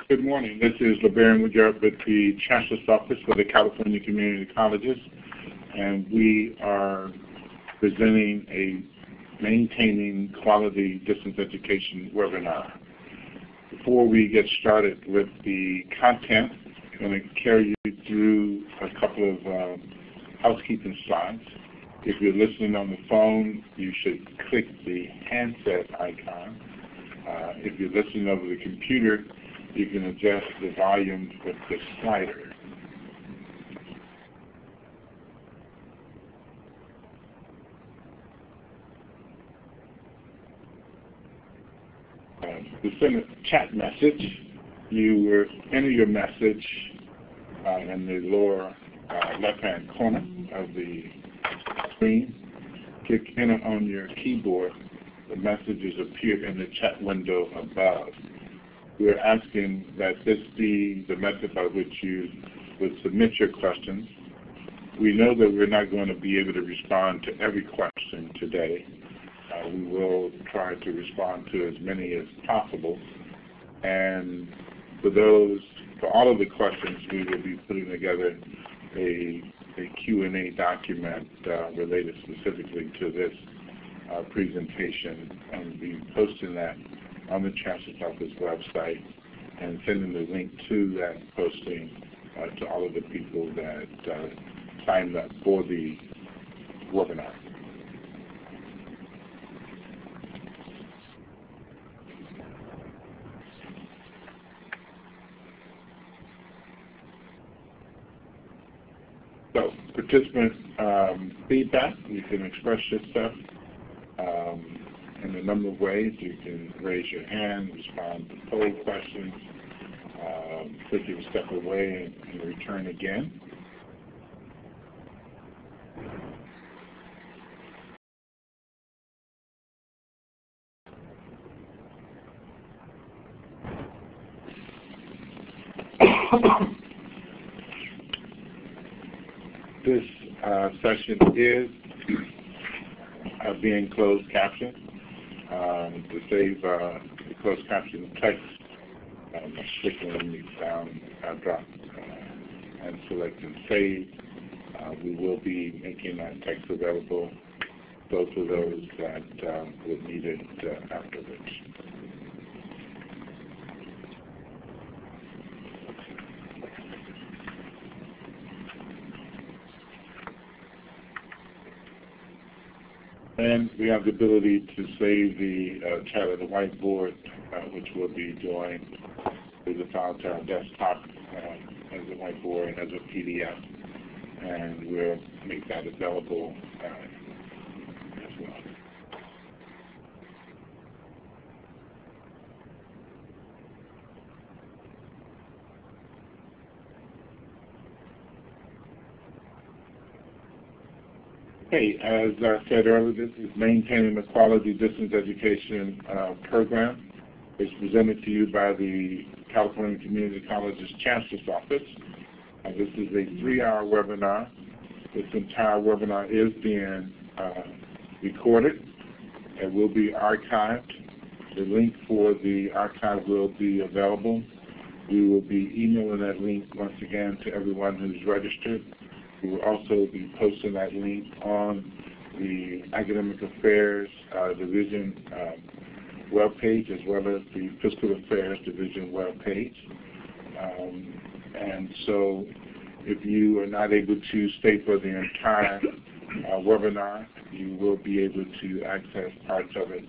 Good morning. This is LeBaron Woodruff with the Chancellor's Office for the California Community Colleges, and we are presenting a Maintaining Quality Distance Education webinar. Before we get started with the content, I'm going to carry you through a couple of housekeeping slides. If you're listening on the phone, you should click the handset icon. If you're listening over the computer, you can adjust the volume with the slider. To send a chat message, you will enter your message in the lower left-hand corner of the screen. Click enter on your keyboard. The messages appear in the chat window above. We're asking that this be the method by which you would submit your questions. We know that we're not going to be able to respond to every question today. We will try to respond to as many as possible. And for all of the questions, we will be putting together a Q&A document related specifically to this presentation, and be posting that on the Chancellor's Office website and sending the link to that posting to all of the people that signed up for the webinar. So, participant feedback, you can express yourself in a number of ways. You can raise your hand, respond to poll questions, quickly step away and return again. This session is being closed captioned. To save the closed caption text, click on the down drop and select and save. We will be making that text available both of those that would need it afterwards. And we have the ability to save the chat at the whiteboard, which will be joined with the file to our desktop as a whiteboard and as a PDF, and we'll make that available as well. Hey, as I said earlier, this is Maintaining the Quality Distance Education program. It's presented to you by the California Community College's Chancellor's Office. This is a 3-hour webinar. This entire webinar is being recorded. It will be archived. The link for the archive will be available. We will be emailing that link once again to everyone who's registered. We will also be posting that link on the Academic Affairs Division webpage, as well as the Fiscal Affairs Division webpage. And so if you are not able to stay for the entire webinar, you will be able to access parts of it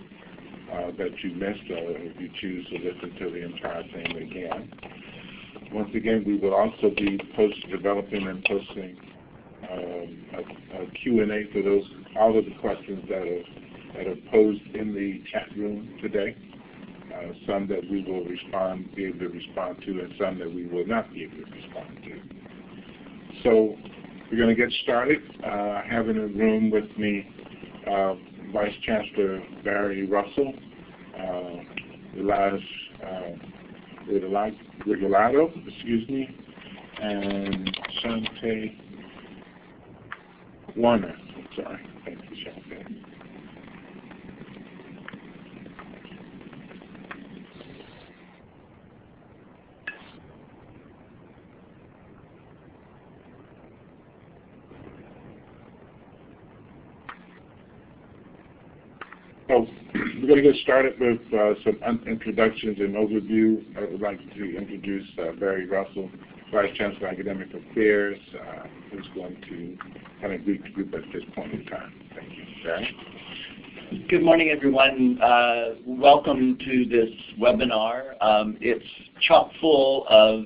that you missed, or if you choose to listen to the entire thing again. Once again, we will also be developing and posting a Q&A for all of the questions that are posed in the chat room today. Some that we will be able to respond to, and some that we will not be able to respond to. So we're going to get started. I have in the room with me Vice Chancellor Barry Russell, Regalado, and Shante Warner. Sorry, thank you, Shante. So we're going to get started with some introductions and overview. I would like to introduce Barry Russell, Vice Chancellor of Academic Affairs, who's going to kind of greet the group at this point in time. Thank you. Barry? Good morning, everyone. Welcome to this webinar. It's chock full of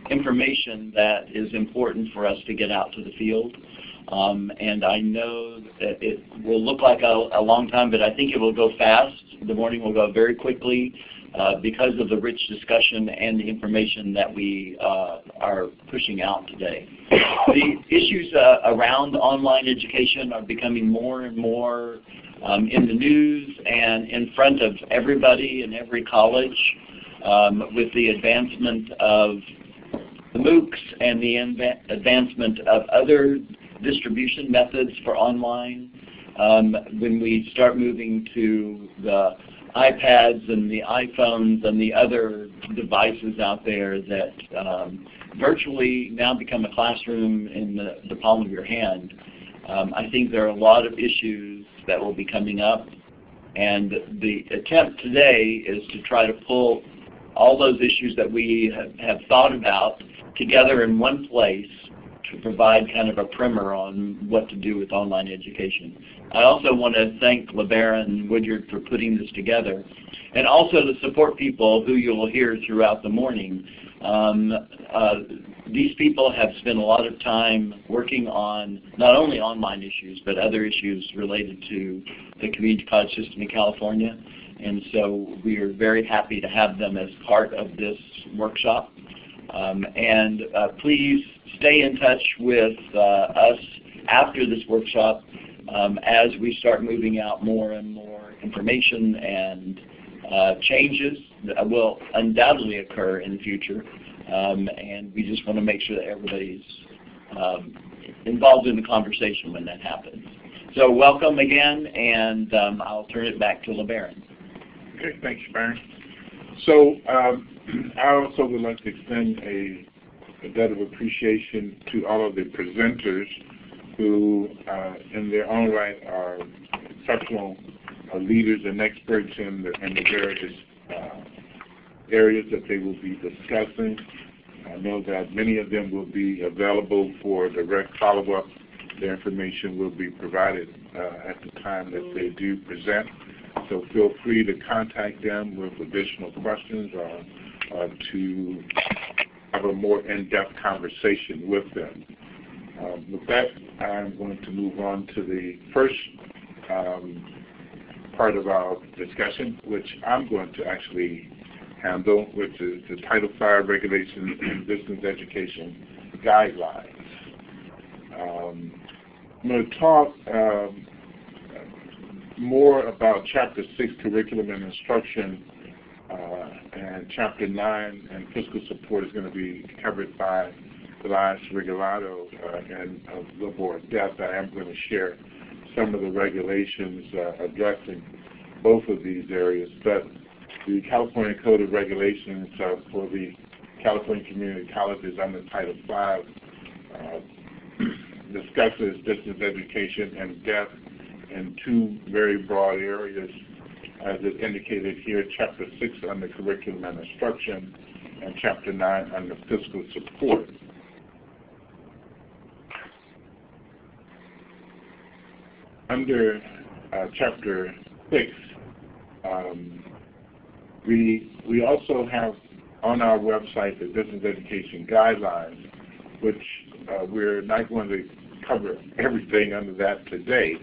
information that is important for us to get out to the field. And I know that it will look like a long time, but I think it will go fast. The morning will go very quickly because of the rich discussion and the information that we are pushing out today. The issues around online education are becoming more and more in the news and in front of everybody in every college with the advancement of the MOOCs and the advancement of other distribution methods for online. When we start moving to the iPads and the iPhones and the other devices out there that virtually now become a classroom in the palm of your hand, I think there are a lot of issues that will be coming up. And the attempt today is to try to pull all those issues that we have thought about together in one place to provide kind of a primer on what to do with online education. I also want to thank LeBaron Woodyard for putting this together, and also the support people who you will hear throughout the morning. These people have spent a lot of time working on not only online issues, but other issues related to the community college system in California. And so we are very happy to have them as part of this workshop. Please stay in touch with us after this workshop as we start moving out more and more information and changes that will undoubtedly occur in the future. And we just want to make sure that everybody's involved in the conversation when that happens. So welcome again, and I'll turn it back to LeBaron. Okay, thanks, Barry. So I also would like to extend a debt of appreciation to all of the presenters who, in their own right, are exceptional leaders and experts in the various areas that they will be discussing. I know that many of them will be available for direct follow-up. Their information will be provided at the time that they do present. So feel free to contact them with additional questions or to have a more in-depth conversation with them. With that, I'm going to move on to the first part of our discussion, which I'm going to actually handle, which is the Title V Regulations and Distance Education Guidelines. I'm going to talk more about Chapter 6, Curriculum and Instruction, and Chapter 9 and Fiscal Support is going to be covered by Elias Regalado in a little more depth. I am going to share some of the regulations addressing both of these areas, but the California Code of Regulations for the California Community Colleges under Title V discusses distance education in depth in two very broad areas, as is indicated here, Chapter 6 under Curriculum and Instruction and Chapter 9 under Fiscal Support. Under Chapter 6, we also have on our website the Distance Education Guidelines, which we're not going to cover everything under that today,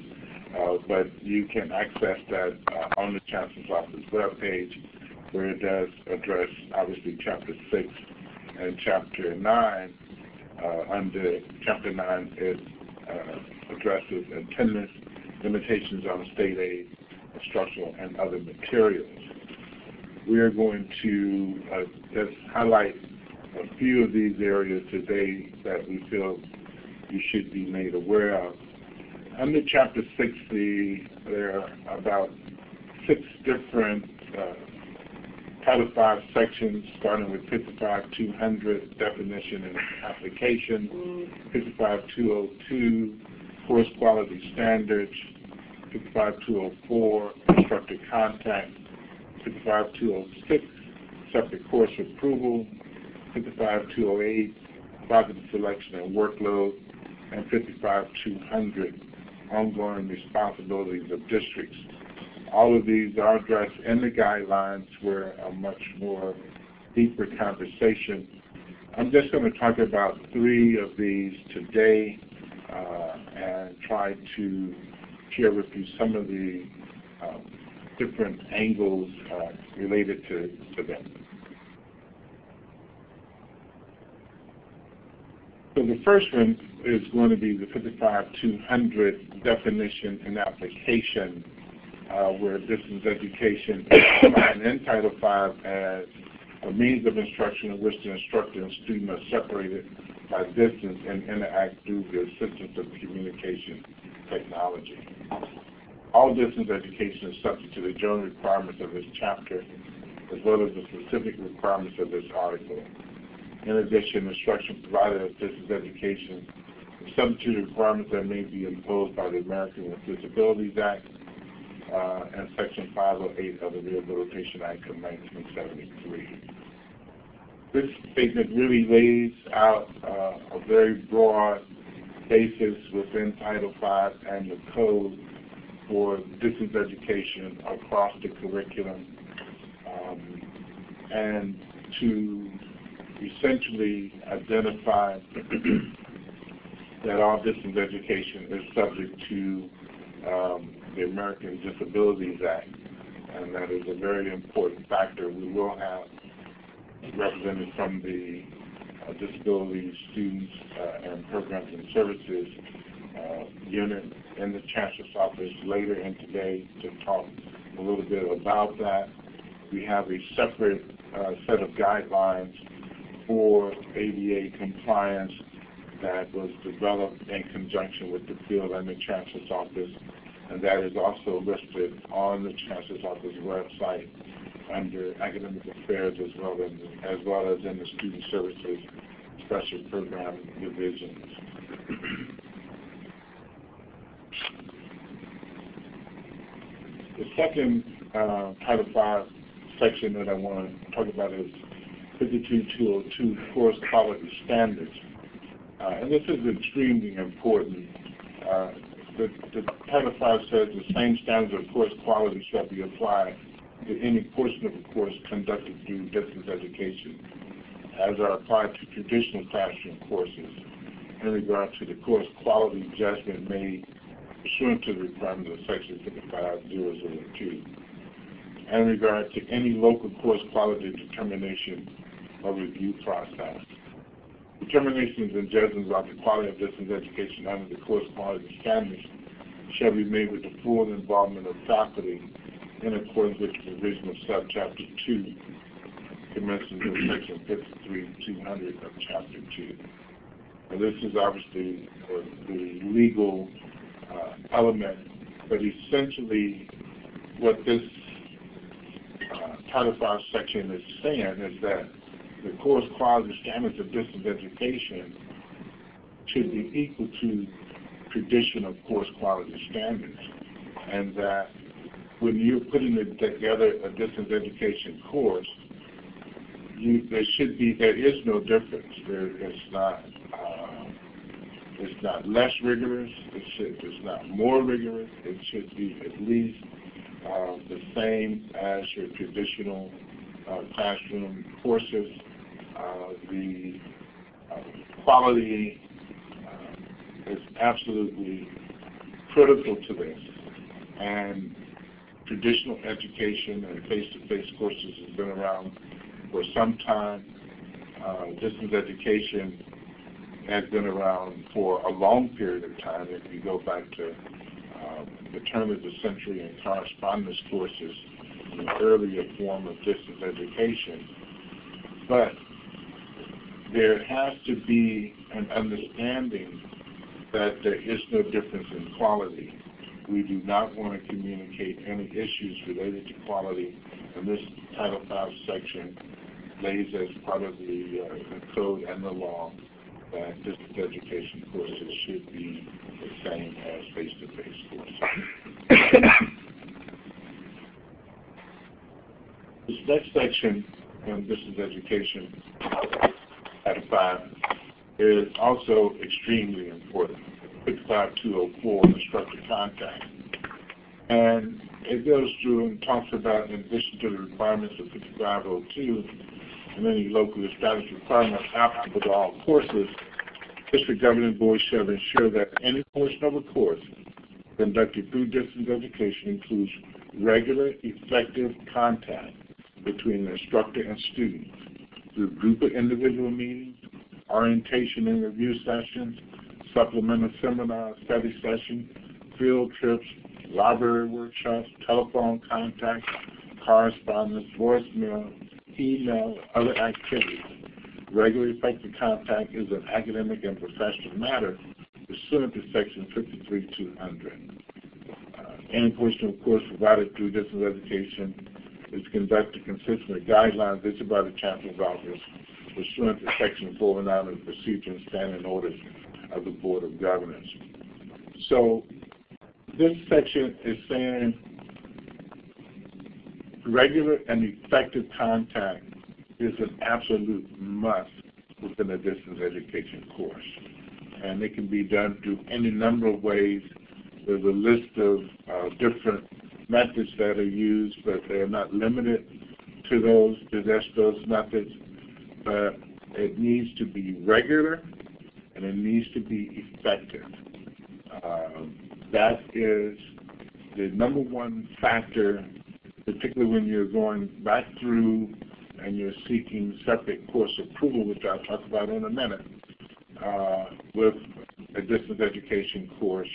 but you can access that on the Chancellor's Office webpage, where it does address, obviously, Chapter 6 and Chapter 9. Under Chapter 9, it addresses attendance, limitations on state aid, instructional, and other materials. We are going to just highlight a few of these areas today that we feel you should be made aware of. Under Chapter 6, there are about 6 different Title V sections, starting with 55-200, definition and application, 55-202, course quality standards, 55-204, instructor contact, 55206, separate course approval, 55208, project selection and workload, and 55200, ongoing responsibilities of districts. All of these are addressed in the guidelines where a much more deeper conversation. I'm just going to talk about 3 of these today and try to share with you some of the different angles related to them. So the first one is going to be the 55200 definition and application, where distance education is defined in Title V as a means of instruction in which the instructor and student are separated by distance and interact through the assistance of communication technology. All distance education is subject to the general requirements of this chapter, as well as the specific requirements of this article. In addition, instruction provided as distance education is subject to the requirements that may be imposed by the Americans with Disabilities Act and Section 508 of the Rehabilitation Act of 1973. This statement really lays out a very broad basis within Title V and the code for distance education across the curriculum, and to essentially identify that all distance education is subject to the American Disabilities Act, and that is a very important factor. We will have representatives from the Disability Students and Programs and Services unit in the Chancellor's office later in today to talk a little bit about that. We have a separate set of guidelines for ADA compliance that was developed in conjunction with the field and the Chancellor's office, and that is also listed on the Chancellor's office website under Academic Affairs as well as in the Student Services Special Program divisions. The second Title V section that I want to talk about is 52202, Course Quality Standards. And this is extremely important. The Title V says the same standards of course quality shall be applied to any portion of a course conducted through distance education as are applied to traditional classroom courses in regard to the course quality judgment made pursuant to the requirements of Section 55002 and in regard to any local course quality determination or review process. Determinations and judgments about the quality of distance education under the course quality standards shall be made with the full involvement of faculty in accordance with the provision of subchapter 2, commencing with Section 53200 of Chapter 2. Now, this is obviously the legal element, but essentially what this Title V section is saying is that the course quality standards of distance education should be equal to traditional course quality standards, and that when you're putting together a distance education course, there is no difference. It's not less rigorous. It's not more rigorous. It should be at least the same as your traditional classroom courses. The quality is absolutely critical to this, and traditional education and face-to-face courses has been around for some time. Distance education has been around for a long period of time. If you go back to the turn of the century and correspondence courses, an earlier form of distance education. But there has to be an understanding that there is no difference in quality. We do not want to communicate any issues related to quality, and this Title V section lays as part of the code and the law that distance education courses should be the same as face-to-face courses. This next section in distance education at 5 is also extremely important. 55204, instructor contact. And it goes through and talks about, in addition to the requirements of 5502 and any locally established requirements applicable to all courses, district governing boards shall ensure that any portion of a course conducted through distance education includes regular, effective contact between the instructor and students through group or individual meetings, orientation and review sessions, supplemental seminars, study sessions, field trips, library workshops, telephone contact, correspondence, voicemail, email, other activities. Regular effective contact is an academic and professional matter pursuant to Section 53200. Any portion of course provided through distance education is conducted consistent with guidelines issued by the Chancellor's Office pursuant to Section 409 of the Procedure and Standing Orders of the Board of Governors. So this section is saying regular and effective contact is an absolute must within a distance education course. And it can be done through any number of ways. There's a list of different methods that are used, but they're not limited to those methods. But it needs to be regular and it needs to be effective. That is the number one factor, particularly when you're going back through and you're seeking separate course approval, which I'll talk about in a minute, with a distance education course,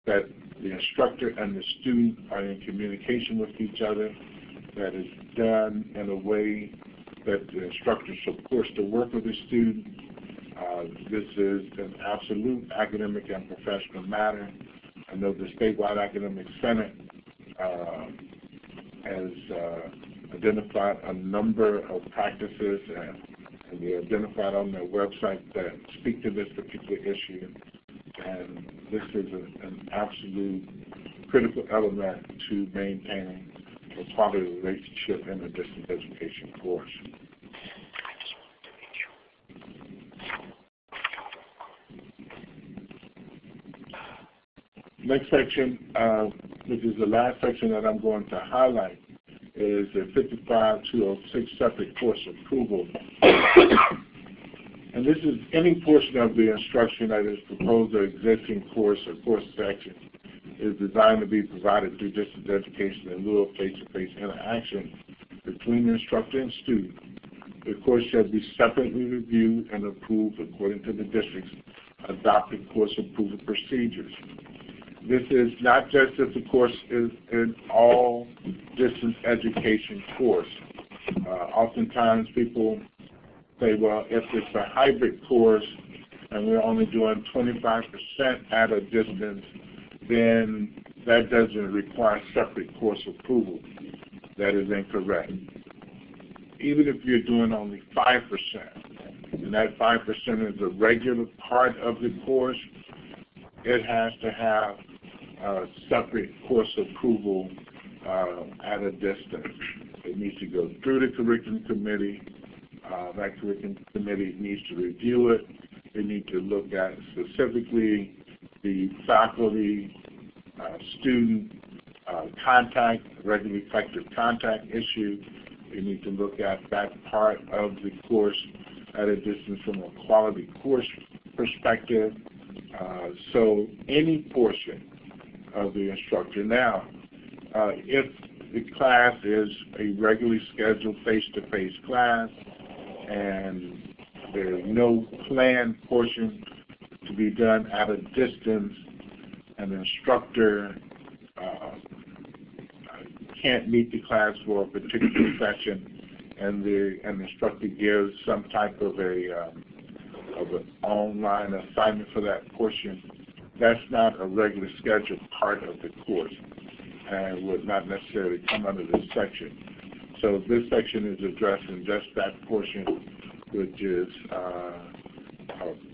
that the instructor and the student are in communication with each other, that is done in a way that the instructor supports the work of the student. This is an absolute academic and professional matter. I know the Statewide Academic Senate has identified a number of practices and they identified on their website that speak to this particular issue. And this is an absolute critical element to maintaining a quality relationship in a distance education course. Next section, which is the last section that I'm going to highlight, is the 55206 separate course approval. And this is any portion of the instruction that is proposed or existing course or course section is designed to be provided through distance education in lieu of face-to-face interaction between the instructor and student. The course shall be separately reviewed and approved according to the district's adopted course approval procedures. This is not just if the course is an all distance education course. Oftentimes people say, well, if it's a hybrid course and we're only doing 25% at a distance, then that doesn't require separate course approval. That is incorrect. Even if you're doing only 5%, and that 5% is a regular part of the course, it has to have separate course approval at a distance. It needs to go through the curriculum committee. That curriculum committee needs to review it. They need to look at specifically the faculty, student contact, regular effective contact issue. They need to look at that part of the course at a distance from a quality course perspective. So any portion of the instructor. Now, if the class is a regularly scheduled face-to-face class and there's no planned portion to be done at a distance, and the instructor can't meet the class for a particular session, and the instructor gives some type of an online assignment for that portion, that's not a regular scheduled part of the course and would not necessarily come under this section. So this section is addressing just that portion, which is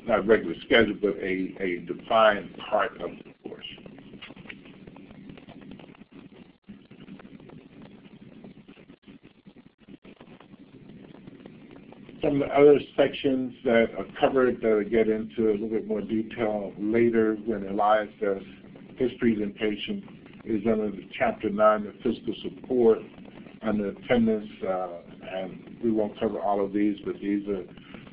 not regular scheduled, but a defined part of the course. Some of the other sections that are covered that I get into a little bit more detail later when Elias does his presentation is under the Chapter 9 of Fiscal Support, under attendance, and we won't cover all of these, but these are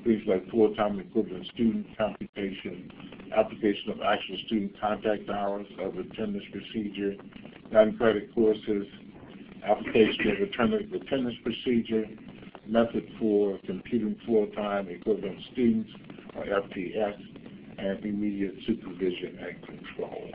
things like full-time equivalent student computation, application of actual student contact hours of attendance procedure, non-credit courses, application of alternative attendance procedure, method for computing full-time equivalent students, or FTS, and immediate supervision and control.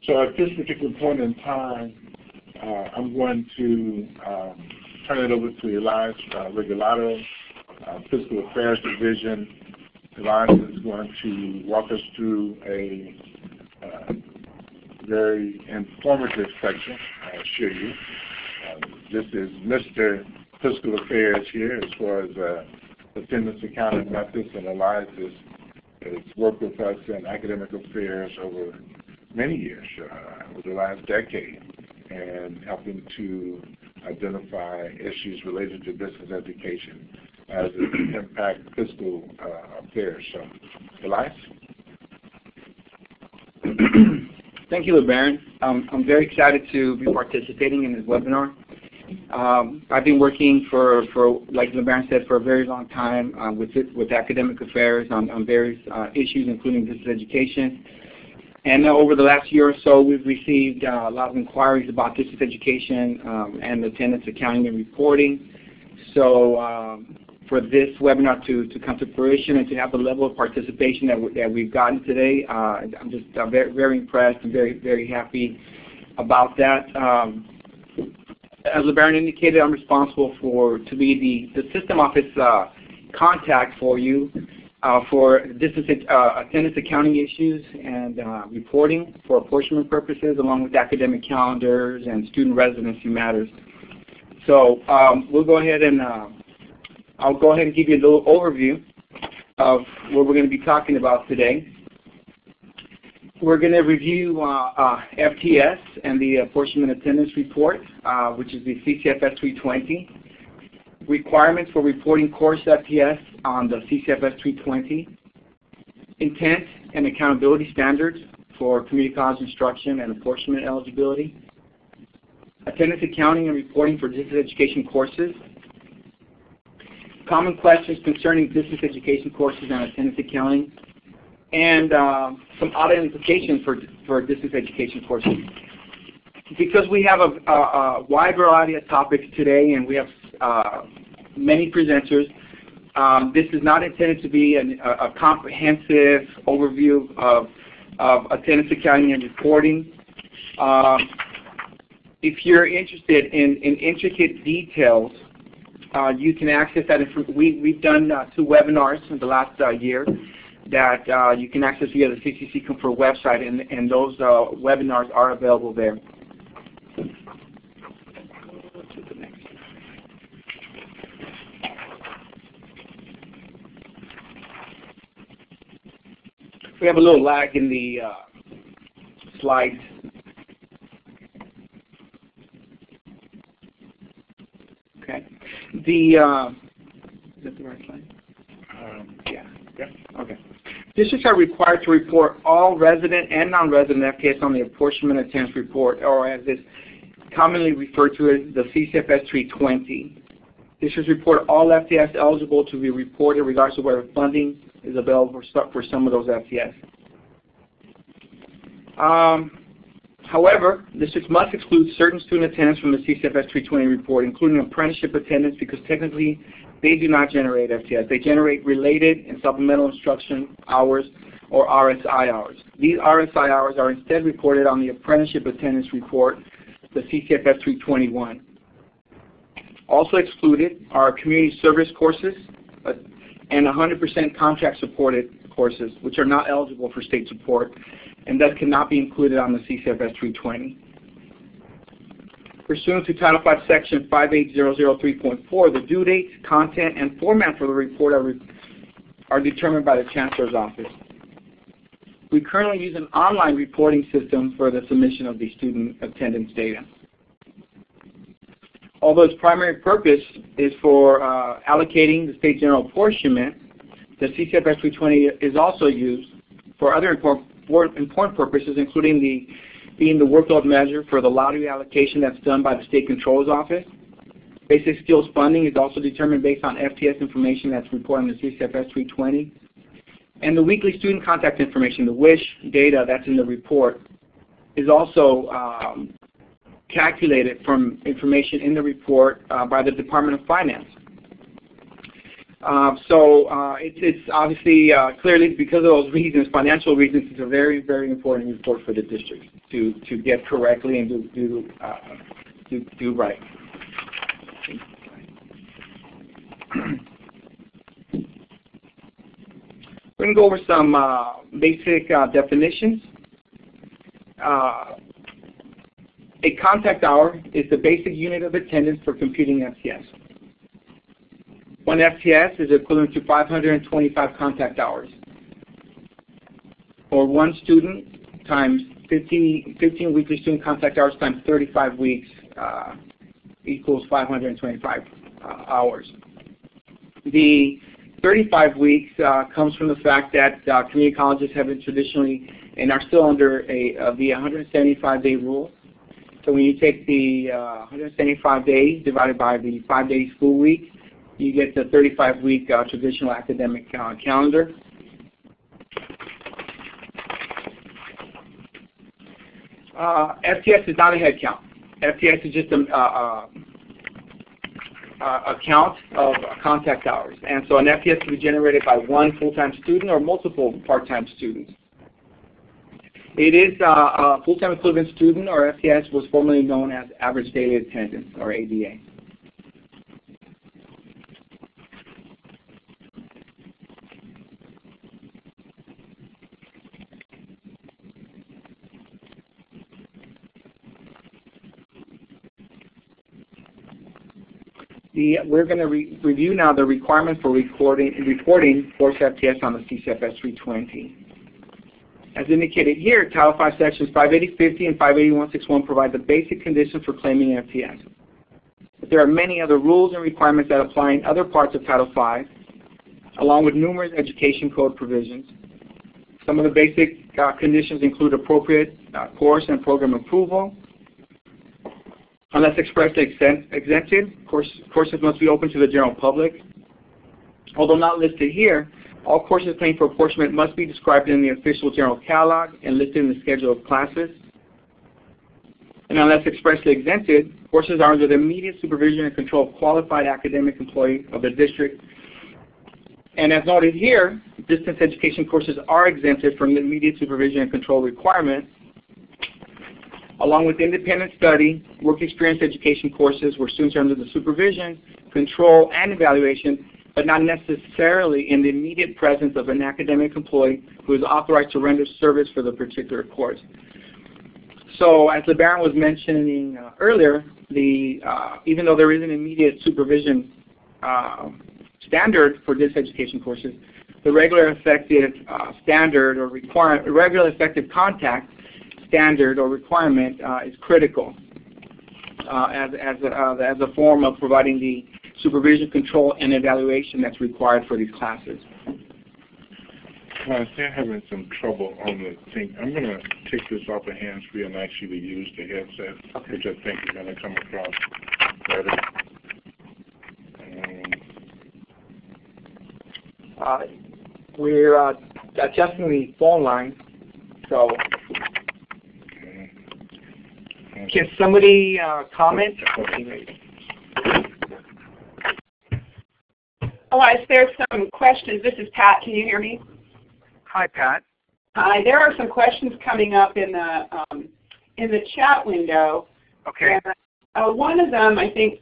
So at this particular point in time, I'm going to turn it over to Elias Regalado, Fiscal Affairs Division. Elias is going to walk us through a very informative section, I assure you. This is Mr. Fiscal Affairs here as far as attendance accounting methods, and Elias has worked with us in academic affairs over many years, over the last decade, and helping to identify issues related to business education as it impacts fiscal affairs. So, Elias? Thank you, LeBaron. I'm very excited to be participating in this webinar. I've been working for like LeBaron said, for a very long time with academic affairs on various issues, including business education. And over the last year or so, we've received a lot of inquiries about distance education and attendance accounting and reporting. So for this webinar to come to fruition and to have the level of participation that we've gotten today, I'm just very, very impressed and very, very happy about that. As LeBaron indicated, I'm responsible to be the system office contact for you for distance attendance accounting issues and reporting for apportionment purposes, along with academic calendars and student residency matters. So we'll go ahead and I'll go ahead and give you a little overview of what we're going to be talking about today. We're going to review FTS and the apportionment attendance report, which is the CCFS 320. Requirements for reporting course FTS on the CCFS 320. Intent and accountability standards for community college instruction and apportionment eligibility. Attendance accounting and reporting for distance education courses. Common questions concerning distance education courses and attendance accounting. And some audit implications for distance education courses. Because we have a wide variety of topics today and we have many presenters, this is not intended to be a comprehensive overview of attendance accounting and reporting. If you're interested in intricate details, you can access that. We've done 2 webinars in the last year that you can access via the CCC Confer website, and those webinars are available there. We have a little lag in the slides. Okay. Is that the right slide? Yeah. Okay. Districts are required to report all resident and non-resident FTS on the apportionment attendance report, or as it's commonly referred to as the CCFS 320. Districts report all FTS eligible to be reported regardless of whether funding is available for some of those FTS. However, districts must exclude certain student attendance from the CCFS 320 report, including apprenticeship attendance, because technically they do not generate FTS. They generate related and supplemental instruction hours, or RSI hours. These RSI hours are instead reported on the apprenticeship attendance report, the CCFS 321. Also excluded are community service courses and 100% contract supported courses, which are not eligible for state support and thus cannot be included on the CCFS 320. Pursuant to Title V, Section 58003.4, the due date, content, and format for the report are determined by the Chancellor's Office. we currently use an online reporting system for the submission of the student attendance data. Although its primary purpose is for allocating the state general apportionment, the CCFS 320 is also used for other important purposes, including being the workload measure for the lottery allocation that's done by the State Controller's Office. Basic skills funding is also determined based on FTS information that's reported in the CCFS 320. And the weekly student contact information, the WISH data that's in the report, is also calculated from information in the report by the Department of Finance. It's obviously clearly because of those reasons, financial reasons, it's a very, very important report for the district to get correctly and do right. We're going to go over some basic definitions. A contact hour is the basic unit of attendance for computing FTS. One FTS is equivalent to 525 contact hours, or one student times 15 weekly student contact hours times 35 weeks equals 525 hours. The 35 weeks comes from the fact that community colleges have been traditionally and are still under the 175-day rule. So when you take the 175 days divided by the 5-day school week, you get the 35-week traditional academic calendar. FTS is not a head count. FTS is just a count of contact hours. And so an FTS can be generated by one full-time student or multiple part-time students. It is a full-time equivalent student, or FTS was formerly known as average daily attendance, or ADA. We're going to review now the requirement for reporting course FTS on the CCFS 320. As indicated here, Title V Sections 580.50 and 580.161 provide the basic conditions for claiming FTS. But there are many other rules and requirements that apply in other parts of Title V, along with numerous education code provisions. Some of the basic conditions include appropriate course and program approval. Unless expressly exempted, courses must be open to the general public. Although not listed here, all courses claimed for apportionment must be described in the official general catalog and listed in the schedule of classes. And unless expressly exempted, courses are under the immediate supervision and control of qualified academic employee of the district. And as noted here, distance education courses are exempted from the immediate supervision and control requirement, along with independent study, work experience education courses where students are under the supervision, control, and evaluation, but not necessarily in the immediate presence of an academic employee who is authorized to render service for the particular course. So as LeBaron was mentioning earlier, even though there is an immediate supervision standard for distance education courses, the regular effective standard or regular effective contact standard or requirement is critical as a form of providing the supervision, control, and evaluation that's required for these classes. They're having some trouble on the thing. I'm going to take this off the hands-free and actually use the headset, okay, which I think is going to come across better. We're adjusting the phone line, so can somebody comment? Oh, there's some questions. This is Pat. Can you hear me? Hi, Pat. Hi. There are some questions coming up in the chat window. Okay. And, one of them, I think,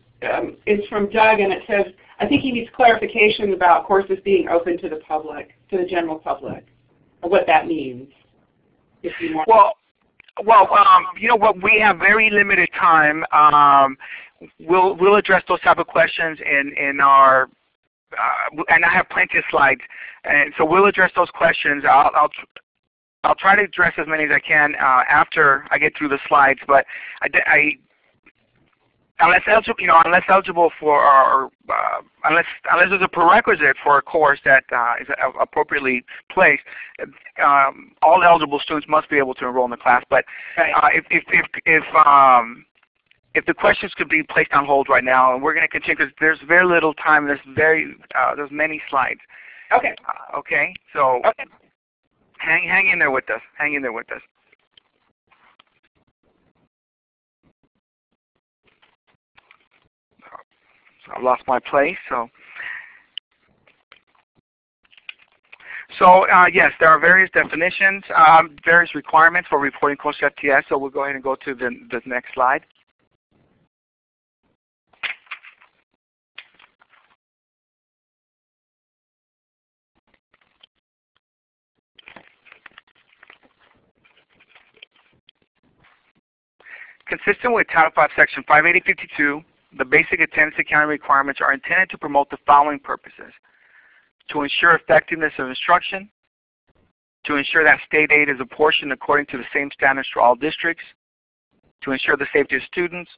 is from Doug, and it says, I think he needs clarification about courses being open to the public, to the general public, or what that means. If you want. Well, you know what? We have very limited time. We'll address those type of questions in our, and I have plenty of slides, and so we'll address those questions. I'll try to address as many as I can after I get through the slides, but unless eligible for, or unless there's a prerequisite for a course that is appropriately placed, all eligible students must be able to enroll in the class. But if the questions could be placed on hold right now, and we're going to continue because there's very little time. There's many slides. Okay. Okay. So Okay. hang in there with us. Hang in there with us. I've lost my place. So yes, there are various definitions, various requirements for reporting course to FTS. So we'll go ahead and go to the next slide. Consistent with Title V, Section 580.52, the basic attendance accounting requirements are intended to promote the following purposes: to ensure effectiveness of instruction, to ensure that state aid is apportioned according to the same standards for all districts, to ensure the safety of students,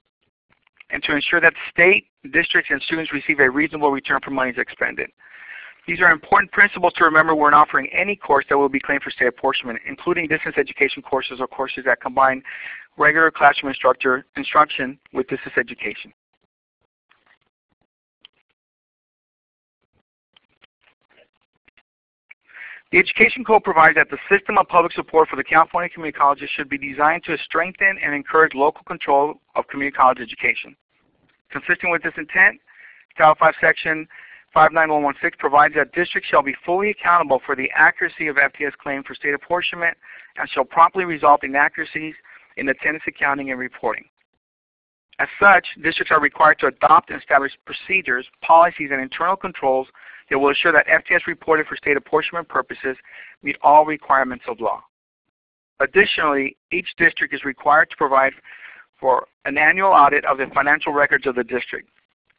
and to ensure that the state, districts, and students receive a reasonable return for monies expended. These are important principles to remember when offering any course that will be claimed for state apportionment, including distance education courses or courses that combine regular classroom instruction with distance education. The Education Code provides that the system of public support for the California community colleges should be designed to strengthen and encourage local control of community college education. Consistent with this intent, Title V Section 59116 provides that districts shall be fully accountable for the accuracy of FTS claims for state apportionment and shall promptly resolve inaccuracies in attendance accounting and reporting. As such, districts are required to adopt and establish procedures, policies, and internal controls that will ensure that FTS reported for state apportionment purposes meet all requirements of law. Additionally, each district is required to provide for an annual audit of the financial records of the district.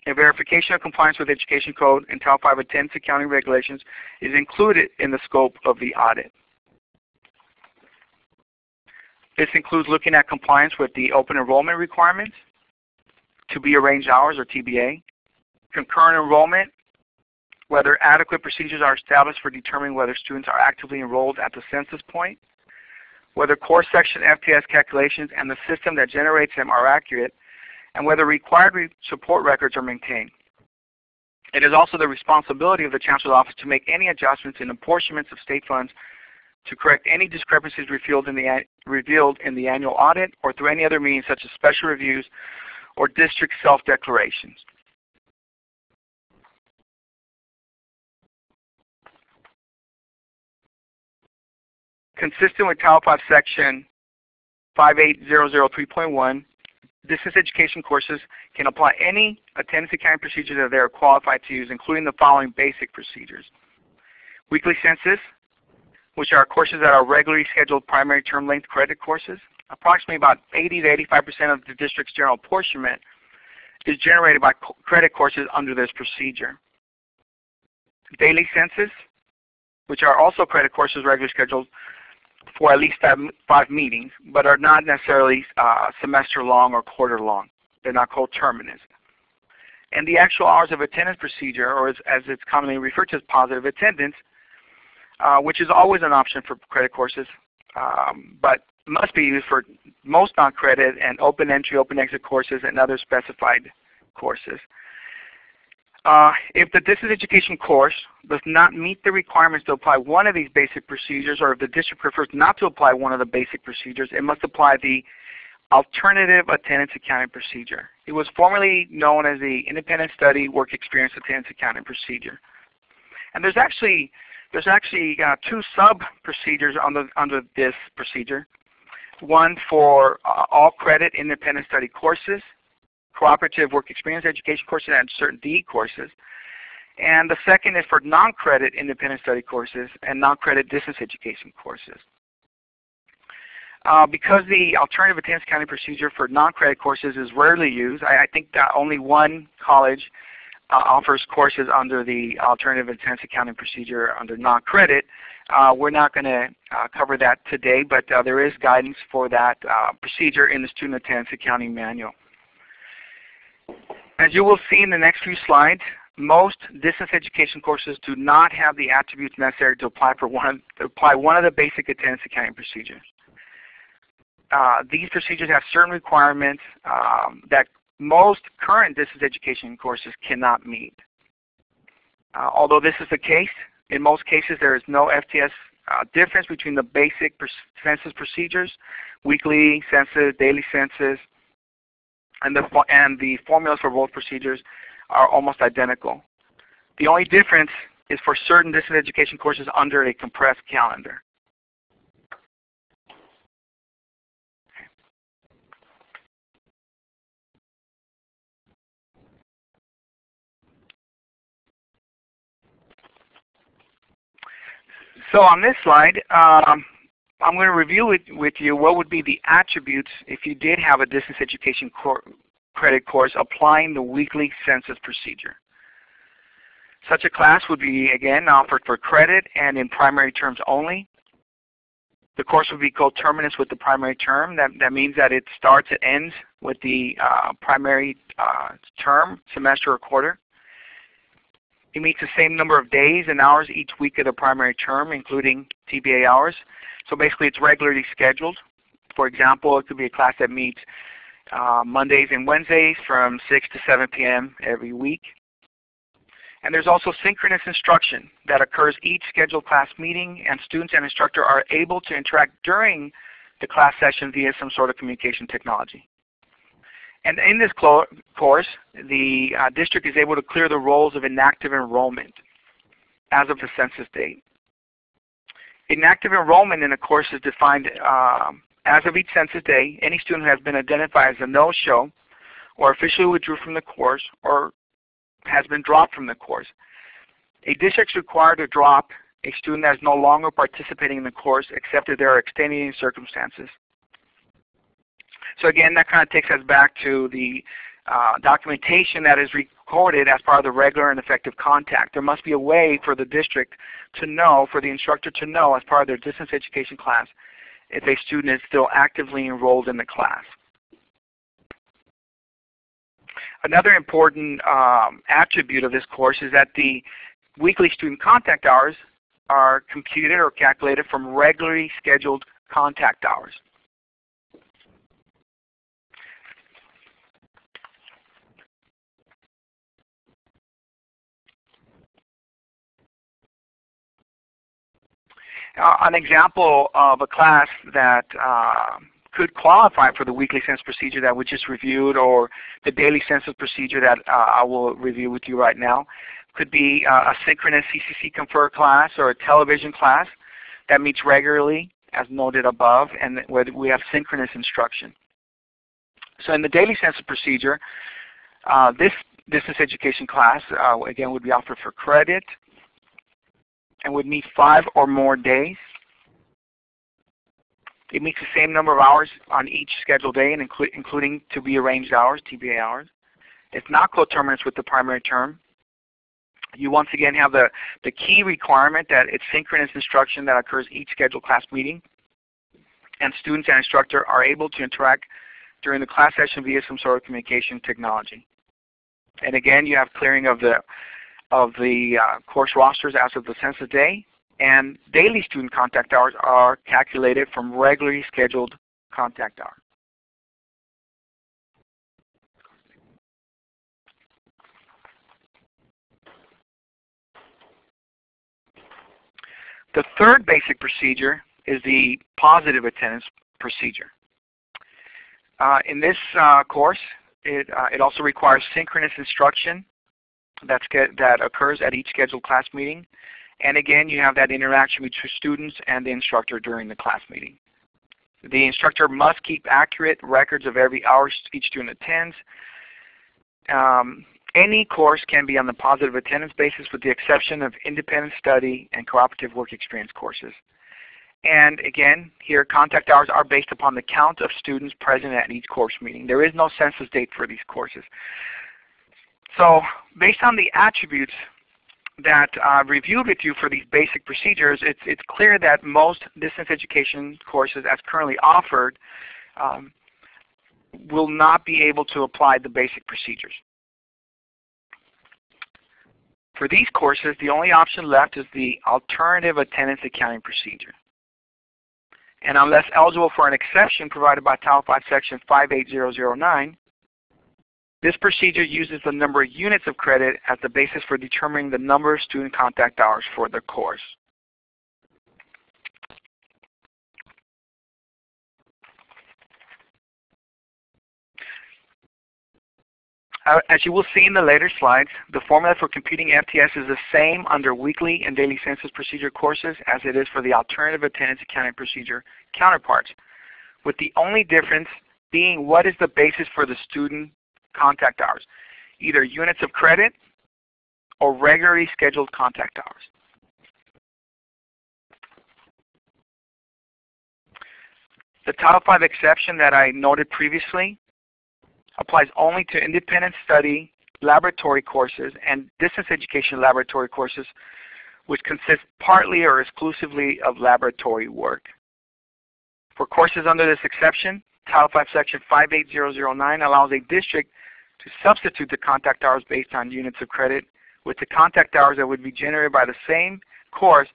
A verification of compliance with Education Code and Title V attendance accounting regulations is included in the scope of the audit. This includes looking at compliance with the open enrollment requirements, to be arranged hours or TBA, concurrent enrollment, whether adequate procedures are established for determining whether students are actively enrolled at the census point, whether course section FTS calculations and the system that generates them are accurate, and whether required support records are maintained. It is also the responsibility of the Chancellor's Office to make any adjustments in apportionments of state funds to correct any discrepancies revealed in the annual audit or through any other means such as special reviews or district self-declarations. Consistent with Title V Section 58003.1, distance education courses can apply any attendance accounting procedures that they are qualified to use, including the following basic procedures: weekly census, which are courses that are regularly scheduled primary term length credit courses. Approximately about 80 to 85% of the district's general apportionment is generated by credit courses under this procedure. Daily census, which are also credit courses regularly scheduled for at least five meetings, but are not necessarily semester long or quarter long. They're not coterminous. And the actual hours of attendance procedure, or as it's commonly referred to as positive attendance, which is always an option for credit courses, but must be used for most non-credit and open entry, open exit courses and other specified courses. If the distance education course does not meet the requirements to apply one of these basic procedures, or if the district prefers not to apply one of the basic procedures, it must apply the alternative attendance accounting procedure. It was formerly known as the Independent Study Work Experience Attendance Accounting Procedure. And there's actually two sub-procedures under this procedure. One for all credit independent study courses, cooperative work experience education courses, and certain DE courses. And the second is for non-credit independent study courses and non-credit distance education courses. Because the alternative attendance accounting procedure for non-credit courses is rarely used, I think that only one college offers courses under the alternative intense accounting procedure under non-credit. We're not going to cover that today, but there is guidance for that procedure in the Student Attendance Accounting Manual. As you will see in the next few slides, most distance education courses do not have the attributes necessary to apply one of the basic attendance accounting procedures. These procedures have certain requirements that most current distance education courses cannot meet. Although this is the case, in most cases there is no FTS difference between the basic census procedures, weekly census, daily census, and the formulas for both procedures are almost identical. The only difference is for certain distance education courses under a compressed calendar. So on this slide, I'm going to review with you what would be the attributes if you did have a distance education credit course applying the weekly census procedure. Such a class would be, again, offered for credit and in primary terms only. The course would be coterminous with the primary term. That means that it starts and ends with the primary term, semester, or quarter. It meets the same number of days and hours each week of the primary term, including TBA hours. So basically it's regularly scheduled. For example, it could be a class that meets Mondays and Wednesdays from 6 to 7 p.m. every week. And there's also synchronous instruction that occurs each scheduled class meeting, and students and instructor are able to interact during the class session via some sort of communication technology. And in this course, the district is able to clear the roles of inactive enrollment as of the census date. Inactive enrollment in a course is defined as of each census day. Any student who has been identified as a no-show or officially withdrew from the course or has been dropped from the course. A district is required to drop a student that is no longer participating in the course except if there are extenuating circumstances. So again, that kind of takes us back to the documentation that is recorded as part of the regular and effective contact. There must be a way for the district to know, for the instructor to know as part of their distance education class, if a student is still actively enrolled in the class. Another important attribute of this course is that the weekly student contact hours are computed or calculated from regularly scheduled contact hours. An example of a class that could qualify for the weekly census procedure that we just reviewed, or the daily census procedure that I will review with you right now, could be a synchronous CCC Confer class or a television class that meets regularly, as noted above, and where we have synchronous instruction. So in the daily census procedure, this distance education class, again, would be offered for credit and would meet 5 or more days. It meets the same number of hours on each scheduled day, and including to be arranged hours, TBA hours. It's not coterminous with the primary term. You once again have the key requirement that it's synchronous instruction that occurs each scheduled class meeting, and students and instructor are able to interact during the class session via some sort of communication technology. And again, you have clearing of the course rosters as of the census day, and daily student contact hours are calculated from regularly scheduled contact hours. The third basic procedure is the positive attendance procedure. In this course, it also requires synchronous instruction that occurs at each scheduled class meeting. And again, you have that interaction between students and the instructor during the class meeting. The instructor must keep accurate records of every hour each student attends. Any course can be on the positive attendance basis with the exception of independent study and cooperative work experience courses. And again, here contact hours are based upon the count of students present at each course meeting. There is no census date for these courses. So based on the attributes that I've reviewed with you for these basic procedures, it's clear that most distance education courses as currently offered will not be able to apply the basic procedures. For these courses, the only option left is the alternative attendance accounting procedure. And unless eligible for an exception provided by Title V Section 58009, this procedure uses the number of units of credit as the basis for determining the number of student contact hours for the course. As you will see in the later slides, the formula for computing FTS is the same under weekly and daily census procedure courses as it is for the alternative attendance accounting procedure counterparts, with the only difference being what is the basis for the student contact hours, either units of credit or regularly scheduled contact hours. The Title V exception that I noted previously applies only to independent study laboratory courses and distance education laboratory courses, which consist partly or exclusively of laboratory work. For courses under this exception, Title V Section 58009 allows a district to substitute the contact hours based on units of credit with the contact hours that would be generated by the same course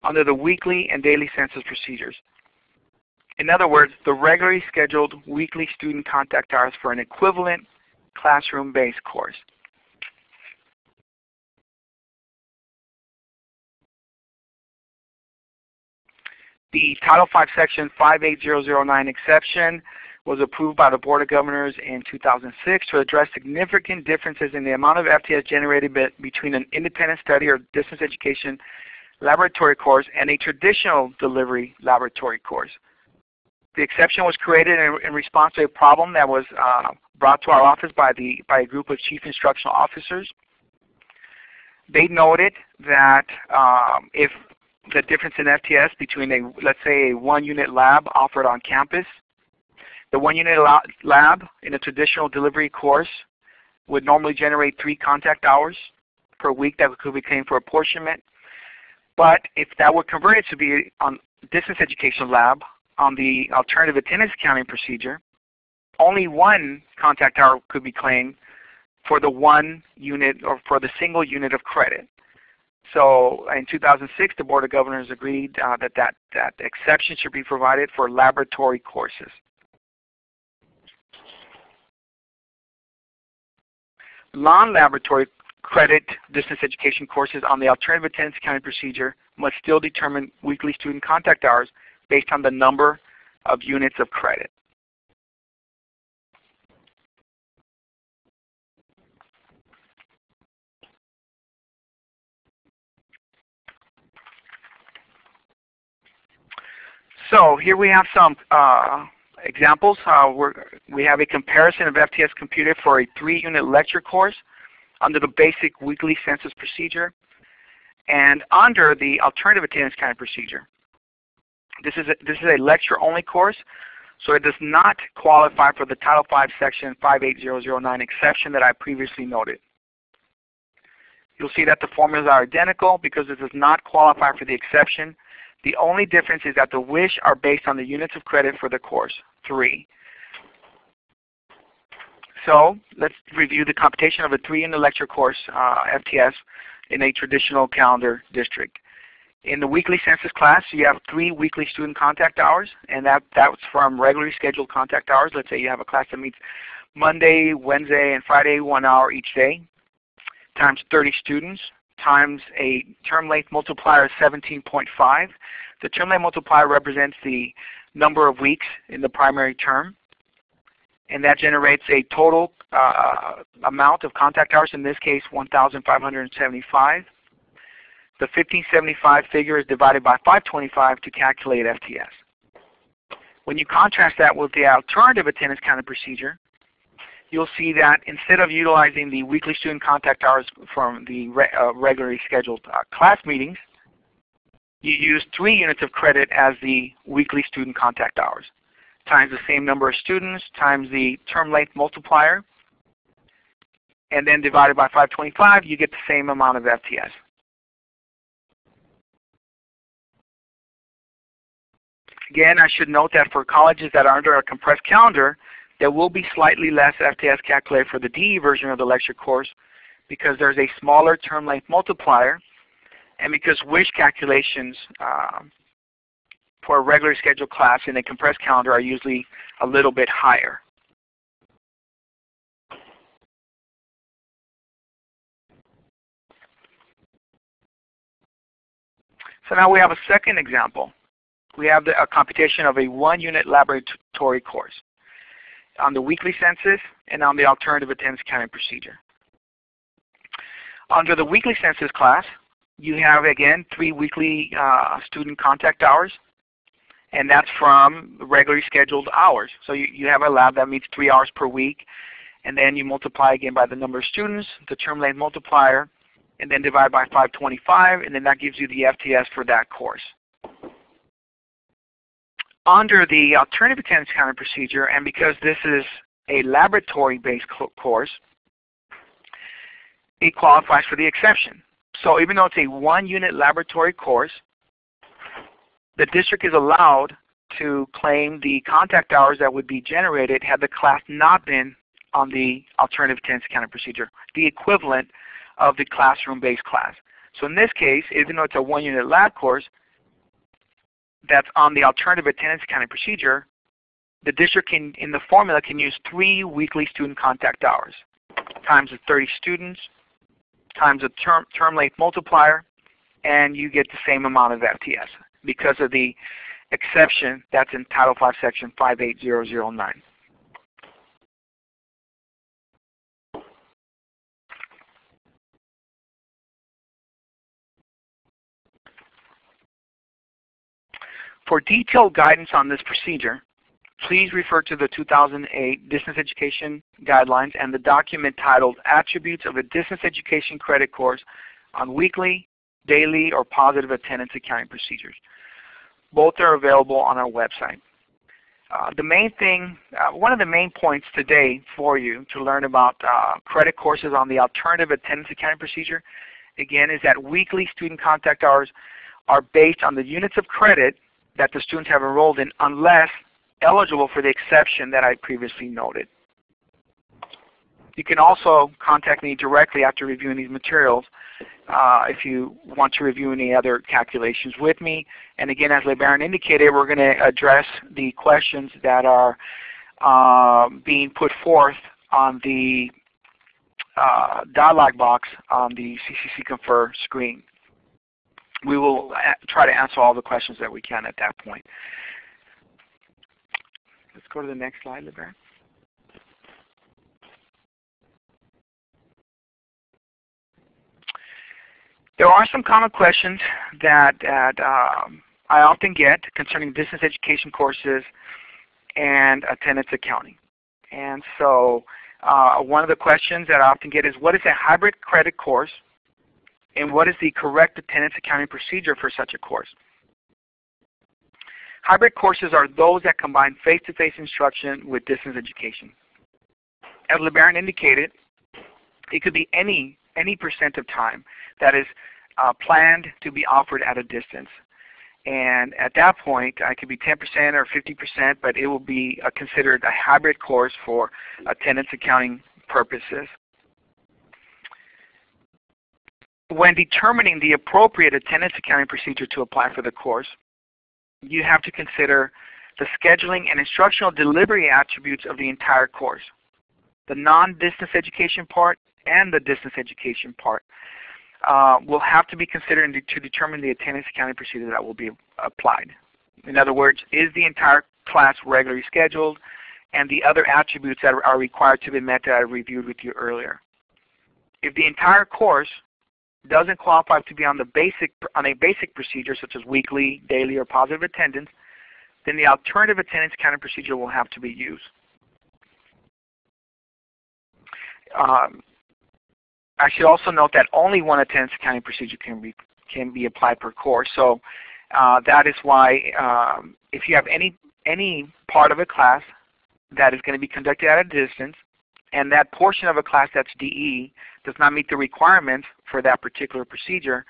under the weekly and daily census procedures. In other words, the regularly scheduled weekly student contact hours for an equivalent classroom-based course. The Title V Section 58009 exception was approved by the Board of Governors in 2006 to address significant differences in the amount of FTS generated between an independent study or distance education laboratory course and a traditional delivery laboratory course. The exception was created in response to a problem that was brought to our office by a group of chief instructional officers. They noted that if the difference in FTS between let's say a one-unit lab offered on campus, the one-unit lab in a traditional delivery course would normally generate 3 contact hours per week that could be claimed for apportionment. But if that were converted to be on distance education lab on the alternative attendance accounting procedure, only 1 contact hour could be claimed for the 1 unit or for the single unit of credit. So in 2006, the Board of Governors agreed that exception should be provided for laboratory courses. Non-laboratory credit distance education courses on the alternative attendance accounting procedure must still determine weekly student contact hours based on the number of units of credit. So here we have some examples. We have a comparison of FTS computed for a 3-unit lecture course under the basic weekly census procedure and under the alternative attendance accounting procedure. This is a lecture-only course, so it does not qualify for the Title V Section 58009 exception that I previously noted. You'll see that the formulas are identical because it does not qualify for the exception. The only difference is that the WISH are based on the units of credit for the course, 3. So let's review the computation of a 3-unit lecture course, FTS, in a traditional calendar district. In the weekly census class, you have 3 weekly student contact hours, and that's from regularly scheduled contact hours. Let's say you have a class that meets Monday, Wednesday, and Friday, 1 hour each day, times 30 students, times a term length multiplier of 17.5. The term length multiplier represents the number of weeks in the primary term, and that generates a total amount of contact hours, in this case 1,575. The 1575 figure is divided by 525 to calculate FTS. When you contrast that with the alternative attendance accounting procedure, you'll see that instead of utilizing the weekly student contact hours from the regularly scheduled class meetings, you use 3 units of credit as the weekly student contact hours, times the same number of students, times the term length multiplier, and then divided by 525, you get the same amount of FTS. Again, I should note that for colleges that are under a compressed calendar, there will be slightly less FTS calculated for the DE version of the lecture course because there's a smaller term length multiplier, and because WISH calculations for a regularly scheduled class in a compressed calendar are usually a little bit higher. So now we have a second example. We have a computation of a 1-unit laboratory course on the weekly census and on the alternative attendance accounting procedure. Under the weekly census class, you have, again, 3 weekly student contact hours, and that's from regularly scheduled hours. So you have a lab that meets 3 hours per week, and then you multiply again by the number of students, the term length multiplier, and then divide by 525, and then that gives you the FTS for that course. Under the alternative attendance accounting procedure, and because this is a laboratory-based course, it qualifies for the exception. So even though it's a 1-unit laboratory course, the district is allowed to claim the contact hours that would be generated had the class not been on the alternative attendance accounting procedure, the equivalent of the classroom-based class. So in this case, even though it's a 1-unit lab course that's on the alternative attendance accounting procedure, the district can, in the formula, can use 3 weekly student contact hours times the 30 students times the term length multiplier, and you get the same amount of FTS because of the exception that's in Title V, Section 58009. For detailed guidance on this procedure, please refer to the 2008 Distance Education Guidelines and the document titled Attributes of a Distance Education Credit Course on Weekly, Daily, or Positive Attendance Accounting Procedures. Both are available on our website. The main thing, one of the main points today for you to learn about credit courses on the alternative attendance accounting procedure, again, is that weekly student contact hours are based on the units of credit that the students have enrolled in unless eligible for the exception that I previously noted. You can also contact me directly after reviewing these materials if you want to review any other calculations with me. And again, as LeBaron indicated, we're going to address the questions that are being put forth on the dialog box on the CCC Confer screen. We will try to answer all the questions that we can at that point. Let's go to the next slide, LeBaron. There are some common questions that I often get concerning distance education courses and attendance accounting. And so one of the questions that I often get is, what is a hybrid credit course, and what is the correct attendance accounting procedure for such a course? Hybrid courses are those that combine face-to-face instruction with distance education. As LeBaron indicated, it could be any percent of time that is planned to be offered at a distance. And at that point, it could be 10% or 50%, but it will be considered a hybrid course for attendance accounting purposes. When determining the appropriate attendance accounting procedure to apply for the course, you have to consider the scheduling and instructional delivery attributes of the entire course, the non-distance education part and the distance education part. Will have to be considered to determine the attendance accounting procedure that will be applied. In other words, is the entire class regularly scheduled, and the other attributes that are required to be met that I reviewed with you earlier. If the entire course doesn't qualify to be on a basic procedure such as weekly, daily, or positive attendance, then the alternative attendance accounting procedure will have to be used. I should also note that only one attendance accounting procedure can be applied per course. So that is why if you have any part of a class that is going to be conducted at a distance, and that portion of a class that's DE does not meet the requirements for that particular procedure,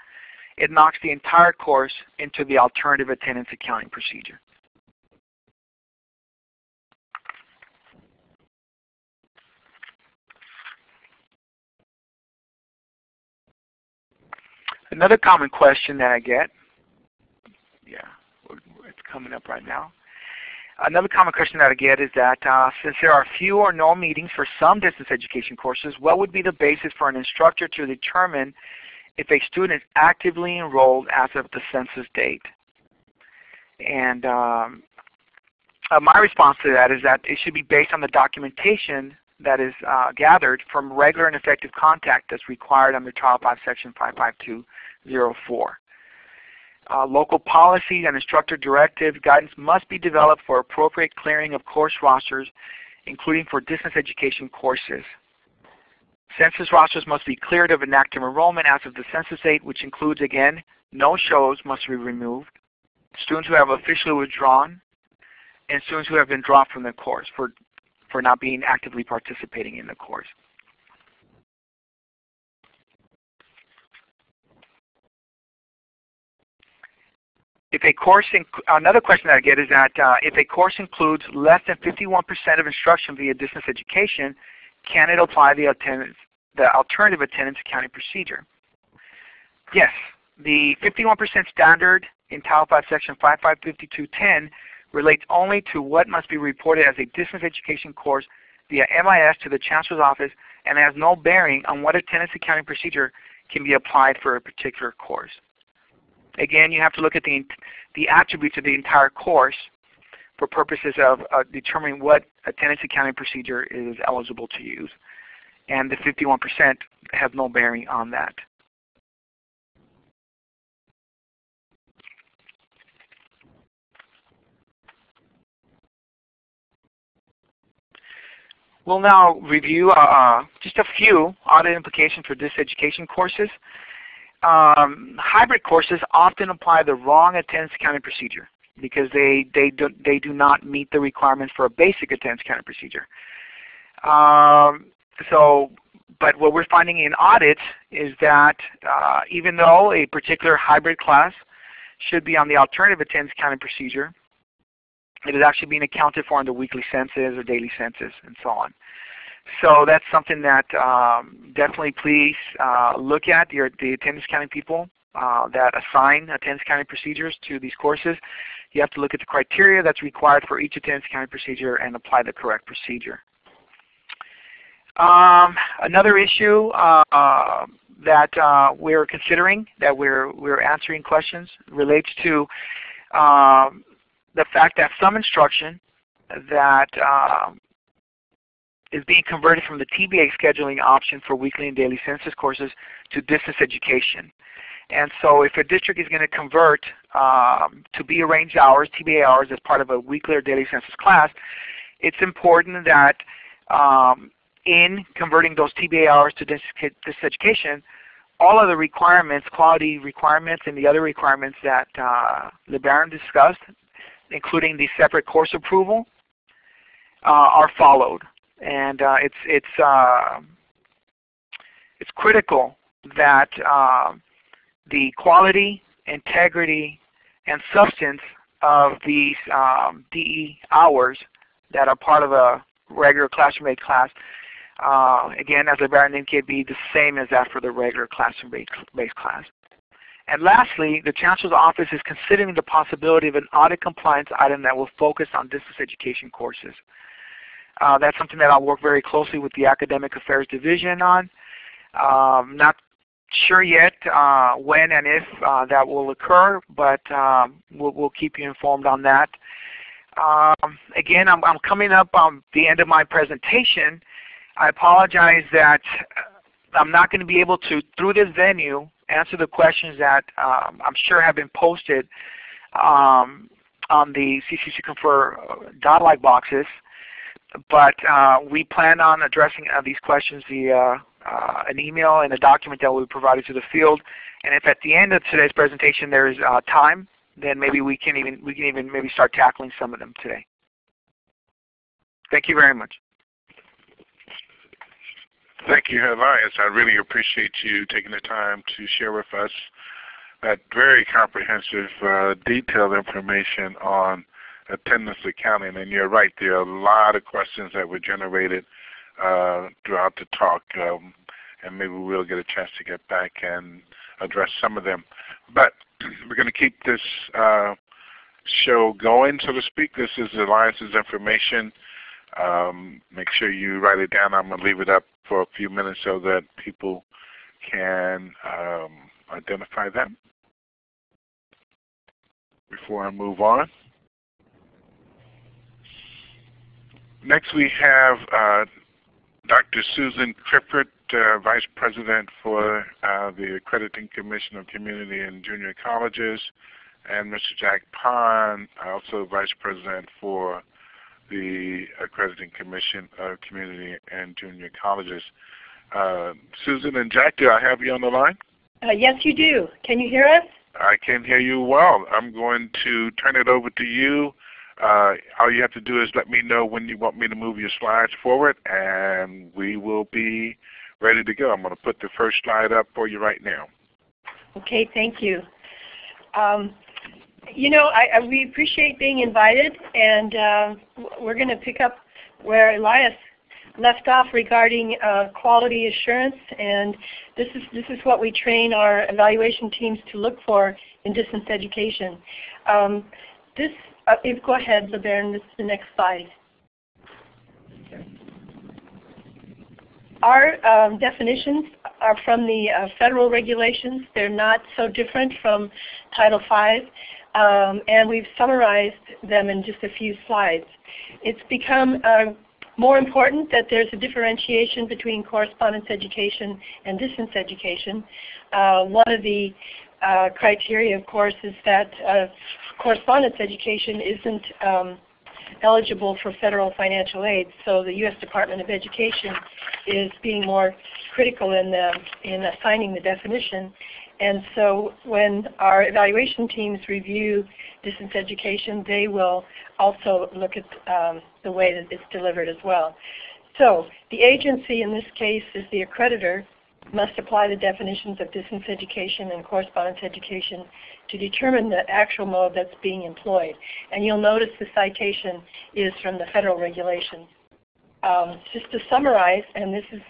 it knocks the entire course into the alternative attendance accounting procedure. Another common question that I get, it's coming up right now. Another common question that I get is that since there are few or no meetings for some distance education courses, what would be the basis for an instructor to determine if a student is actively enrolled as of the census date? And my response to that is that it should be based on the documentation that is gathered from regular and effective contact that's required under Title V, Section 55204. Local policies and instructor directive guidance must be developed for appropriate clearing of course rosters, including for distance education courses. Census rosters must be cleared of inactive enrollment as of the census date, which includes, again, no-shows must be removed, students who have officially withdrawn, and students who have been dropped from the course for not being actively participating in the course. If a course, another question that I get is that if a course includes less than 51% of instruction via distance education, can it apply the alternative attendance accounting procedure? Yes, the 51% standard in Title V, Section 555210 relates only to what must be reported as a distance education course via MIS to the Chancellor's Office and has no bearing on what attendance accounting procedure can be applied for a particular course. Again, you have to look at the attributes of the entire course for purposes of determining what attendance accounting procedure is eligible to use. And the 51% has no bearing on that. We'll now review just a few audit implications for distance education courses. Hybrid courses often apply the wrong attendance accounting procedure because they do not meet the requirements for a basic attendance accounting procedure. But what we're finding in audits is that even though a particular hybrid class should be on the alternative attendance accounting procedure, it is actually being accounted for in the weekly census or daily census and so on. So that's something that definitely please look at, the attendance accounting people that assign attendance accounting procedures to these courses. You have to look at the criteria that's required for each attendance accounting procedure and apply the correct procedure. Another issue that we're considering, that we're answering questions, relates to the fact that some instruction that is being converted from the TBA scheduling option for weekly and daily census courses to distance education. And so if a district is going to convert to be arranged hours, TBA hours, as part of a weekly or daily census class, it's important that in converting those TBA hours to distance education, all of the requirements, quality requirements, and the other requirements that LeBaron discussed, including the separate course approval, are followed. And it's critical that the quality, integrity, and substance of these DE hours that are part of a regular classroom-based class, again, as LeBaron indicated, be the same as that for the regular classroom-based class. And lastly, the Chancellor's Office is considering the possibility of an audit compliance item that will focus on distance education courses. That's something that I'll work very closely with the Academic Affairs Division on. Not sure yet when and if that will occur, but we'll keep you informed on that. Again, I'm coming up on the end of my presentation. I apologize that I'm not going to be able to, through this venue, answer the questions that I'm sure have been posted on the CCC Confer dot-like boxes. But we plan on addressing these questions via an email and a document that will be provided to the field. And if at the end of today's presentation there is time, then maybe we can even maybe start tackling some of them today. Thank you very much. Thank you, Elias. I really appreciate you taking the time to share with us that very comprehensive, detailed information on attendance accounting. And you're right, there are a lot of questions that were generated throughout the talk, and maybe we'll get a chance to get back and address some of them. But we're going to keep this show going, so to speak. This is Elias's information. Make sure you write it down. I'm going to leave it up for a few minutes so that people can identify them before I move on. Next we have Dr. Susan Krippert, Vice President for the Accrediting Commission of Community and Junior Colleges, and Mr. Jack Pond, also Vice President for the Accrediting Commission of Community and Junior Colleges. Susan and Jack, do I have you on the line? Yes, you do. Can you hear us? I can hear you well. I'm going to turn it over to you. All you have to do is let me know when you want me to move your slides forward, and we will be ready to go. I'm going to put the first slide up for you right now. Okay, thank you. You know, we appreciate being invited, and we're going to pick up where Elias left off regarding quality assurance, and this is what we train our evaluation teams to look for in distance education. Go ahead, LeBaron, this is the next slide. Our definitions are from the federal regulations. They're not so different from Title V, and we've summarized them in just a few slides. It's become more important that there's a differentiation between correspondence education and distance education. One of the criteria, of course, is that correspondence education isn't eligible for federal financial aid, so the U.S. Department of Education is being more critical in assigning the definition. And so when our evaluation teams review distance education, they will also look at the way that it's delivered as well. So the agency in this case is the accreditor, must apply the definitions of distance education and correspondence education to determine the actual mode that's being employed. And you'll notice the citation is from the federal regulations. Just to summarize, and this is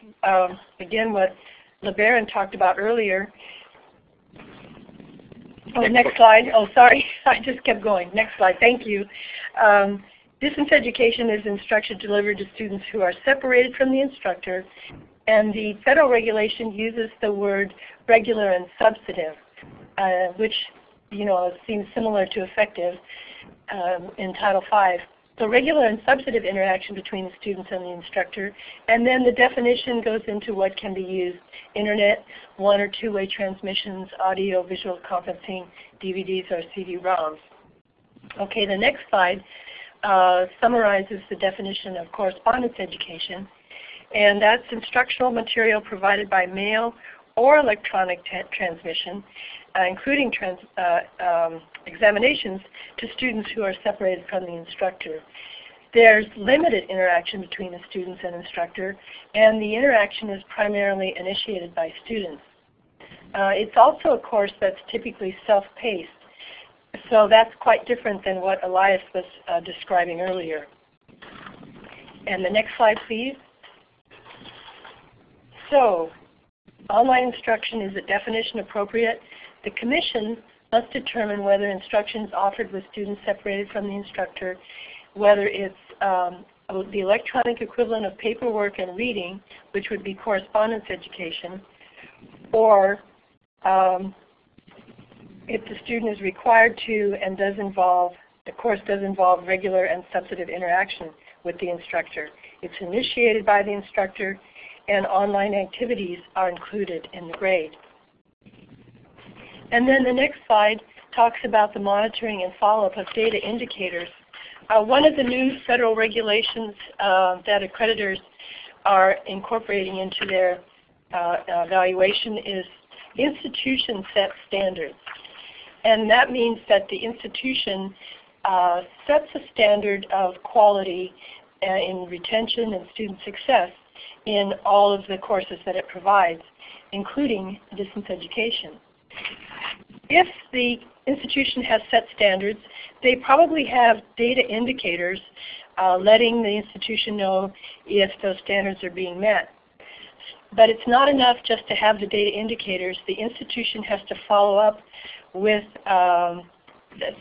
again what LeBaron talked about earlier. Oh, next slide. Oh, sorry, I just kept going. Next slide, thank you. Distance education is instruction delivered to students who are separated from the instructor, and the federal regulation uses the word regular and substantive, which seems similar to effective in Title V. So regular and substantive interaction between the students and the instructor, and then the definition goes into what can be used: internet, one or two-way transmissions, audio, visual conferencing, DVDs or CD-ROMs. Okay, the next slide summarizes the definition of correspondence education, and that's instructional material provided by mail or electronic transmission, including examinations to students who are separated from the instructor. There's limited interaction between the students and instructor, and the interaction is primarily initiated by students. It's also a course that's typically self-paced, so that's quite different than what Elias was describing earlier. And the next slide, please. So, online instruction, is a definition appropriate? The Commission must determine whether instruction is offered with students separated from the instructor, whether it's the electronic equivalent of paperwork and reading, which would be correspondence education, or if the student is required to and the course does involve regular and substantive interaction with the instructor. It's initiated by the instructor, and online activities are included in the grade. And then the next slide talks about the monitoring and follow-up of data indicators. One of the new federal regulations that accreditors are incorporating into their evaluation is institution set standards. And that means that the institution sets a standard of quality in retention and student success, in all of the courses that it provides, including distance education. If the institution has set standards, they probably have data indicators letting the institution know if those standards are being met. But it's not enough just to have the data indicators. The institution has to follow up with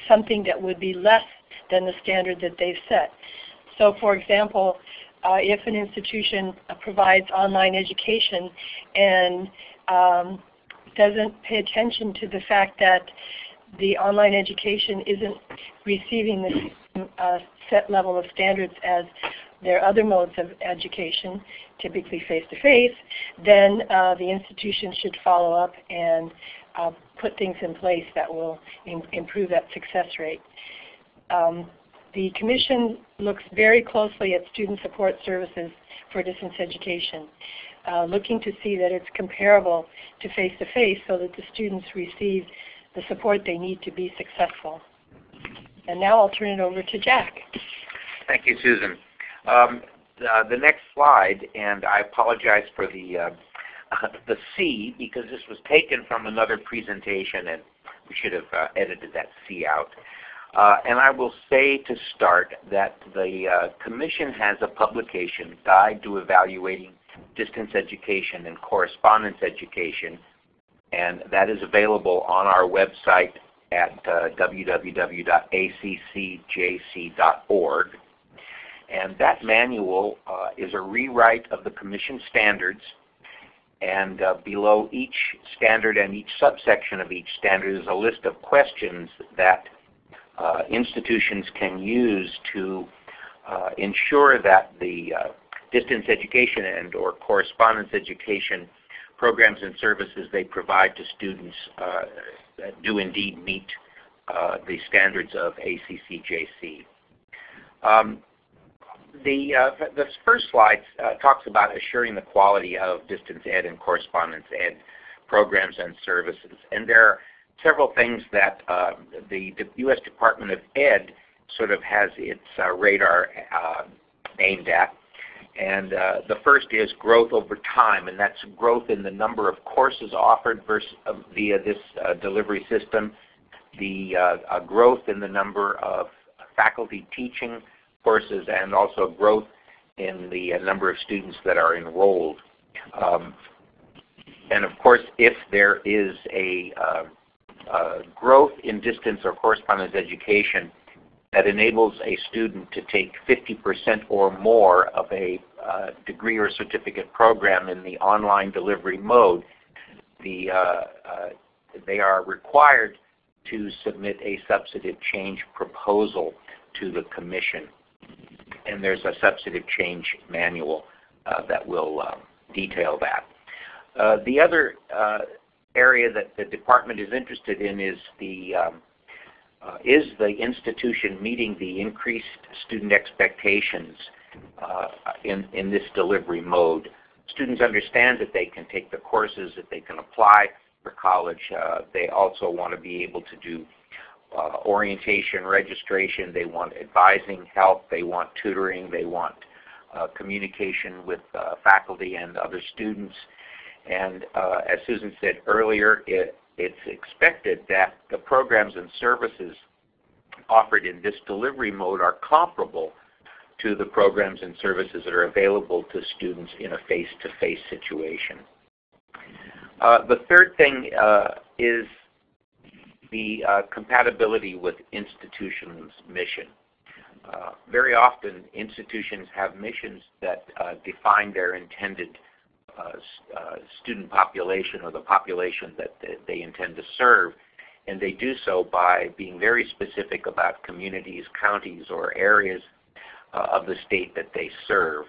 something that would be less than the standard that they've set. So for example, if an institution provides online education and doesn't pay attention to the fact that the online education isn't receiving the same set level of standards as their other modes of education, typically face-to-face, then the institution should follow up and put things in place that will improve that success rate. The Commission looks very closely at student support services for distance education, looking to see that it's comparable to face-to-face so that the students receive the support they need to be successful. And now I'll turn it over to Jack. Thank you, Susan. The next slide, and I apologize for the C because this was taken from another presentation and we should have edited that C out. And I will say to start that the Commission has a publication, Guide to Evaluating Distance Education and Correspondence Education, and that is available on our website at www.accjc.org. And that manual is a rewrite of the Commission standards, and below each standard and each subsection of each standard is a list of questions that institutions can use to ensure that the distance education and or correspondence education programs and services they provide to students do indeed meet the standards of ACCJC. The first slide talks about assuring the quality of distance ed and correspondence ed programs and services. And there are several things that the U.S. Department of Ed sort of has its radar aimed at. And the first is growth over time, and that's growth in the number of courses offered via this delivery system, the growth in the number of faculty teaching courses, and also growth in the number of students that are enrolled. And of course, if there is a growth in distance or correspondence education that enables a student to take 50% or more of a degree or certificate program in the online delivery mode, they are required to submit a substantive change proposal to the Commission. And there's a substantive change manual that will detail that. The other area that the department is interested in is the institution meeting the increased student expectations in this delivery mode. Students understand that they can take the courses, that they can apply for college. They also want to be able to do orientation, registration. They want advising, help. They want tutoring. They want communication with faculty and other students. And as Susan said earlier, it's expected that the programs and services offered in this delivery mode are comparable to the programs and services that are available to students in a face-to-face situation. The third thing is the compatibility with institutions' mission. Very often institutions have missions that define their intended student population or the population that they intend to serve, and they do so by being very specific about communities, counties, or areas of the state that they serve.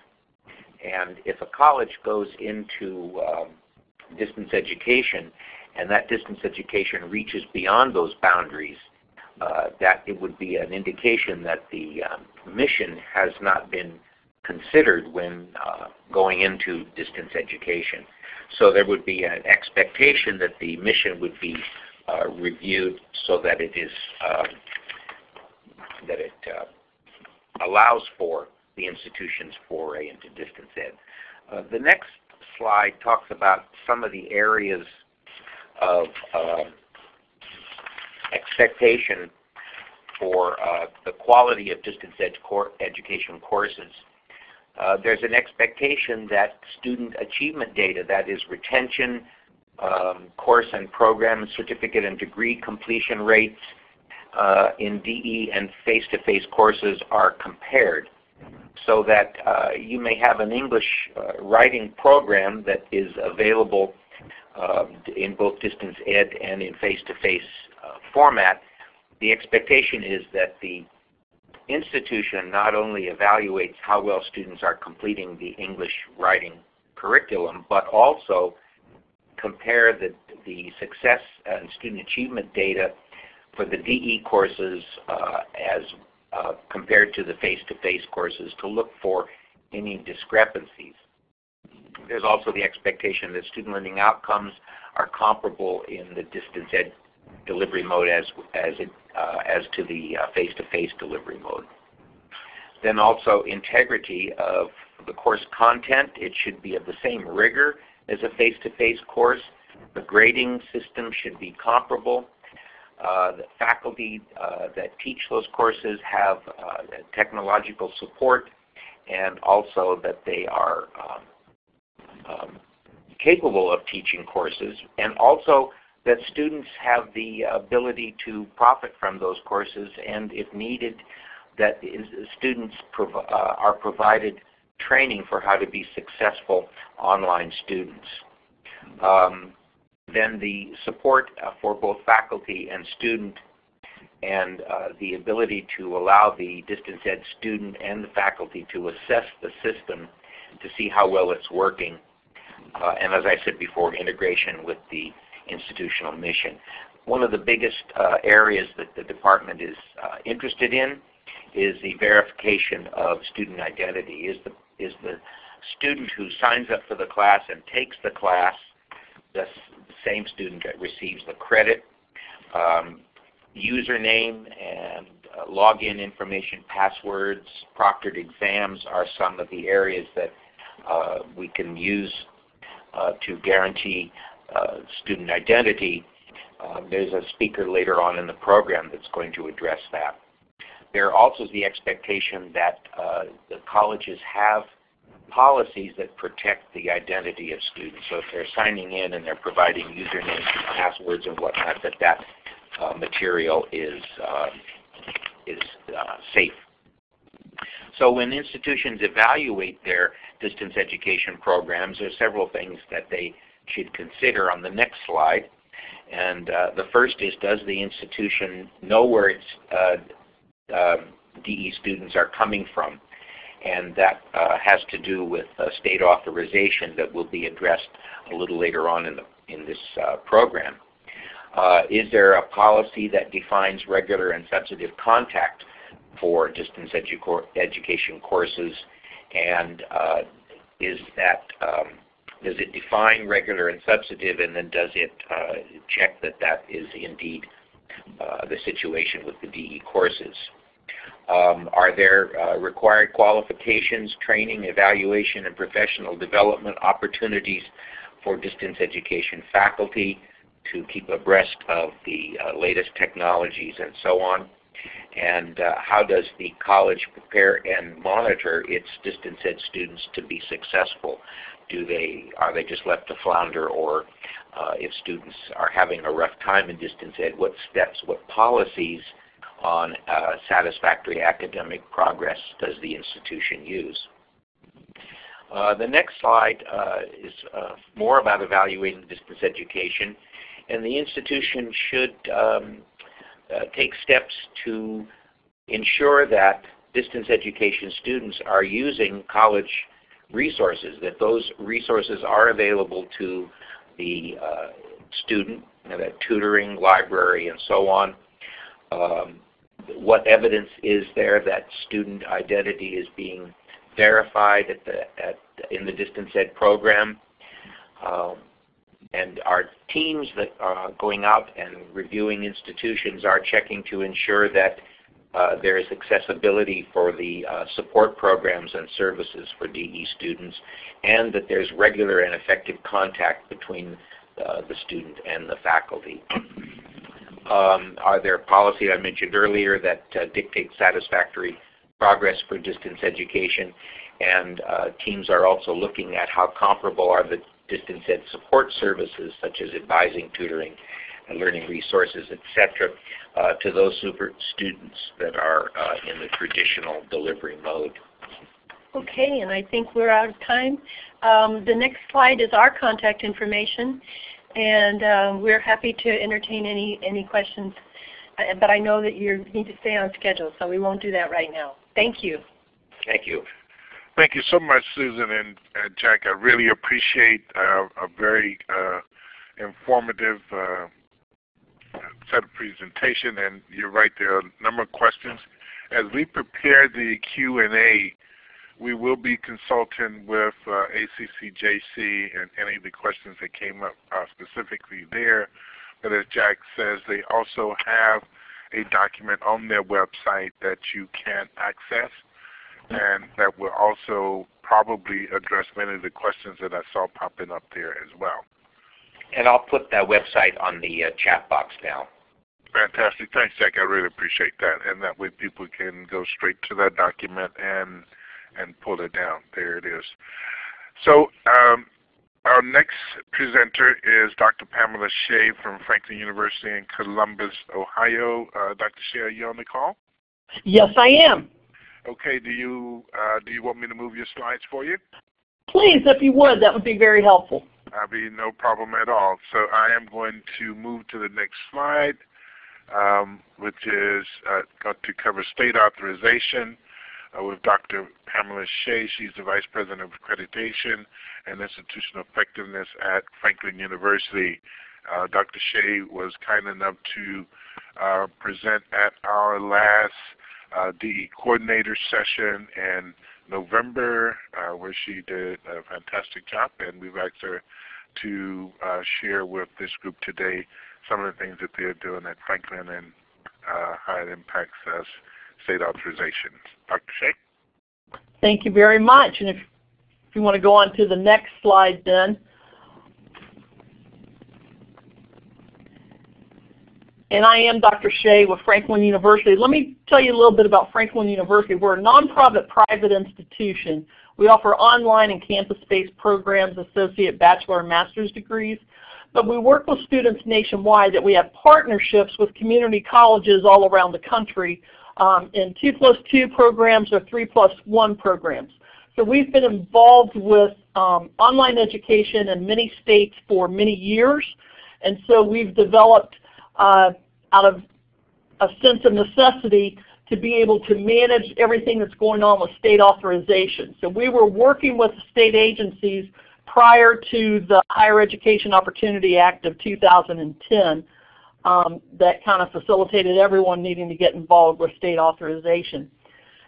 And if a college goes into distance education and that distance education reaches beyond those boundaries, that it would be an indication that the mission has not been considered when going into distance education. So there would be an expectation that the mission would be reviewed so that it is allows for the institution's foray into distance ed. The next slide talks about some of the areas of expectation for the quality of distance education courses. There's an expectation that student achievement data, that is retention, course and program, certificate and degree completion rates in DE and face-to-face courses are compared, so that you may have an English writing program that is available in both distance ed and in face-to-face format. The expectation is that the institution not only evaluates how well students are completing the English writing curriculum, but also compare the success and student achievement data for the DE courses as compared to the face-to-face courses to look for any discrepancies. There's also the expectation that student learning outcomes are comparable in the distance ed delivery mode as to the face-to-face delivery mode. Then also integrity of the course content. It should be of the same rigor as a face-to-face course. The grading system should be comparable. The faculty that teach those courses have technological support, and also that they are capable of teaching courses, and also that students have the ability to profit from those courses, and if needed, that students are provided training for how to be successful online students. Then the support for both faculty and student, and the ability to allow the distance ed student and the faculty to assess the system to see how well it's working. And as I said before, integration with the institutional mission. One of the biggest areas that the department is interested in is the verification of student identity. Is the student who signs up for the class and takes the class the same student that receives the credit? Username and login information, passwords, proctored exams are some of the areas that we can use to guarantee student identity. There's a speaker later on in the program that's going to address that. There also is the expectation that the colleges have policies that protect the identity of students. So if they're signing in and they're providing usernames and passwords and whatnot, that material is safe. So when institutions evaluate their distance education programs, there are several things that they should consider on the next slide. And the first is, does the institution know where its DE students are coming from? And that has to do with state authorization that will be addressed a little later on in this program. Is there a policy that defines regular and substantive contact for distance education courses? And does it define regular and substantive, and then does it check that that is indeed the situation with the DE courses? Are there required qualifications, training, evaluation, and professional development opportunities for distance education faculty to keep abreast of the latest technologies and so on? And how does the college prepare and monitor its distance ed students to be successful? Are they just left to flounder, or if students are having a rough time in distance ed, what steps, what policies on satisfactory academic progress does the institution use? The next slide is more about evaluating distance education, and the institution should take steps to ensure that distance education students are using college resources, that those resources are available to the student, that tutoring, library, and so on. What evidence is there that student identity is being verified in the distance ed program? And our teams that are going out and reviewing institutions are checking to ensure that There is accessibility for the support programs and services for DE students, and that there's regular and effective contact between the student and the faculty. Are there policies I mentioned earlier that dictate satisfactory progress for distance education? And teams are also looking at how comparable are the distance ed support services, such as advising, tutoring, and learning resources, etc., to those students that are in the traditional delivery mode. Okay, and I think we're out of time. The next slide is our contact information, and we're happy to entertain any questions. But I know that you need to stay on schedule, so we won't do that right now. Thank you. Thank you. Thank you so much, Susan and Jack. I really appreciate a very informative set of presentation, and you're right, there are a number of questions. As we prepare the Q&A, we will be consulting with ACCJC and any of the questions that came up specifically there. But as Jack says, they also have a document on their website that you can access, and that will also probably address many of the questions that I saw popping up there as well. And I'll put that website on the chat box now. Fantastic. Thanks, Jack. I really appreciate that. And that way people can go straight to that document and pull it down. There it is. So our next presenter is Dr. Pamela Shea from Franklin University in Columbus, Ohio. Dr. Shea, are you on the call? Yes, I am. Okay. Do you want me to move your slides for you? Please, if you would, that would be very helpful. That'll be no problem at all. So I am going to move to the next slide, which is going to cover state authorization with Dr. Pamela Shea. She's the Vice President of Accreditation and Institutional Effectiveness at Franklin University. Dr. Shea was kind enough to present at our last DE coordinator session in November, where she did a fantastic job, and we've asked her to share with this group today some of the things that they're doing at Franklin and how it impacts state authorizations. Dr. Shea? Thank you very much. And if you want to go on to the next slide then. And I am Dr. Shea with Franklin University. Let me tell you a little bit about Franklin University. We're a nonprofit private institution. We offer online and campus-based programs, associate, bachelor, and master's degrees. But we work with students nationwide that we have partnerships with community colleges all around the country in 2+2 programs or 3+1 programs. So we've been involved with online education in many states for many years. And so we've developed out of a sense of necessity to be able to manage everything that's going on with state authorization. So we were working with state agencies prior to the Higher Education Opportunity Act of 2010 that kind of facilitated everyone needing to get involved with state authorization.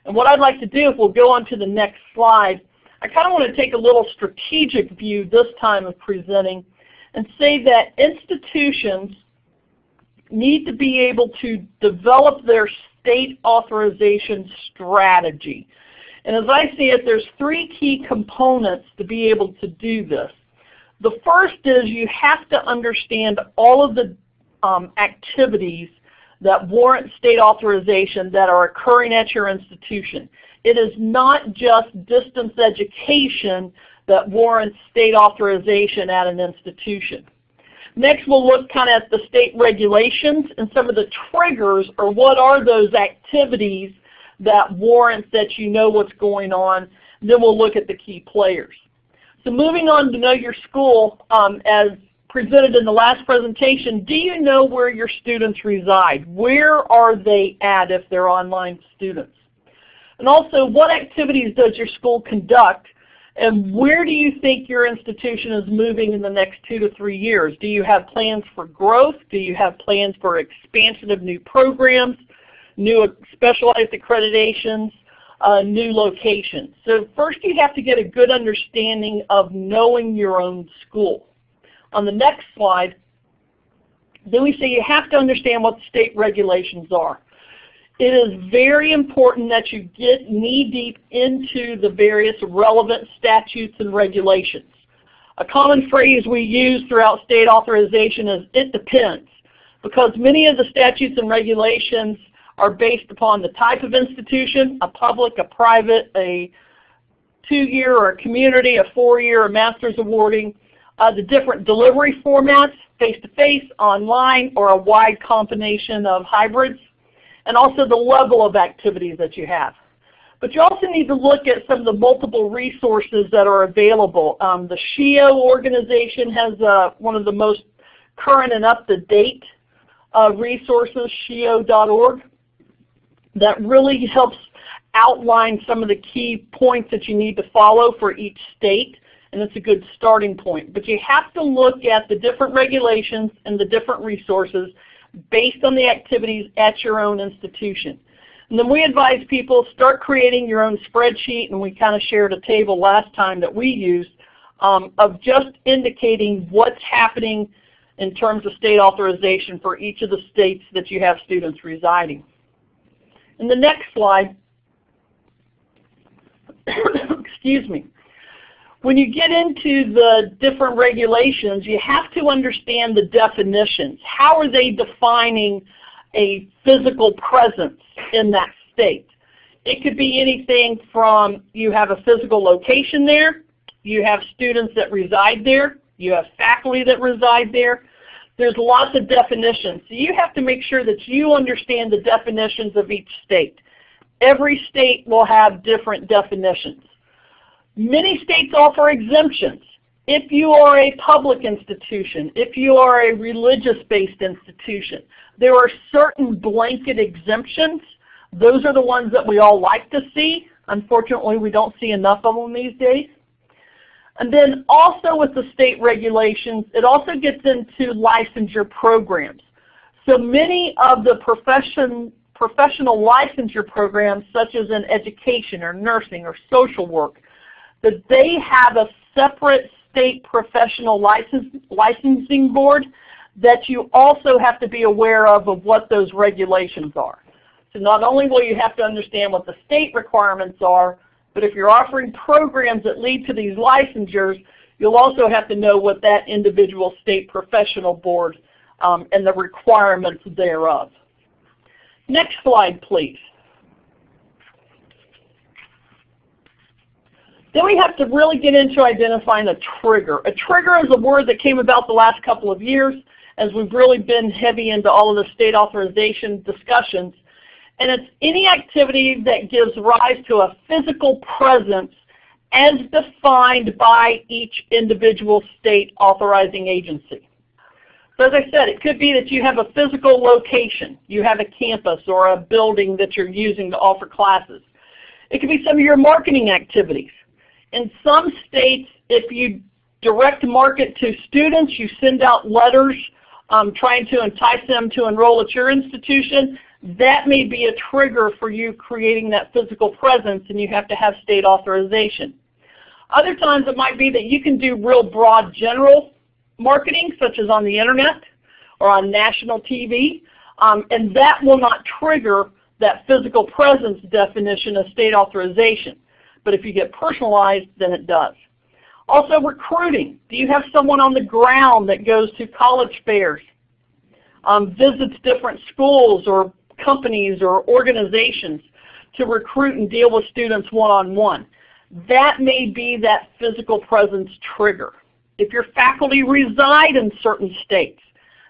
And what I'd like to do, if we'll go on to the next slide, I kind of want to take a little strategic view this time of presenting and say that institutions need to be able to develop their state authorization strategy. And as I see it, there's three key components to be able to do this. The first is you have to understand all of the activities that warrant state authorization that are occurring at your institution. It is not just distance education that warrants state authorization at an institution. Next, we'll look kind of at the state regulations and some of the triggers, or what are those activities that warrant that you know what's going on. Then we'll look at the key players. So moving on to Know Your School, as presented in the last presentation, do you know where your students reside? Where are they at if they're online students? And also, what activities does your school conduct? And where do you think your institution is moving in the next 2 to 3 years? Do you have plans for growth? Do you have plans for expansion of new programs, new specialized accreditations, new locations? So first you have to get a good understanding of knowing your own school. On the next slide, then we say you have to understand what the state regulations are. it is very important that you get knee-deep into the various relevant statutes and regulations. A common phrase we use throughout state authorization is, "it depends," because many of the statutes and regulations are based upon the type of institution, a public, a private, a 2-year or a community, a 4-year, a master's awarding, the different delivery formats, face-to-face, online, or a wide combination of hybrids, and also the level of activities that you have. But you also need to look at some of the multiple resources that are available. The SHIO organization has one of the most current and up-to-date resources, SHIO.org, that really helps outline some of the key points that you need to follow for each state, and it's a good starting point. But you have to look at the different regulations and the different resources based on the activities at your own institution. And then we advise people start creating your own spreadsheet, and we kind of shared a table last time that we used of just indicating what's happening in terms of state authorization for each of the states that you have students residing. In the next slide, excuse me, when you get into the different regulations, you have to understand the definitions. How are they defining a physical presence in that state? It could be anything from you have a physical location there, you have students that reside there, you have faculty that reside there. There's lots of definitions. So you have to make sure that you understand the definitions of each state. Every state will have different definitions. Many states offer exemptions. If you are a public institution, if you are a religious-based institution, there are certain blanket exemptions. Those are the ones that we all like to see. Unfortunately, we don't see enough of them these days. And then also with the state regulations, it also gets into licensure programs. So many of the professional licensure programs, such as in education or nursing or social work, that they have a separate state professional licensing board that you also have to be aware of what those regulations are. So not only will you have to understand what the state requirements are, but if you're offering programs that lead to these licensures, you'll also have to know what that individual state professional board and the requirements thereof. Next slide, please. Then we have to really get into identifying a trigger. A trigger is a word that came about the last couple of years as we've really been heavy into all of the state authorization discussions. And it's any activity that gives rise to a physical presence as defined by each individual state authorizing agency. So as I said, it could be that you have a physical location. You have a campus or a building that you're using to offer classes. It could be some of your marketing activities. In some states, if you direct market to students, you send out letters trying to entice them to enroll at your institution. That may be a trigger for you creating that physical presence, and you have to have state authorization. Other times it might be that you can do real broad general marketing, such as on the internet or on national TV, and that will not trigger that physical presence definition of state authorization. But if you get personalized, then it does. Also recruiting. Do you have someone on the ground that goes to college fairs, visits different schools or companies or organizations to recruit and deal with students one-on-one? That may be that physical presence trigger. If your faculty reside in certain states,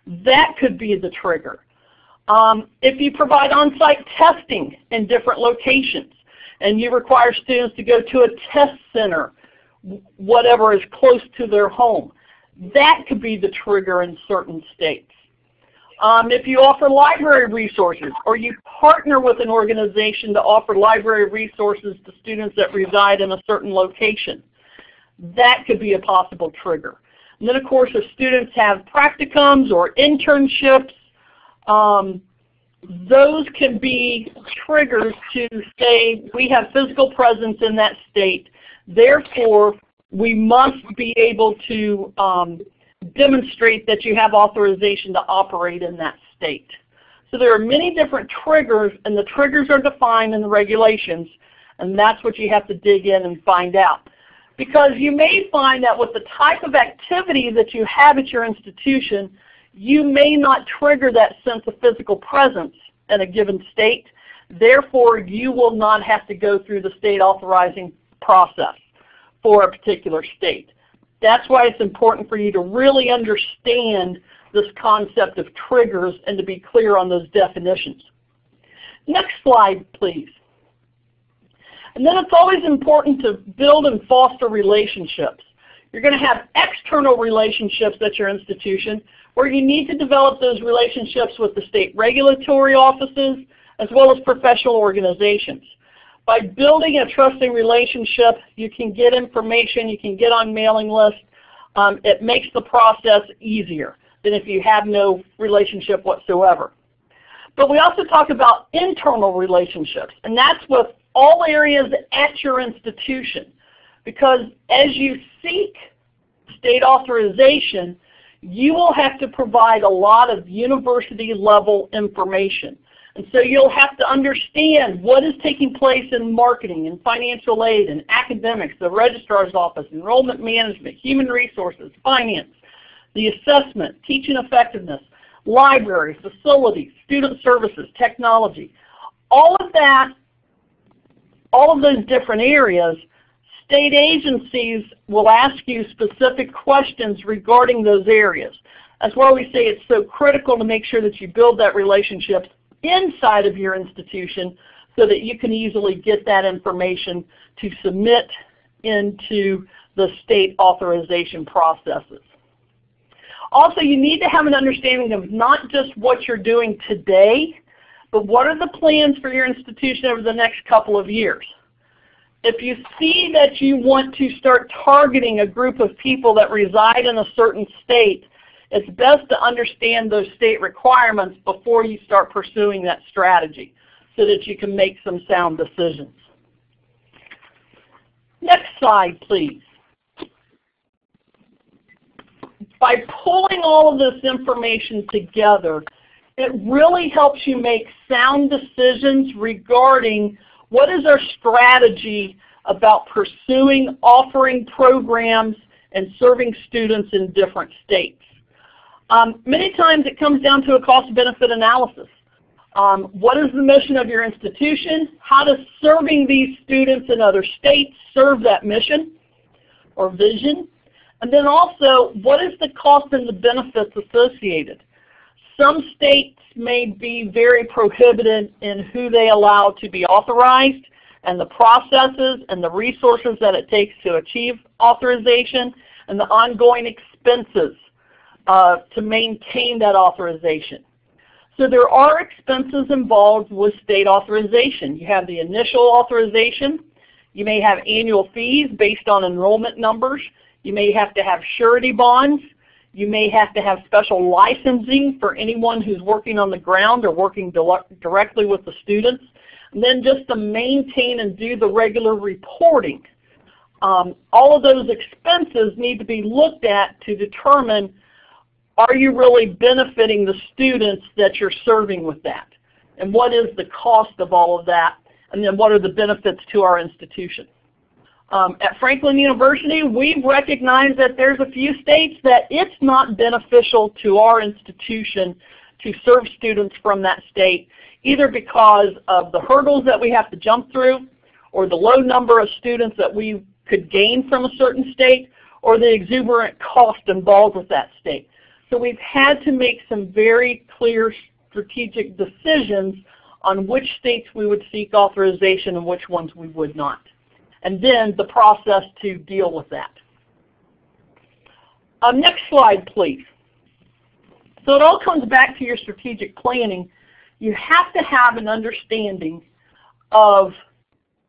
that could be the trigger. If you provide on-site testing in different locations and you require students to go to a test center, whatever is close to their home, that could be the trigger in certain states. If you offer library resources or you partner with an organization to offer library resources to students that reside in a certain location, that could be a possible trigger. And then of course if students have practicums or internships, those can be triggers to say we have physical presence in that state, therefore we must be able to demonstrate that you have authorization to operate in that state. So there are many different triggers, and the triggers are defined in the regulations, and that's what you have to dig in and find out. Because you may find that with the type of activity that you have at your institution, you may not trigger that sense of physical presence in a given state. Therefore, you will not have to go through the state authorizing process for a particular state. That's why it's important for you to really understand this concept of triggers and to be clear on those definitions. Next slide, please. And then it's always important to build and foster relationships. You're going to have external relationships at your institution where you need to develop those relationships with the state regulatory offices as well as professional organizations. By building a trusting relationship, you can get information, you can get on mailing lists. It makes the process easier than if you have no relationship whatsoever. But we also talk about internal relationships, and that's with all areas at your institution. Because as you seek state authorization, you will have to provide a lot of university level information. And so you'll have to understand what is taking place in marketing and financial aid and academics, the registrar's office, enrollment management, human resources, finance, the assessment, teaching effectiveness, library, facilities, student services, technology. All of that, all of those different areas, state agencies will ask you specific questions regarding those areas. That's why we say it's so critical to make sure that you build that relationship inside of your institution so that you can easily get that information to submit into the state authorization processes. Also, you need to have an understanding of not just what you're doing today, but what are the plans for your institution over the next couple of years. If you see that you want to start targeting a group of people that reside in a certain state, it's best to understand those state requirements before you start pursuing that strategy so that you can make some sound decisions. Next slide, please. By pulling all of this information together, it really helps you make sound decisions regarding what is our strategy about pursuing, offering programs, and serving students in different states. Many times it comes down to a cost-benefit analysis. What is the mission of your institution? How does serving these students in other states serve that mission or vision? And then also, what is the cost and the benefits associated? Some states may be very prohibited in who they allow to be authorized and the processes and the resources that it takes to achieve authorization and the ongoing expenses to maintain that authorization. So there are expenses involved with state authorization. You have the initial authorization. You may have annual fees based on enrollment numbers. You may have to have surety bonds. You may have to have special licensing for anyone who's working on the ground or working directly with the students. And then just to maintain and do the regular reporting. All of those expenses need to be looked at to determine, are you really benefiting the students that you're serving with that? And what is the cost of all of that? And then what are the benefits to our institution? At Franklin University, we've recognized that there's a few states that it's not beneficial to our institution to serve students from that state, either because of the hurdles that we have to jump through, or the low number of students that we could gain from a certain state, or the exuberant cost involved with that state. So we've had to make some very clear strategic decisions on which states we would seek authorization and which ones we would not. And then the process to deal with that. Next slide, please. So it all comes back to your strategic planning. You have to have an understanding of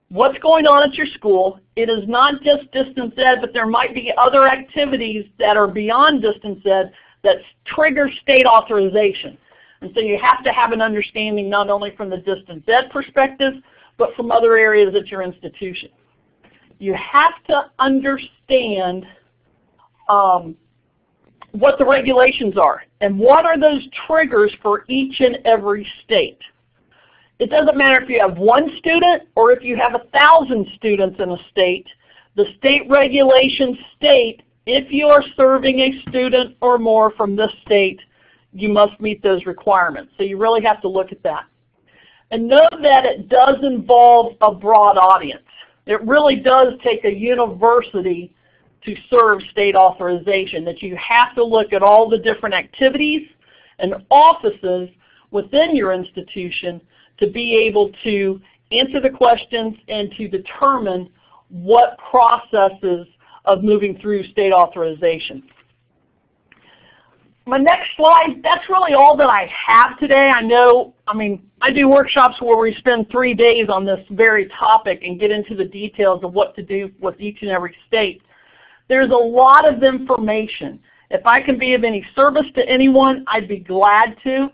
what's going on at your school. It is not just distance ed, but there might be other activities that are beyond distance ed that trigger state authorization. And so you have to have an understanding not only from the distance ed perspective, but from other areas at your institution. You have to understand what the regulations are and what are those triggers for each and every state. It doesn't matter if you have 1 student or if you have 1,000 students in a state. The state regulations state if you are serving a student or more from this state, you must meet those requirements. So you really have to look at that. And know that it does involve a broad audience. It really does take a university to serve state authorization, that you have to look at all the different activities and offices within your institution to be able to answer the questions and to determine what processes of moving through state authorization. My next slide, that's really all that I have today. I do workshops where we spend 3 days on this very topic and get into the details of what to do with each and every state. There's a lot of information. If I can be of any service to anyone, I'd be glad to.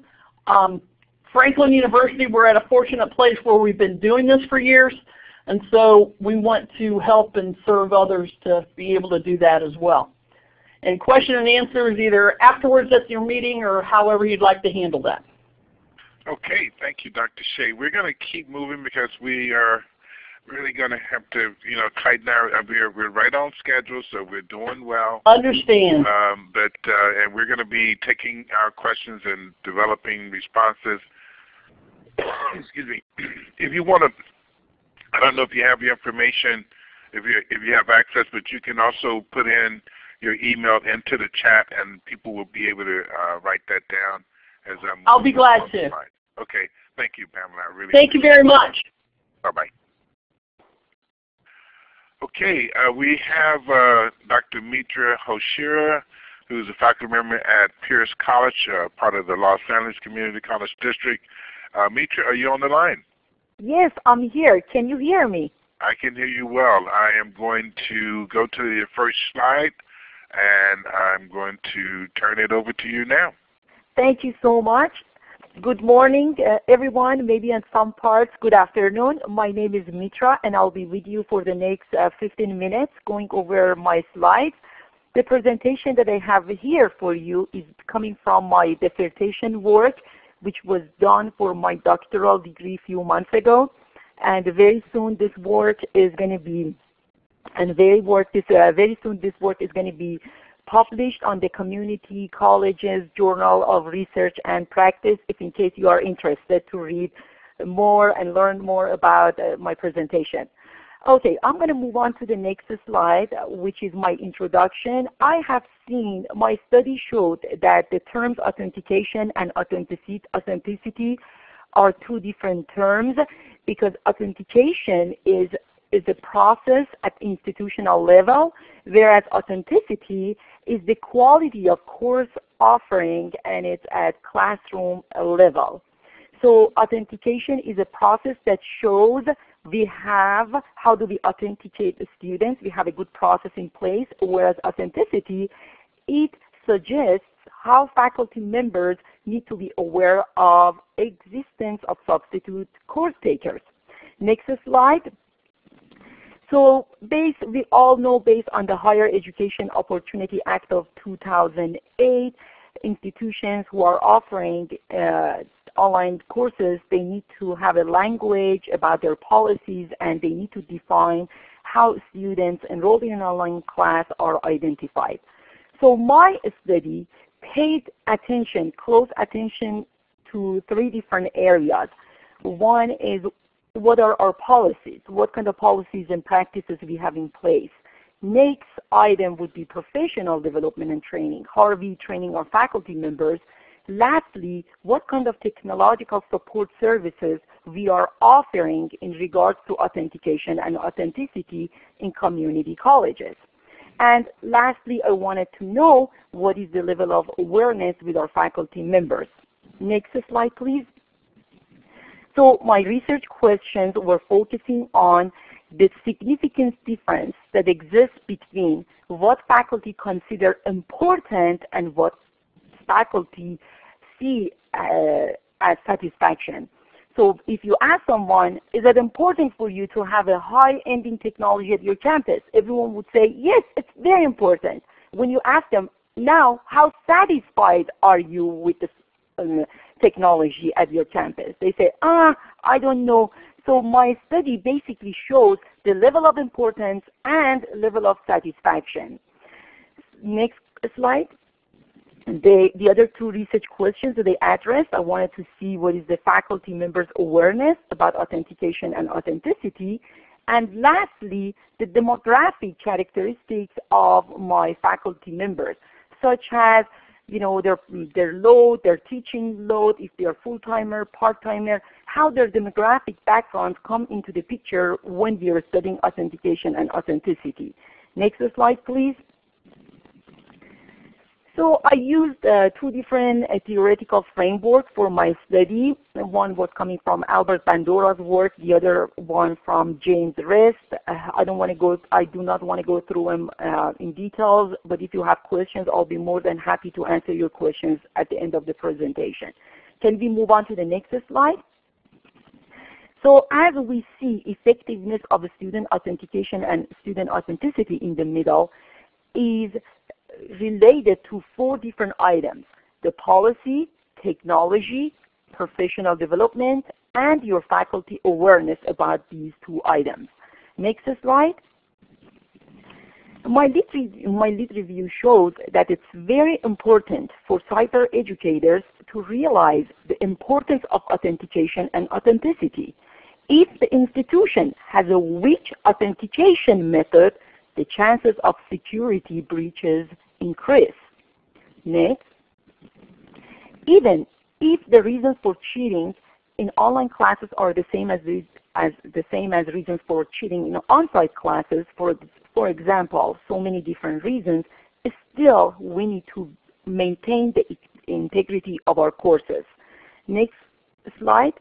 Franklin University, we're at a fortunate place where we've been doing this for years, and so we want to help and serve others to be able to do that as well. And question and answers either afterwards at your meeting or however you'd like to handle that. Okay, thank you, Dr. Shea. We're going to keep moving because we are really going to have to, tighten our. We're right on schedule, so we're doing well. Understand. And we're going to be taking our questions and developing responses. Excuse me. If you want to, I don't know if you have the information, if you have access, but you can also put in your email into the chat, and people will be able to write that down as I'm. I'll be glad to. Okay. Thank you, Pamela. I really. Thank you very much. Bye-bye. Okay, we have Dr. Mitra Hoshira, who's a faculty member at Pierce College, part of the Los Angeles Community College District. Mitra, are you on the line? Yes, I'm here. Can you hear me? I can hear you well. I am going to go to the first slide, and I'm going to turn it over to you now. Thank you so much. Good morning, everyone. Maybe in some parts, good afternoon. My name is Mitra, and I'll be with you for the next 15 minutes going over my slides. The presentation that I have here for you is coming from my dissertation work, which was done for my doctoral degree a few months ago. And very soon this work is going to be, very soon this work is going to be published on the Community Colleges Journal of Research and Practice, if in case you are interested to read more and learn more about my presentation. Okay, I'm going to move on to the next slide, which is my introduction. I have seen, my study showed that the terms authentication and authenticity are 2 different terms, because authentication is the process at institutional level, whereas authenticity is the quality of course offering, and it's at classroom level. So authentication is a process that shows how do we authenticate the students. We have a good process in place, whereas authenticity, it suggests how faculty members need to be aware of existence of substitute course takers. Next slide. So we all know, based on the Higher Education Opportunity Act of 2008, institutions who are offering online courses, they need to have a language about their policies, and they need to define how students enrolled in an online class are identified. So my study paid attention, close attention to 3 different areas. One is, what are our policies? What kind of policies and practices we have in place? Next item would be professional development and training. How are we training our faculty members? Lastly, what kind of technological support services we are offering in regards to authentication and authenticity in community colleges. And lastly, I wanted to know what is the level of awareness with our faculty members. Next slide, please. So my research questions were focusing on the significant difference that exists between what faculty consider important and what faculty see as satisfaction. So if you ask someone, is it important for you to have a high-ending technology at your campus? Everyone would say, yes, it's very important. When you ask them, Now, how satisfied are you with the technology at your campus? They say, I don't know. So my study basically shows the level of importance and level of satisfaction. Next slide. The other two research questions that they addressed, I wanted to see what is the faculty members' awareness about authentication and authenticity. And lastly, the demographic characteristics of my faculty members, such as their load, their teaching load, if they are full-timer, part-timer, how their demographic backgrounds come into the picture when we are studying authentication and authenticity. Next slide, please. So I used two different theoretical frameworks for my study. One was coming from Albert Bandora's work, the other one from James Rist. I do not want to go through them in details, but if you have questions, I'll be more than happy to answer your questions at the end of the presentation. Can we move on to the next slide? So as we see effectiveness of student authentication and student authenticity in the middle is related to 4 different items: the policy, technology, professional development, and your faculty awareness about these 2 items. Next slide. My lit review shows that it's very important for cyber educators to realize the importance of authentication and authenticity. If the institution has a weak authentication method, the chances of security breaches increase. Next, even if the reasons for cheating in online classes are the same as reasons for cheating in on-site classes, for example, so many different reasons, still we need to maintain the integrity of our courses. Next slide.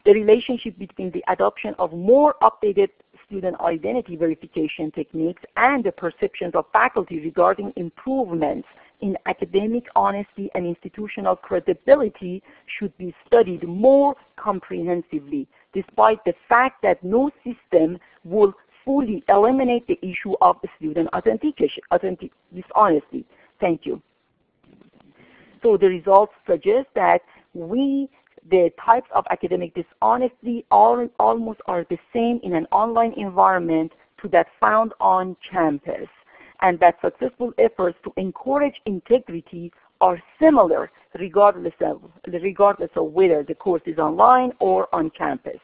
The relationship between the adoption of more updated student identity verification techniques and the perceptions of faculty regarding improvements in academic honesty and institutional credibility should be studied more comprehensively, despite the fact that no system will fully eliminate the issue of student dishonesty. Thank you. So the results suggest that the types of academic dishonesty almost are the same in an online environment to that found on campus, and that successful efforts to encourage integrity are similar regardless of whether the course is online or on campus.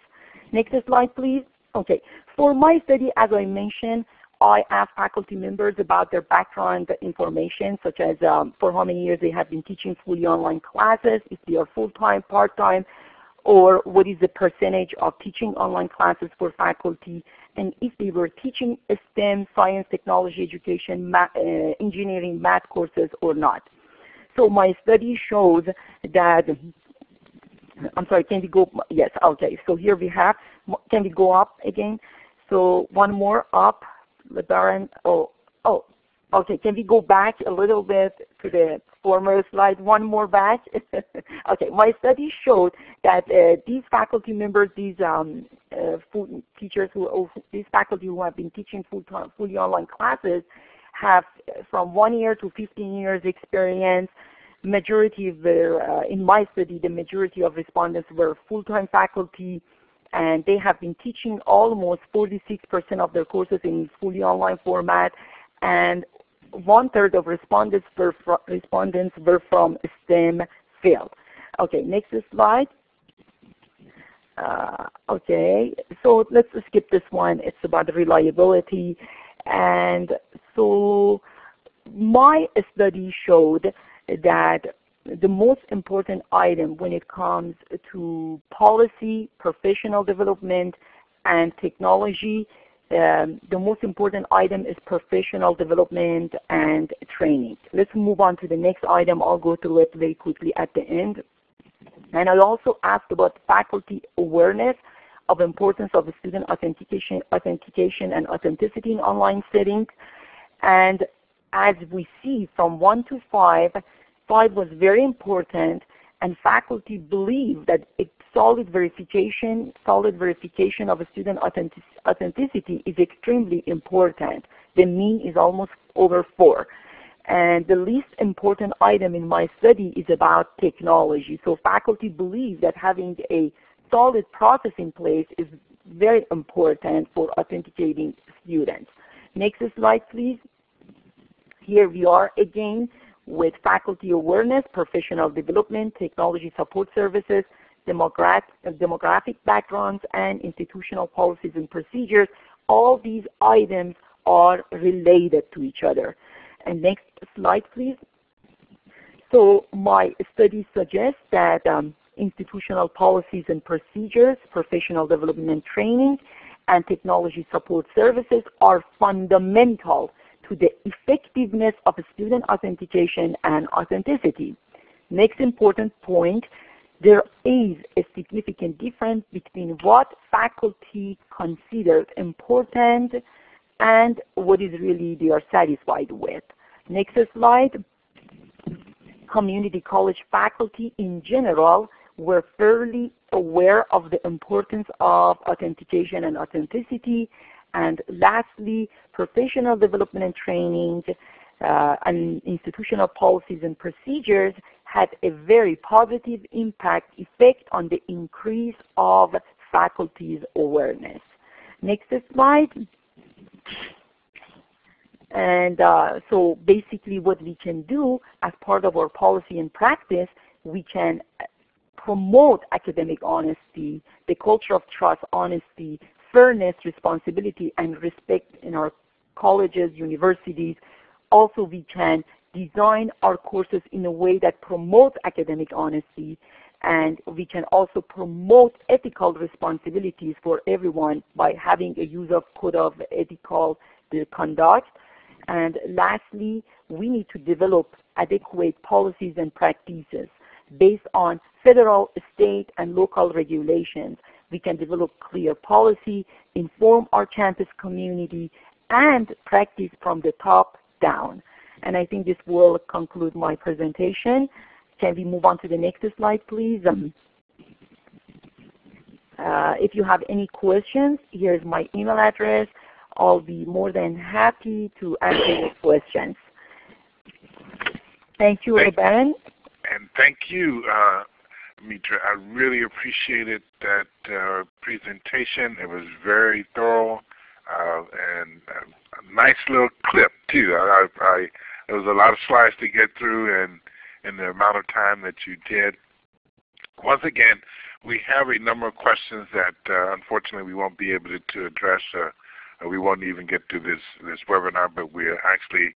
Next slide, please. Okay. For my study, as I mentioned, I asked faculty members about their background information, such as for how many years they have been teaching fully online classes, if they are full-time, part-time, or what is the percentage of teaching online classes for faculty, and if they were teaching STEM, science, technology, education, engineering, math courses or not. So my study shows that, I'm sorry, can we go, yes, okay, so here we have, can we go up again? So one more up. LeBaron, okay, can we go back a little bit to the former slide, one more back? Okay, my study showed that these faculty members, these these faculty who have been teaching fully online classes have from 1 year to 15 years experience. Majority of in my study, the majority of respondents were full-time faculty, and they have been teaching almost 46% of their courses in fully online format, and 1/3 of respondents were from STEM field. Okay, next slide. Okay, so let's skip this one. It's about the reliability. And so my study showed that the most important item when it comes to policy, professional development, and technology, the most important item is professional development and training. Let's move on to the next item. I'll go through it very quickly at the end. And I also asked about faculty awareness of importance of the student authentication and authenticity in online settings. And as we see from 1 to 5, 5 was very important, and faculty believe that solid verification of a student authenticity is extremely important. The mean is almost over 4. And the least important item in my study is about technology. So faculty believe that having a solid process in place is very important for authenticating students. Next slide, please. Here we are again with faculty awareness, professional development, technology support services, demographic backgrounds, and institutional policies and procedures. All these items are related to each other. And next slide, please. So my study suggests that institutional policies and procedures, professional development and training, and technology support services are fundamental to the effectiveness of student authentication and authenticity. Next important point, there is a significant difference between what faculty considers important and what is really they are satisfied with. Next slide. Community college faculty in general were fairly aware of the importance of authentication and authenticity. And lastly, professional development and training and institutional policies and procedures had a very positive effect on the increase of faculty's awareness. Next slide. And so basically what we can do as part of our policy and practice, we can promote academic honesty, the culture of trust, honesty, fairness, responsibility, and respect in our colleges, universities. Also, we can design our courses in a way that promotes academic honesty, and we can also promote ethical responsibilities for everyone by having a use of code of ethical conduct. And lastly, we need to develop adequate policies and practices based on federal, state, and local regulations. We can develop clear policy, inform our campus community, and practice from the top down. And I think this will conclude my presentation. Can we move on to the next slide, please? If you have any questions, here's my email address. I'll be more than happy to answer your questions. Thank you, Baron. And thank you, Mitra. I really appreciated that presentation. It was very thorough and a nice little clip, too. There was a lot of slides to get through, and in the amount of time that you did. Once again, we have a number of questions that unfortunately we won't be able to address. We won't even get to this webinar, but we're actually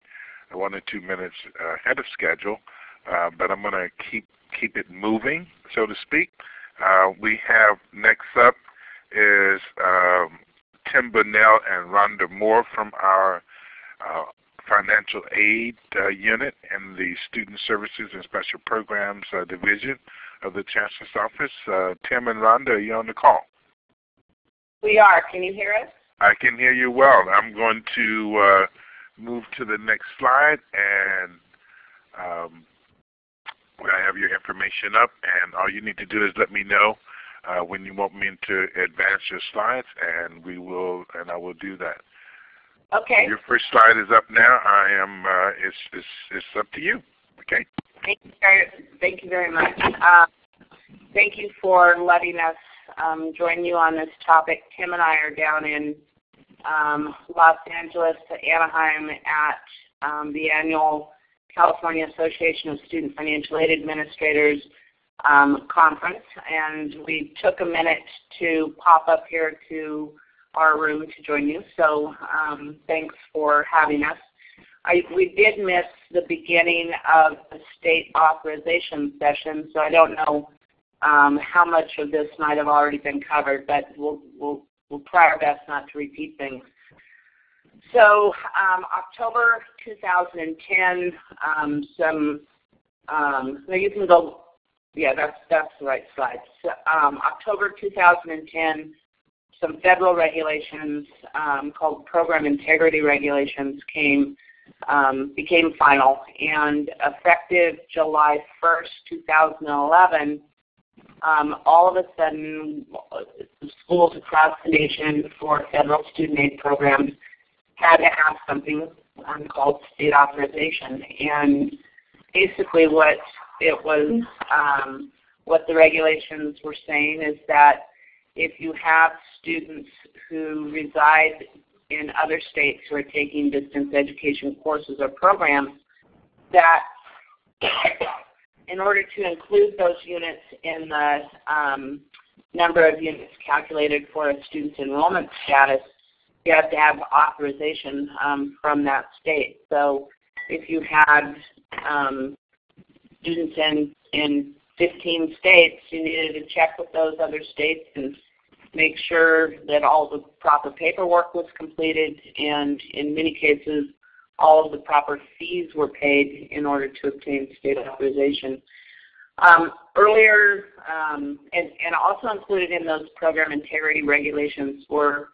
1 or 2 minutes ahead of schedule. But I'm going to keep it moving, so to speak. We have next up is Tim Bunnell and Rhonda Moore from our Financial Aid Unit in the Student Services and Special Programs Division of the Chancellor's Office. Tim and Rhonda, are you on the call? We are. Can you hear us? I can hear you well. I'm going to move to the next slide, and I have your information up, and all you need to do is let me know when you want me to advance your slides, and I will do that. Okay. Your first slide is up now. It's up to you. Okay. Thank you very much. Thank you for letting us join you on this topic. Tim and I are down in Los Angeles, Anaheim, at the annual California Association of Student Financial Aid Administrators conference, and we took a minute to pop up here to our room to join you. So thanks for having us. We did miss the beginning of the state authorization session, so I don't know how much of this might have already been covered, but we'll try our best not to repeat things. So October 2010, you can go, yeah, that's the right slide. So, October 2010, some federal regulations called Program Integrity Regulations became final, and effective July 1st, 2011, all of a sudden, schools across the nation for federal student aid programs had to have something called state authorization. And basically what it was, what the regulations were saying is that if you have students who reside in other states who are taking distance education courses or programs, that in order to include those units in the number of units calculated for a student's enrollment status, you have to have authorization from that state. So if you had students in 15 states, you needed to check with those other states and make sure that all the proper paperwork was completed, and in many cases, all of the proper fees were paid in order to obtain state authorization. Earlier, and also included in those program integrity regulations were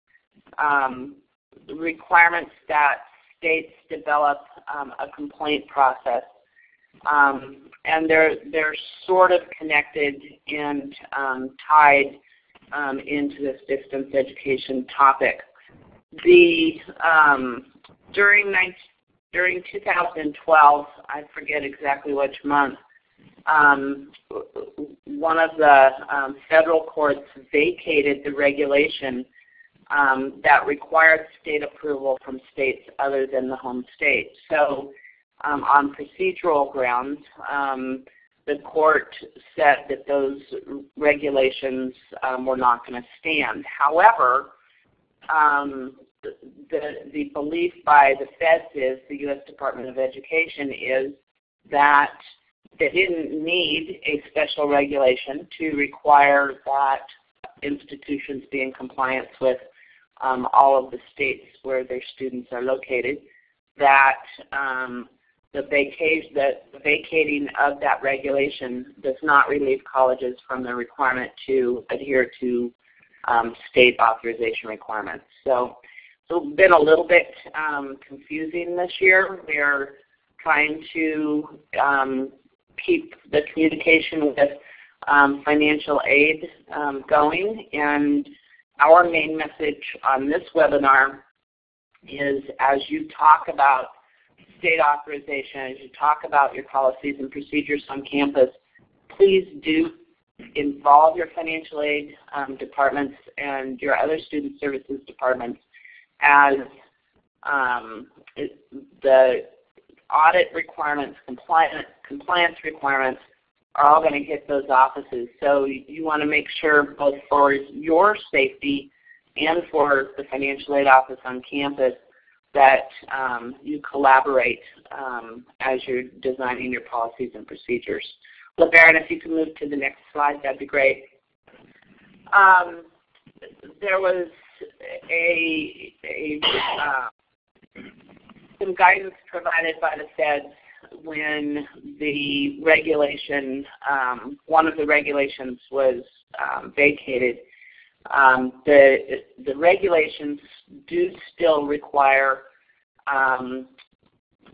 requirements that states develop a complaint process. And they're sort of connected and tied into this distance education topic. During 2012, I forget exactly which month, one of the federal courts vacated the regulation that required state approval from states other than the home state. So on procedural grounds, the court said that those regulations were not going to stand. However, the belief by the feds is, the U.S. Department of Education, is that they didn't need a special regulation to require that institutions be in compliance with all of the states where their students are located, that the vacating of that regulation does not relieve colleges from the requirement to adhere to state authorization requirements. So it's been a little bit confusing this year. We're trying to keep the communication with financial aid going, and our main message on this webinar is, as you talk about state authorization, as you talk about your policies and procedures on campus, please do involve your financial aid departments and your other student services departments, as the audit requirements, compliance requirements are all going to hit those offices. So you want to make sure, both for your safety and for the financial aid office on campus, that you collaborate as you're designing your policies and procedures. LeBaron, if you can move to the next slide, that'd be great. There was some guidance provided by the feds when the regulation, one of the regulations was vacated. The regulations do still require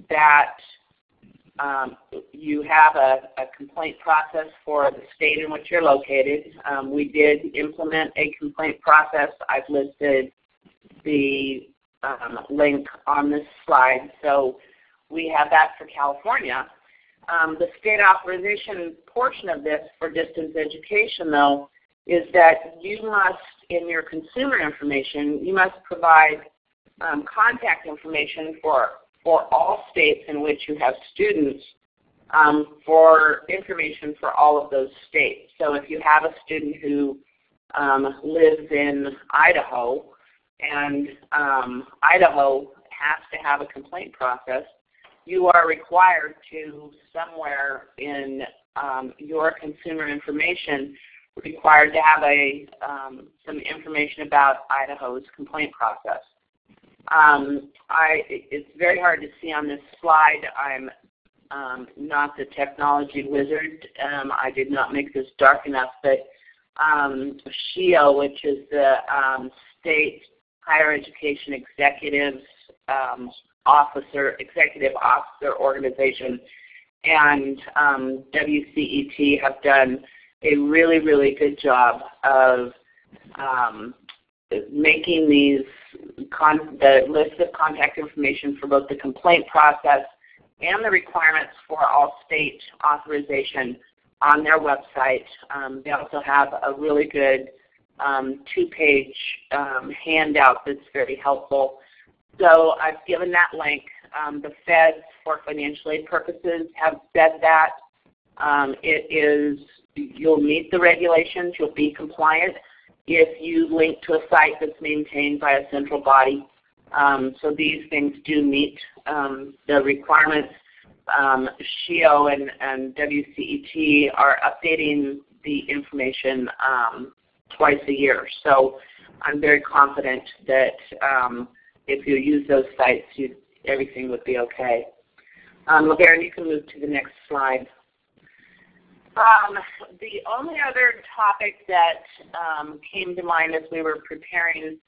that you have a complaint process for the state in which you're located. We did implement a complaint process. I've listed the link on this slide. So we have that for California. The state authorization portion of this for distance education, though, is that you must, in your consumer information, you must provide contact information for all states in which you have students, for information for all of those states. So if you have a student who lives in Idaho, and Idaho has to have a complaint process, you are required to, somewhere in your consumer information, required to have some information about Idaho's complaint process. It's very hard to see on this slide. I'm not the technology wizard. I did not make this dark enough, but SHEO, which is the State Higher Education Executive Officer Organization, and WCET have done a really, really good job of making the list of contact information for both the complaint process and the requirements for all state authorization on their website. They also have a really good 2-page handout that's very helpful. So I've given that link. The feds, for financial aid purposes, have said that you'll meet the regulations, you'll be compliant if you link to a site that's maintained by a central body. So these things do meet the requirements. SHIO and WCET are updating the information twice a year. So I'm very confident that if you use those sites, everything would be okay. LeBaron, you can move to the next slide. The only other topic that came to mind as we were preparing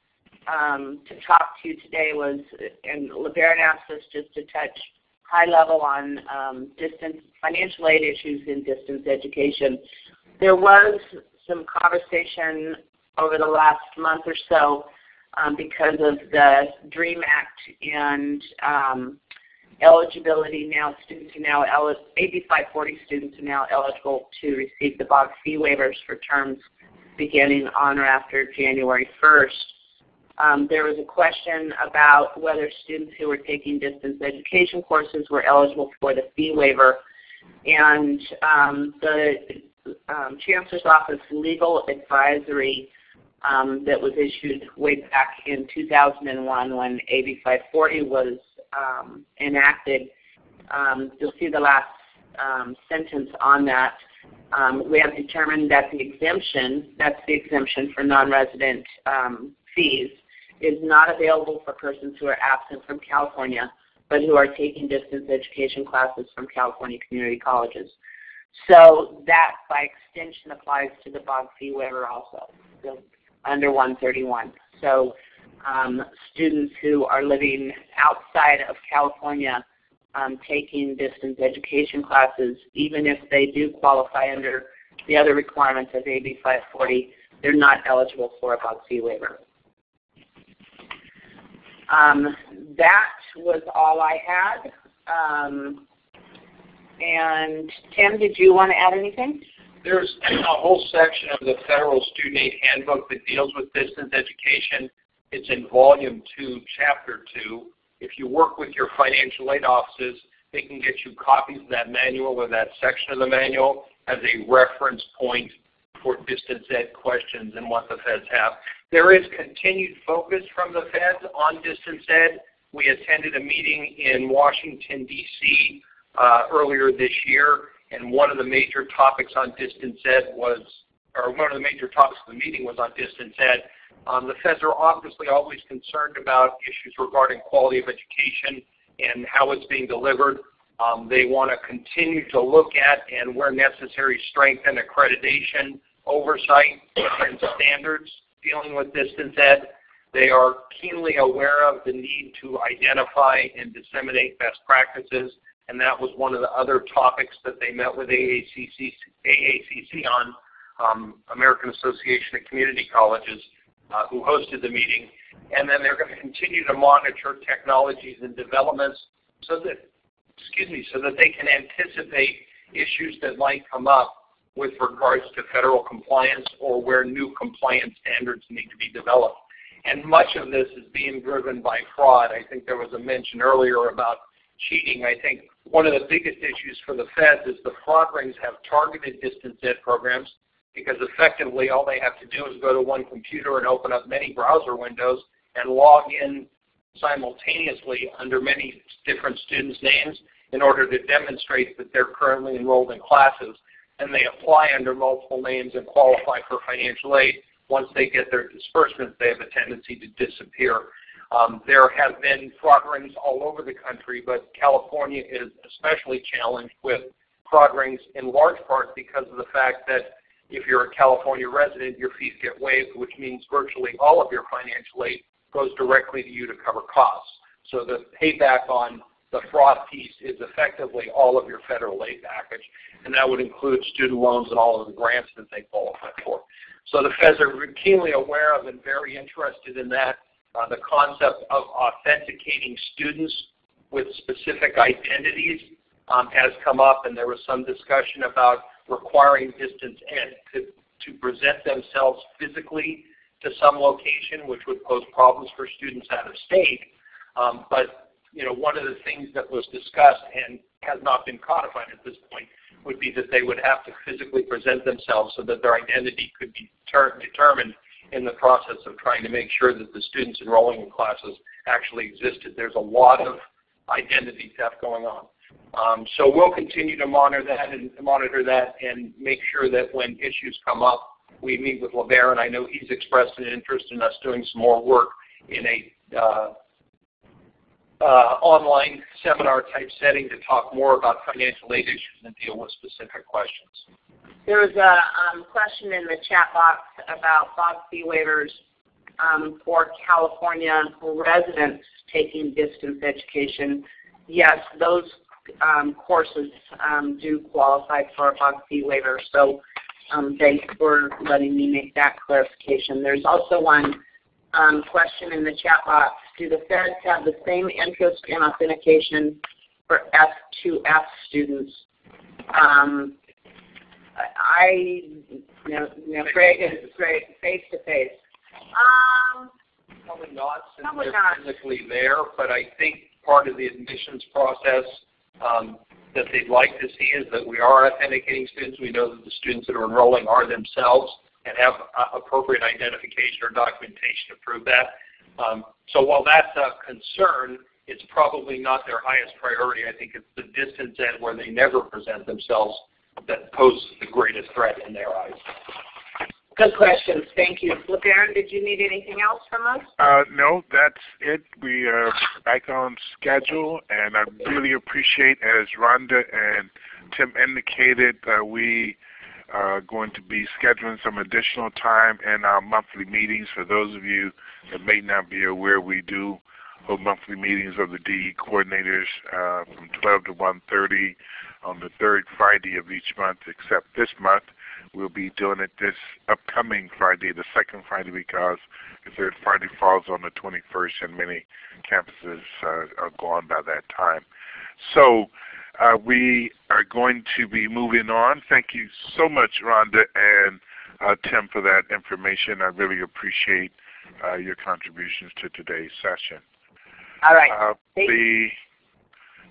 to talk to you today was, and LeBaron asked us just to touch high level on financial aid issues in distance education. There was some conversation over the last month or so because of the DREAM Act and eligibility. Now students are now AB 540 students are now eligible to receive the BOG fee waivers for terms beginning on or after January 1st. There was a question about whether students who were taking distance education courses were eligible for the fee waiver, and the Chancellor's Office legal advisory that was issued way back in 2001 when AB 540 was enacted. You'll see the last sentence on that. We have determined that the exemption, that's the exemption for non-resident fees, is not available for persons who are absent from California but who are taking distance education classes from California community colleges. So that, by extension, applies to the BOG fee waiver also, so under 131. So students who are living outside of California taking distance education classes, even if they do qualify under the other requirements of AB 540, they're not eligible for a BOG fee waiver. That was all I had. And Tim, did you want to add anything? There's a whole section of the Federal Student Aid Handbook that deals with distance education. It's in Volume 2, Chapter 2. If you work with your financial aid offices, they can get you copies of that manual or that section of the manual as a reference point for distance ed questions and what the feds have. There is continued focus from the feds on distance ed. We attended a meeting in Washington, D.C. Earlier this year, and one of the major topics on distance ed was, or one of the major topics of the meeting was on distance ed. The feds are obviously always concerned about issues regarding quality of education and how it's being delivered. They want to continue to look at and, where necessary, strengthen accreditation, oversight, and standards dealing with distance ed. They are keenly aware of the need to identify and disseminate best practices, and that was one of the other topics that they met with AACC on, American Association of Community Colleges, who hosted the meeting. And then they're going to continue to monitor technologies and developments so that, so that they can anticipate issues that might come up with regards to federal compliance or where new compliance standards need to be developed. And much of this is being driven by fraud. I think there was a mention earlier about cheating. I think one of the biggest issues for the feds is the fraud rings have targeted distance ed programs, because effectively all they have to do is go to one computer and open up many browser windows and log in simultaneously under many different students' names in order to demonstrate that they're currently enrolled in classes, and they apply under multiple names and qualify for financial aid. Once they get their disbursements, they have a tendency to disappear. There have been fraud rings all over the country, but California is especially challenged with fraud rings in large part because of the fact that if you're a California resident, your fees get waived, which means virtually all of your financial aid goes directly to you to cover costs. So the payback on the fraud piece is effectively all of your federal aid package, and that would include student loans and all of the grants that they qualify for. So the feds are keenly aware of and very interested in that. the concept of authenticating students with specific identities has come up, and there was some discussion about requiring distance ed to present themselves physically to some location, which would pose problems for students out of state. But one of the things that was discussed and has not been codified at this point would be that they would have to physically present themselves so that their identity could be determined in the process of trying to make sure that the students enrolling in classes actually existed. There's a lot of identity theft going on. So we'll continue to monitor that and make sure that when issues come up, we meet with LeBaron. I know he's expressed an interest in us doing some more work in a online seminar type setting to talk more about financial aid issues and deal with specific questions. There was a question in the chat box about FOG fee waivers for California residents taking distance education. Yes, those courses do qualify for a FOG fee waiver, so thanks for letting me make that clarification. There's also one question in the chat box. Do the feds have the same interest in authentication for F2F students? Greg is great face-to-face. Probably not, since they're physically there, but I think part of the admissions process that they'd like to see is that we are authenticating students. We know that the students that are enrolling are themselves and have appropriate identification or documentation to prove that. So while that's a concern, it's probably not their highest priority. I think it's the distance ed where they never present themselves that poses the greatest threat in their eyes. Good questions. Thank you. LeBaron, did you need anything else from us? No, that's it. We are back on schedule, and I really appreciate, as Rhonda and Tim indicated, we are going to be scheduling some additional time in our monthly meetings. For those of you that may not be aware, we do hold monthly meetings of the DE coordinators from 12 to 1:30 on the third Friday of each month, except this month. We'll be doing it this upcoming Friday, the second Friday, because the third Friday falls on the 21st, and many campuses are gone by that time. So we are going to be moving on. Thank you so much, Rhonda and Tim, for that information. I really appreciate your contributions to today's session. All right.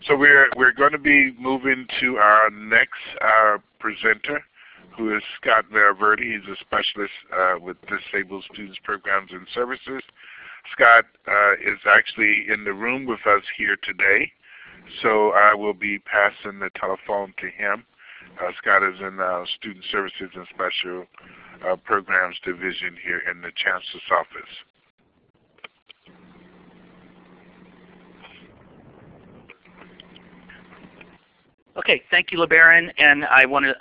So we're going to be moving to our next presenter, who is Scott Valverde. He's a specialist with Disabled Students Programs and Services. Scott is actually in the room with us here today, so I will be passing the telephone to him. Scott is in Student Services and Special Programs Division here in the Chancellor's Office. Okay, thank you, LeBaron, and I want to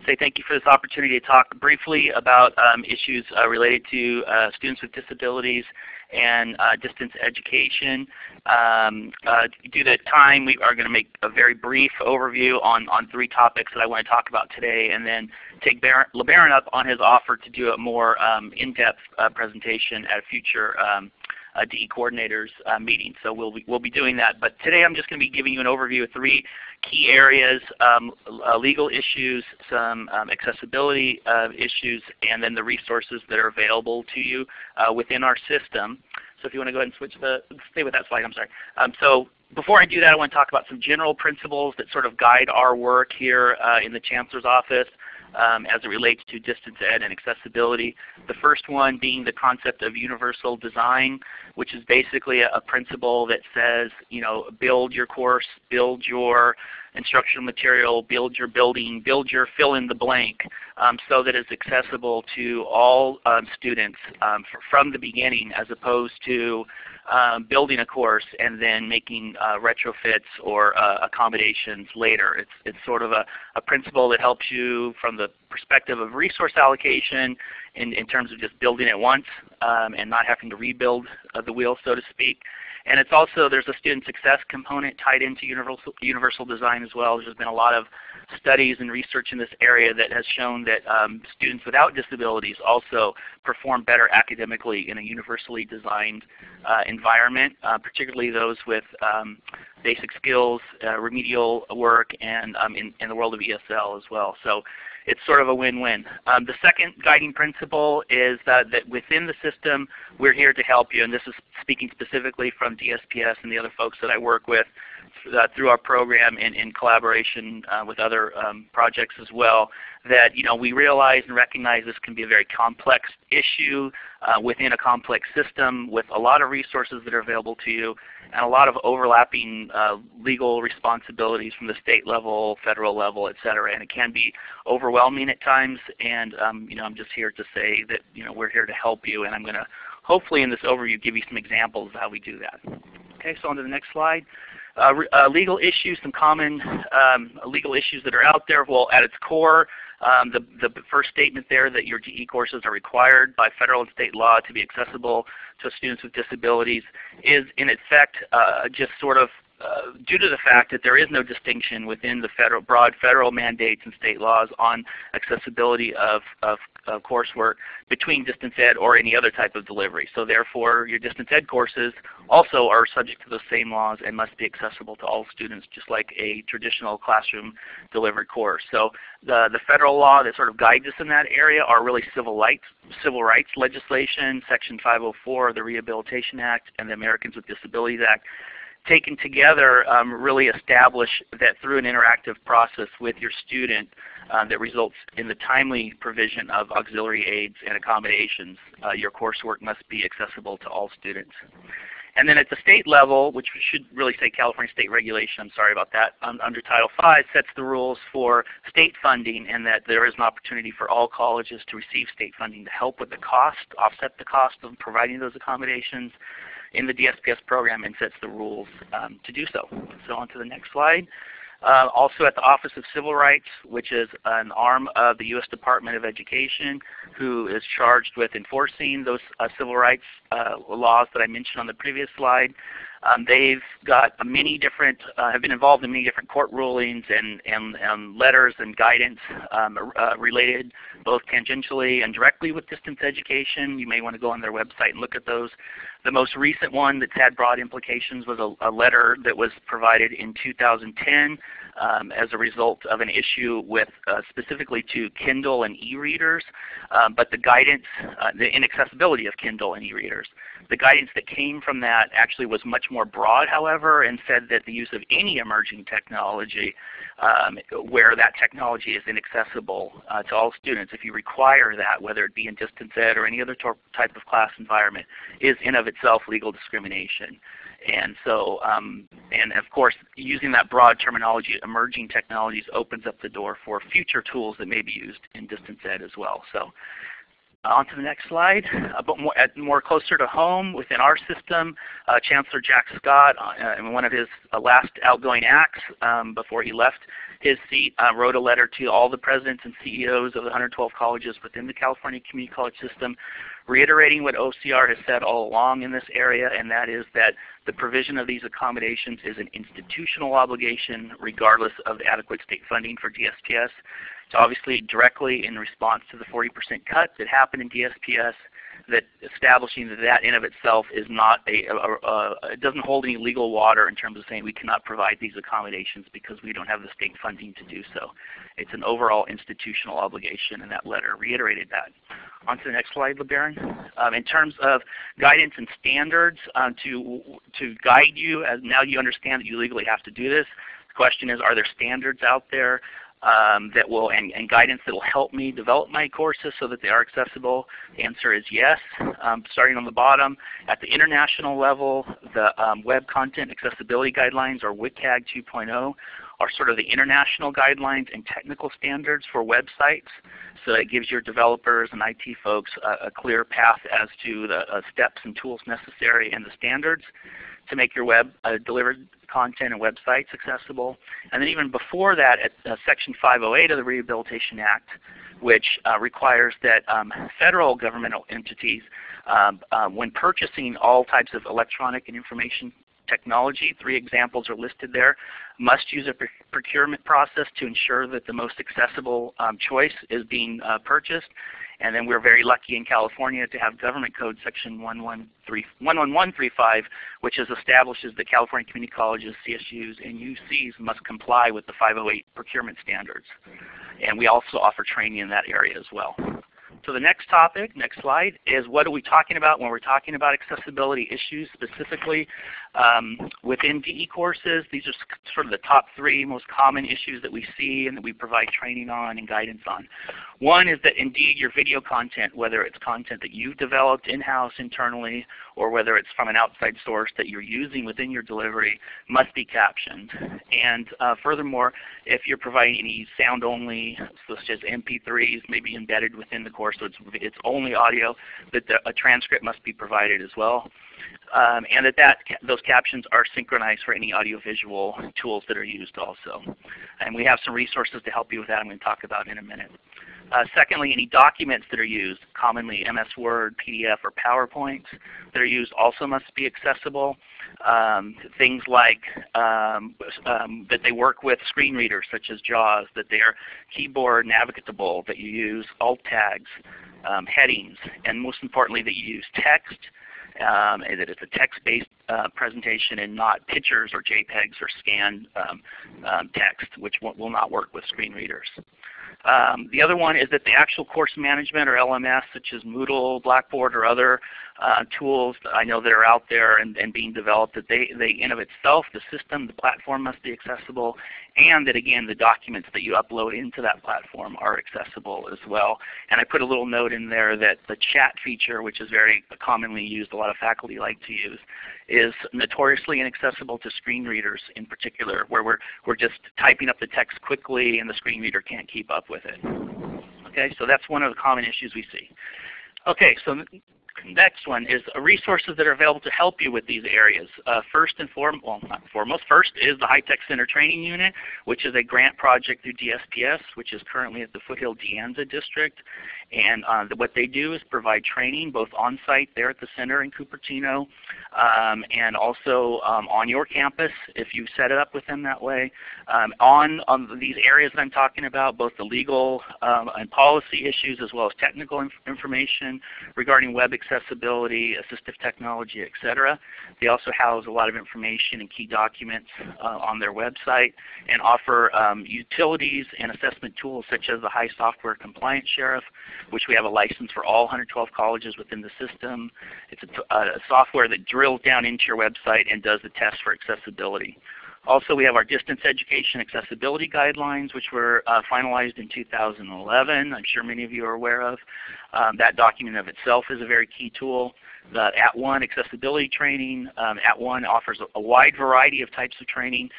say thank you for this opportunity to talk briefly about issues related to students with disabilities and distance education. Due to time, we are going to make a very brief overview on three topics that I want to talk about today, and then take LeBaron up on his offer to do a more in-depth presentation at a future DE coordinators meeting. So we'll be doing that. But today I'm just going to be giving you an overview of three key areas: legal issues, some accessibility issues, and then the resources that are available to you within our system. So if you want to go ahead and stay with that slide, I'm sorry. So before I do that, I want to talk about some general principles that sort of guide our work here in the Chancellor's Office as it relates to distance ed and accessibility. The first one being the concept of universal design, which is basically a principle that says, build your course, build your instructional material, build your building, build your fill in the blank, so that it's accessible to all students from the beginning, as opposed to building a course and then making retrofits or accommodations later. It's sort of a principle that helps you from the perspective of resource allocation in terms of just building it once and not having to rebuild the wheel, so to speak. And it's also, there's a student success component tied into universal design as well. There's been a lot of studies and research in this area that has shown that students without disabilities also perform better academically in a universally designed environment, particularly those with basic skills, remedial work, and in the world of ESL as well. So it's sort of a win-win. The second guiding principle is that within the system, we're here to help you, and this is speaking specifically from DSPS and the other folks that I work with through our program in collaboration with other projects as well, that we realize and recognize this can be a very complex issue within a complex system with a lot of resources that are available to you and a lot of overlapping legal responsibilities from the state level, federal level, et cetera. And it can be overwhelming at times, and I'm just here to say that we're here to help you, and I'm going to hopefully in this overview give you some examples of how we do that. Okay, so on to the next slide. Legal issues, some common legal issues that are out there. Well, at its core, the first statement there that your GE courses are required by federal and state law to be accessible to students with disabilities is in effect just sort of due to the fact that there is no distinction within the broad federal mandates and state laws on accessibility of coursework between distance ed or any other type of delivery. So therefore, your distance ed courses also are subject to those same laws and must be accessible to all students, just like a traditional classroom delivered course. So the federal law that sort of guides us in that area are really civil rights legislation, Section 504 of the Rehabilitation Act and the Americans with Disabilities Act, taken together really establish that through an interactive process with your student that results in the timely provision of auxiliary aids and accommodations, your coursework must be accessible to all students. And then at the state level, which we should really say California state regulation, I'm sorry about that, under Title V sets the rules for state funding, and that there is an opportunity for all colleges to receive state funding to help with the cost, offset the cost of providing those accommodations in the DSPS program, and sets the rules to do so. So on to the next slide. Also at the Office of Civil Rights, which is an arm of the U.S. Department of Education, who is charged with enforcing those civil rights laws that I mentioned on the previous slide. They've got many different, have been involved in many different court rulings and letters and guidance related both tangentially and directly with distance education. You may want to go on their website and look at those. The most recent one that's had broad implications was a letter that was provided in 2010 as a result of an issue with specifically to Kindle and e-readers, but the guidance, the inaccessibility of Kindle and e-readers. The guidance that came from that actually was much more broad, however, and said that the use of any emerging technology where that technology is inaccessible to all students, if you require that, whether it be in distance ed or any other type of class environment, is in of itself legal discrimination. And so, and of course, using that broad terminology, emerging technologies opens up the door for future tools that may be used in distance ed as well. So on to the next slide. But more closer to home within our system, Chancellor Jack Scott, in one of his last outgoing acts before he left his seat, wrote a letter to all the presidents and CEOs of the 112 colleges within the California Community College system, reiterating what OCR has said all along in this area, and that is that the provision of these accommodations is an institutional obligation regardless of adequate state funding for DSPS. It's obviously directly in response to the 40% cut that happened in DSPS, that establishing that in of itself is not it doesn't hold any legal water in terms of saying we cannot provide these accommodations because we don't have the state funding to do so. It's an overall institutional obligation, and that letter reiterated that. On to the next slide, LeBaron. In terms of guidance and standards to guide you, as now you understand that you legally have to do this, the question is, are there standards out there that will and guidance that will help me develop my courses so that they are accessible? The answer is yes. Starting on the bottom, at the international level, the Web Content Accessibility Guidelines, or WCAG 2.0, are sort of the international guidelines and technical standards for websites. So it gives your developers and IT folks a clear path as to the steps and tools necessary and the standards to make your web delivered content and websites accessible. And then even before that, at Section 508 of the Rehabilitation Act which requires that federal governmental entities, when purchasing all types of electronic and information technology, 3 examples are listed there, must use a procurement process to ensure that the most accessible choice is being purchased. And then we're very lucky in California to have Government Code Section 11135, which establishes that California community colleges, CSUs, and UCs must comply with the 508 procurement standards. And we also offer training in that area as well. So the next topic, next slide, is what are we talking about when we're talking about accessibility issues specifically within DE courses. These are sort of the top 3 most common issues that we see and that we provide training on and guidance on. One is that indeed your video content, whether it's content that you've developed in-house internally or whether it's from an outside source that you're using within your delivery, must be captioned. And furthermore, if you're providing any sound only, such as MP3s, maybe embedded within the course, so it's only audio, that a transcript must be provided as well. And those captions are synchronized for any audiovisual tools that are used also. And we have some resources to help you with that I'm going to talk about in a minute. Secondly, any documents that are used, commonly MS Word, PDF, or PowerPoint, that are used also must be accessible. Things like that they work with screen readers such as JAWS, that they are keyboard navigatable, that you use alt tags, headings, and most importantly that you use text, and that it's a text-based presentation and not pictures or JPEGs or scanned text, which will not work with screen readers. The other one is that the actual course management or LMS, such as Moodle, Blackboard, or other tools that I know that are out there and being developed, that they in of itself, the system, the platform must be accessible, and that again the documents that you upload into that platform are accessible as well. And I put a little note in there that the chat feature, which is very commonly used, a lot of faculty like to use, is notoriously inaccessible to screen readers in particular, where we're just typing up the text quickly and the screen reader can't keep up with it. Okay, so that's one of the common issues we see. Okay, so next one is resources that are available to help you with these areas. First is the High Tech Center Training Unit, which is a grant project through DSPS, which is currently at the Foothill De Anza District. And what they do is provide training both on-site there at the center in Cupertino and also on your campus if you set it up with them that way. On these areas that I'm talking about, both the legal and policy issues as well as technical information regarding web accessibility, assistive technology, etc. They also house a lot of information and key documents on their website and offer utilities and assessment tools such as the High Software Compliance Sheriff, which we have a license for all 112 colleges within the system. It's a software that drills down into your website and does the test for accessibility. Also, we have our distance education accessibility guidelines, which were finalized in 2011. I'm sure many of you are aware of. That document of itself is a very key tool. The @ONE accessibility training. @ONE offers a wide variety of types of training,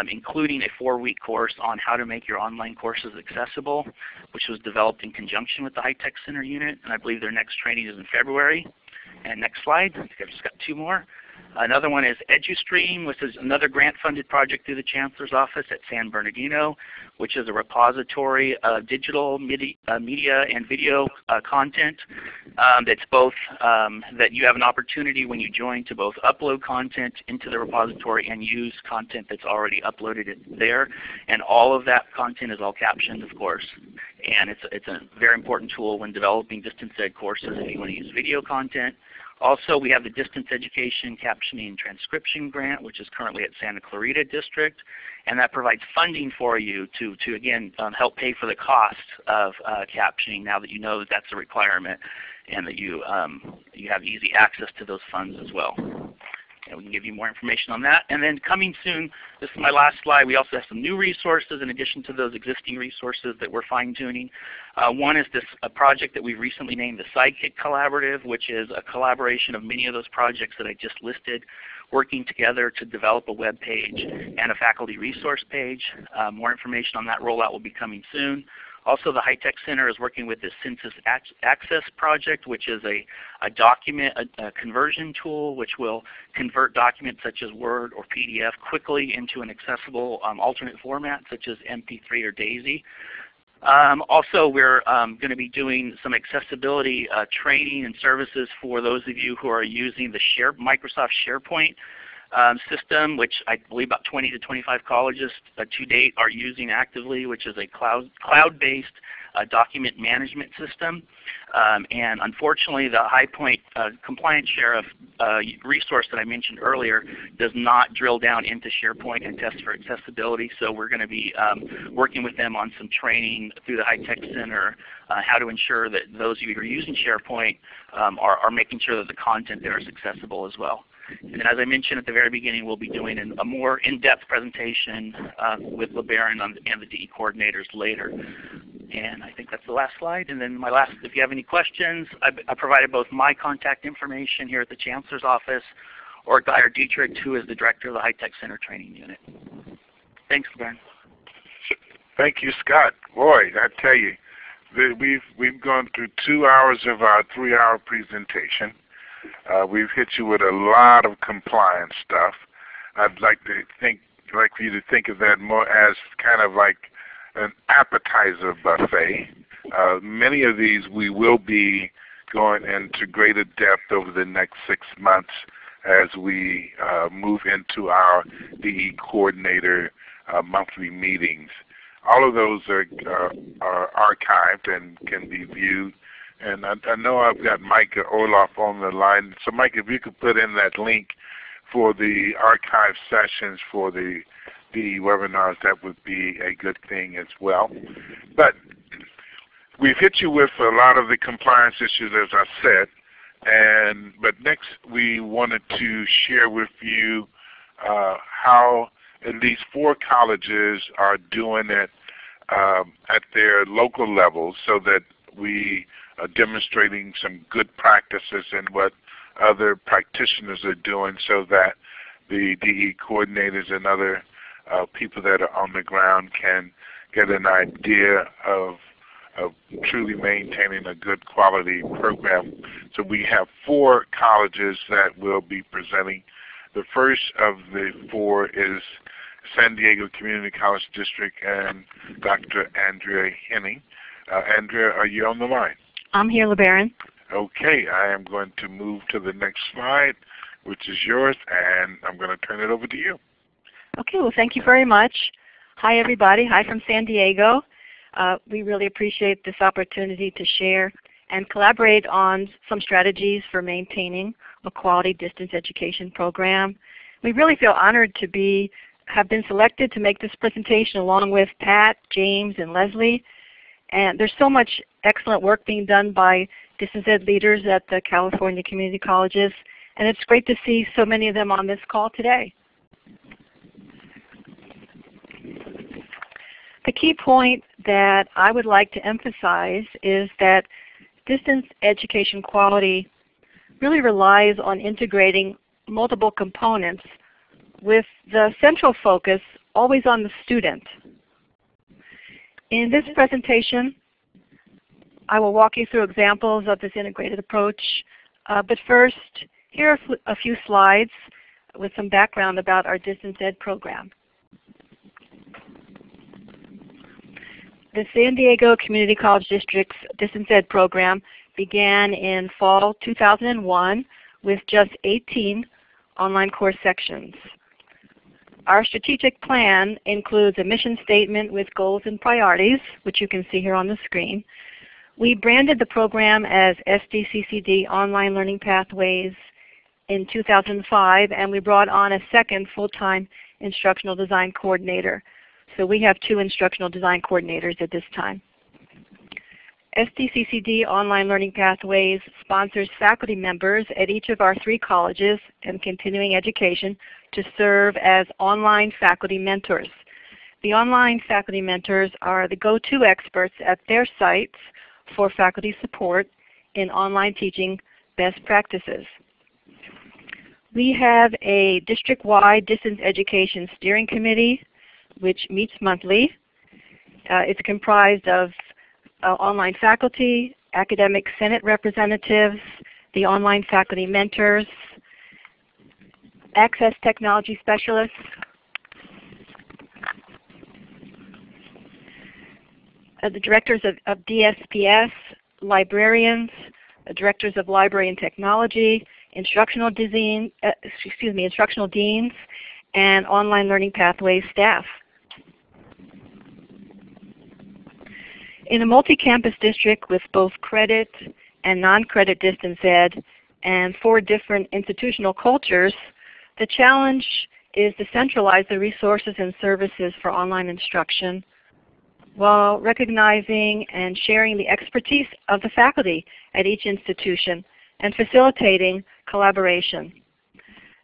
including a 4-week course on how to make your online courses accessible, which was developed in conjunction with the High Tech Center unit. And I believe their next training is in February. And next slide. I think I've just got 2 more. Another one is EduStream, which is another grant-funded project through the Chancellor's Office at San Bernardino, which is a repository of digital media and video content that's both that you have an opportunity when you join to both upload content into the repository and use content that's already uploaded there. And all of that content is all captioned, of course. And it's a very important tool when developing distance ed courses if you want to use video content. Also, we have the Distance Education Captioning and Transcription Grant, which is currently at Santa Clarita District, and that provides funding for you to again, help pay for the cost of captioning now that you know that that's a requirement and that you have easy access to those funds as well. And we can give you more information on that. And then coming soon, this is my last slide, we also have some new resources in addition to those existing resources that we're fine-tuning. One is a project that we've recently named the Sidekick Collaborative, which is a collaboration of many of those projects that I just listed, working together to develop a web page and a faculty resource page. More information on that rollout will be coming soon. Also, the High Tech Center is working with the Census Access Project, which is a document conversion tool which will convert documents such as Word or PDF quickly into an accessible alternate format such as MP3 or DAISY. Also, we're going to be doing some accessibility training and services for those of you who are using the Microsoft SharePoint system, which I believe about 20 to 25 colleges to date are using actively, which is a cloud-based document management system. And unfortunately, the HighPoint Compliance Sheriff resource that I mentioned earlier does not drill down into SharePoint and test for accessibility. So we're going to be working with them on some training through the High Tech Center, how to ensure that those of you who are using SharePoint are making sure that the content there is accessible as well. And as I mentioned at the very beginning, we'll be doing a more in-depth presentation with LeBaron and the DE coordinators later. And I think that's the last slide. And then if you have any questions, I provided both my contact information here at the Chancellor's office or Geir Dietrich, who is the director of the High Tech Center Training Unit. Thanks, LeBaron. Thank you, Scott. Boy, I tell you, we've gone through 2 hours of our 3-hour presentation. We've hit you with a lot of compliance stuff. I'd like for you to think of that more as kind of like an appetizer buffet. Many of these we will be going into greater depth over the next 6 months as we move into our DE coordinator monthly meetings. All of those are archived and can be viewed. And I know I've got Mike Orloff on the line. So Mike, if you could put in that link for the archive sessions for the webinars, that would be a good thing as well. But we've hit you with a lot of the compliance issues, as I said. But next we wanted to share with you how at least 4 colleges are doing it at their local levels, so that we are demonstrating some good practices and what other practitioners are doing, so that the DE coordinators and other people that are on the ground can get an idea of truly maintaining a good quality program. So we have 4 colleges that will be presenting. The first of the 4 is San Diego Community College District and Dr. Andrea Henning. Andrea, are you on the line? I'm here, LeBaron. Okay, I am going to move to the next slide, which is yours, and I'm going to turn it over to you. Okay, well, thank you very much. Hi, everybody. Hi from San Diego. We really appreciate this opportunity to share and collaborate on some strategies for maintaining a quality distance education program. We really feel honored to have been selected to make this presentation along with Pat, James, and Leslie. And there's so much excellent work being done by distance ed leaders at the California community colleges, and it's great to see so many of them on this call today. The key point that I would like to emphasize is that distance education quality really relies on integrating multiple components with the central focus always on the student. In this presentation, I will walk you through examples of this integrated approach. But first, here are a few slides with some background about our distance ed program. The San Diego Community College District's distance ed program began in fall 2001 with just 18 online course sections. Our strategic plan includes a mission statement with goals and priorities, which you can see here on the screen. We branded the program as SDCCD Online Learning Pathways in 2005, and we brought on a second full-time instructional design coordinator. So we have 2 instructional design coordinators at this time. SDCCD Online Learning Pathways sponsors faculty members at each of our 3 colleges in continuing education to serve as online faculty mentors. The online faculty mentors are the go-to experts at their sites for faculty support in online teaching best practices. We have a district-wide distance education steering committee which meets monthly. It's comprised of online faculty, academic senate representatives, the online faculty mentors, access technology specialists. the directors of DSPS, librarians, directors of library and technology, instructional deans, and online learning pathways staff. In a multi-campus district with both credit and non-credit distance ed and 4 different institutional cultures, the challenge is to centralize the resources and services for online instruction while recognizing and sharing the expertise of the faculty at each institution and facilitating collaboration.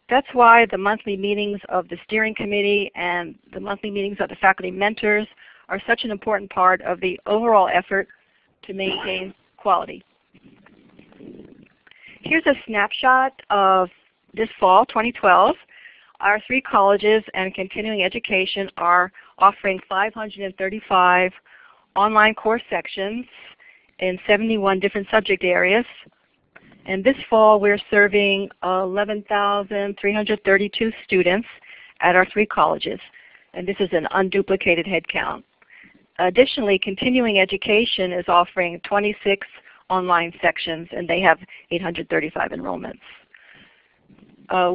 That's why the monthly meetings of the steering committee and the monthly meetings of the faculty mentors are such an important part of the overall effort to maintain quality. Here's a snapshot of this fall, 2012. Our 3 colleges and continuing education are offering 535 online course sections in 71 different subject areas. And this fall we're serving 11,332 students at our 3 colleges. And this is an unduplicated head count. Additionally, continuing education is offering 26 online sections, and they have 835 enrollments.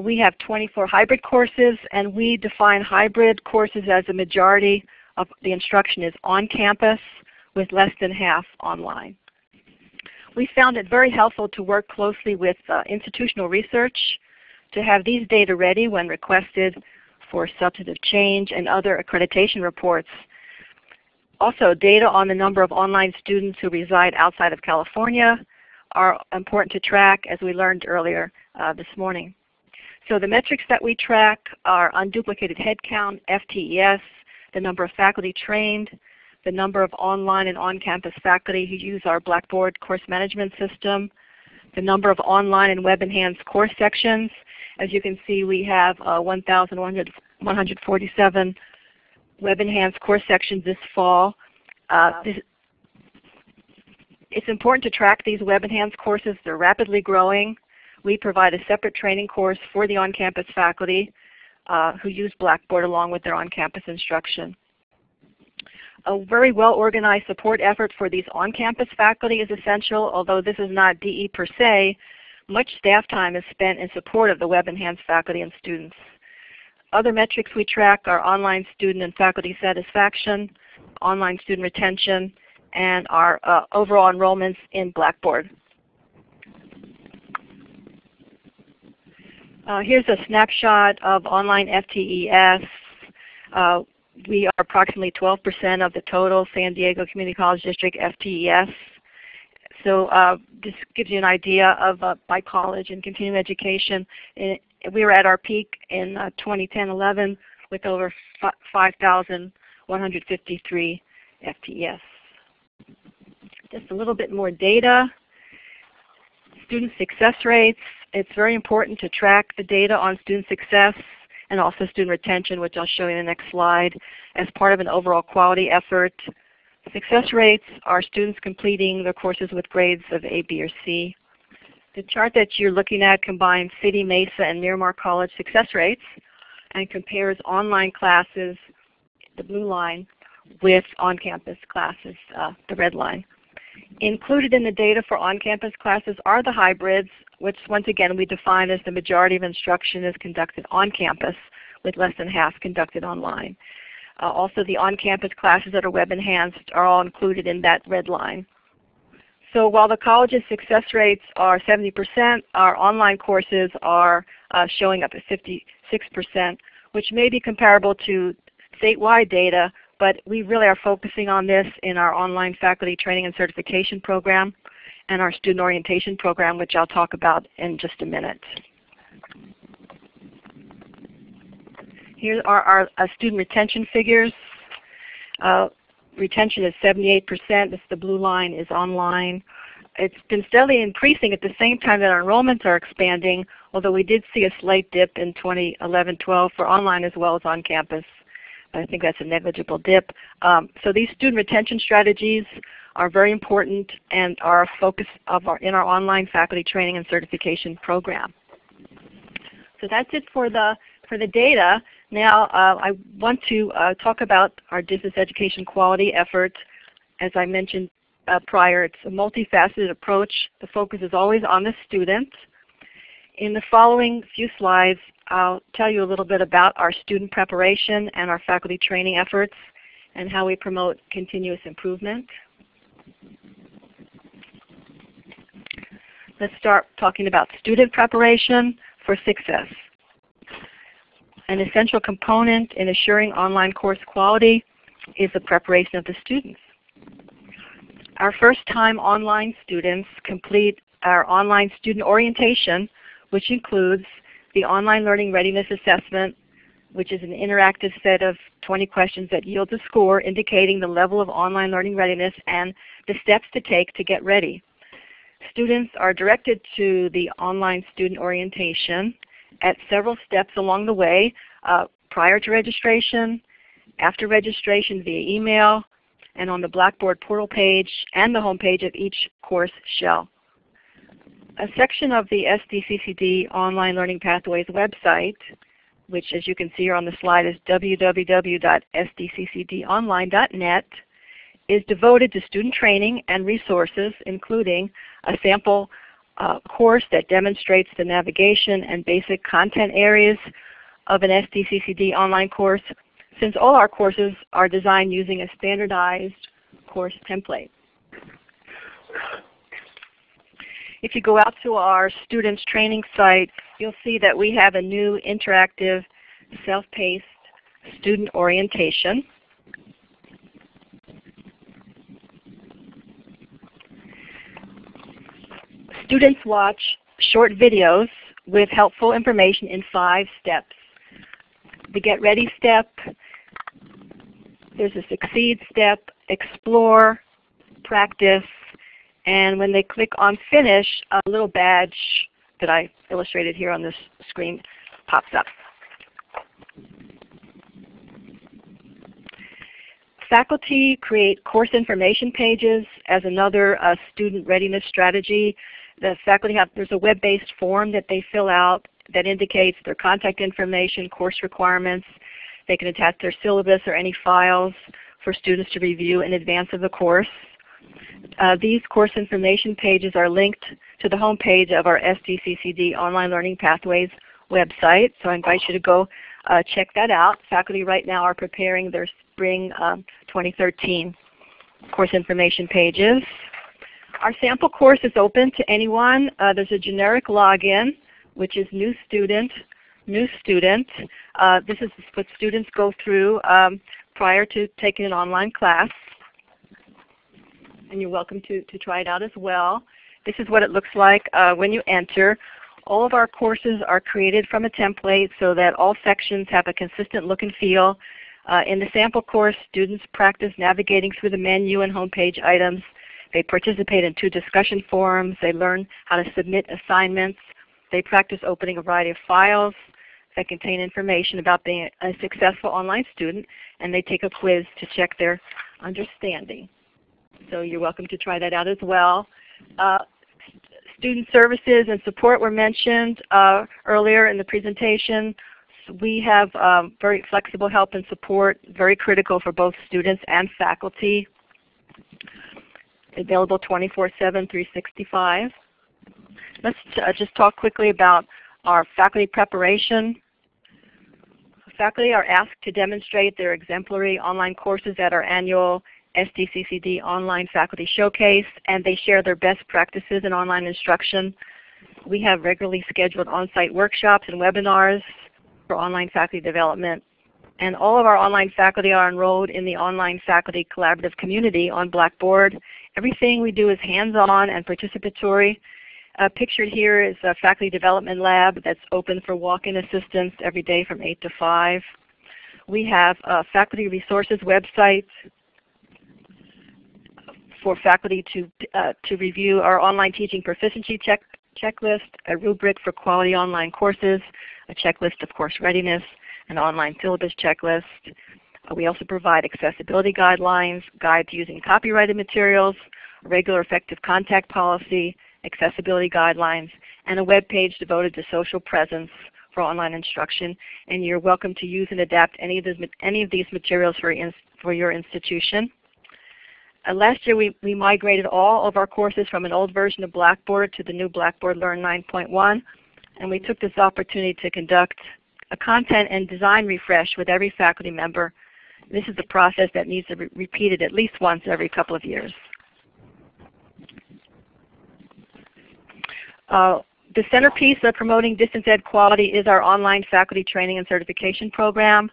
We have 24 hybrid courses, and we define hybrid courses as a majority of the instruction is on campus with less than half online. We found it very helpful to work closely with institutional research to have these data ready when requested for substantive change and other accreditation reports. Also, data on the number of online students who reside outside of California are important to track, as we learned earlier this morning. So the metrics that we track are unduplicated headcount, FTES, the number of faculty trained, the number of online and on-campus faculty who use our Blackboard course management system, the number of online and web-enhanced course sections. As you can see, we have 1,147 web-enhanced course sections this fall. It's important to track these web-enhanced courses. They're rapidly growing. We provide a separate training course for the on-campus faculty who use Blackboard along with their on-campus instruction. A very well-organized support effort for these on-campus faculty is essential. Although this is not DE per se, much staff time is spent in support of the web-enhanced faculty and students. Other metrics we track are online student and faculty satisfaction, online student retention, and our overall enrollments in Blackboard. Here's a snapshot of online FTES. We are approximately 12% of the total San Diego Community College District FTES. So this gives you an idea of by college and continuing education. We were at our peak in 2010-11 with over 5,153 FTES. Just a little bit more data. Student success rates. It's very important to track the data on student success and also student retention, which I'll show you in the next slide, as part of an overall quality effort. Success rates are students completing their courses with grades of A, B, or C. The chart that you're looking at combines City, Mesa, and Miramar College success rates and compares online classes, the blue line, with on-campus classes, the red line. Included in the data for on-campus classes are the hybrids, which once again we define as the majority of instruction is conducted on campus with less than half conducted online. Also the on-campus classes that are web enhanced are all included in that red line. So while the college's success rates are 70%, our online courses are showing up at 56%, which may be comparable to statewide data, but we really are focusing on this in our online faculty training and certification program and our student orientation program, which I'll talk about in just a minute. Here are our student retention figures. Retention is 78%. This, the blue line, is online. It's been steadily increasing at the same time that our enrollments are expanding, although we did see a slight dip in 2011-12 for online as well as on campus. I think that's a negligible dip. So these student retention strategies are very important and are a focus of in our online faculty training and certification program. So that's it for the data. Now I want to talk about our distance education quality effort As I mentioned prior, it's a multifaceted approach. The focus is always on the student. In the following few slides, I'll tell you a little bit about our student preparation and our faculty training efforts and how we promote continuous improvement. Let's start talking about student preparation for success. An essential component in assuring online course quality is the preparation of the students. Our first-time online students complete our online student orientation, which includes the Online Learning Readiness Assessment, which is an interactive set of 20 questions that yields a score indicating the level of online learning readiness and the steps to take to get ready. Students are directed to the online student orientation at several steps along the way, prior to registration, after registration via email, and on the Blackboard portal page and the home page of each course shell. A section of the SDCCD Online Learning Pathways website, which as you can see here on the slide is www.sdccdonline.net, is devoted to student training and resources, including a sample course that demonstrates the navigation and basic content areas of an SDCCD online course, since all our courses are designed using a standardized course template. If you go out to our students training site, you'll see that we have a new interactive self-paced student orientation. Students watch short videos with helpful information in 5 steps. The Get Ready step, there's a Succeed step, Explore, Practice, and when they click on Finish, a little badge that I illustrated here on this screen pops up. Faculty create course information pages as another student readiness strategy. The faculty there's a web-based form that they fill out that indicates their contact information, course requirements. They can attach their syllabus or any files for students to review in advance of the course. These course information pages are linked to the home page of our SDCCD Online Learning Pathways website, so I invite you to go check that out. Faculty right now are preparing their spring 2013 course information pages. Our sample course is open to anyone. There's a generic login, which is new student. This is what students go through prior to taking an online class. And you're welcome to try it out as well. This is what it looks like when you enter. All of our courses are created from a template so that all sections have a consistent look and feel. In the sample course, students practice navigating through the menu and homepage items. They participate in 2 discussion forums. They learn how to submit assignments. They practice opening a variety of files that contain information about being a successful online student, and they take a quiz to check their understanding. So you're welcome to try that out as well. Student services and support were mentioned earlier in the presentation. So we have very flexible help and support, very critical for both students and faculty. Available 24/7, 365. Let's just talk quickly about our faculty preparation. Faculty are asked to demonstrate their exemplary online courses at our annual SDCCD Online Faculty Showcase, and they share their best practices in online instruction. We have regularly scheduled on-site workshops and webinars for online faculty development. And all of our online faculty are enrolled in the Online Faculty Collaborative Community on Blackboard. Everything we do is hands-on and participatory. Pictured here is a faculty development lab that's open for walk-in assistance every day from 8 to 5. We have a faculty resources website for faculty to review our online teaching proficiency checklist, a rubric for quality online courses, a checklist of course readiness, an online syllabus checklist. We also provide accessibility guidelines, guide to using copyrighted materials, a regular effective contact policy, accessibility guidelines, and a web page devoted to social presence for online instruction. And you're welcome to use and adapt any of these materials for your institution. Last year we migrated all of our courses from an old version of Blackboard to the new Blackboard Learn 9.1, and we took this opportunity to conduct a content and design refresh with every faculty member. This is a process that needs to be repeated at least once every couple of years. The centerpiece of promoting distance ed quality is our online faculty training and certification program.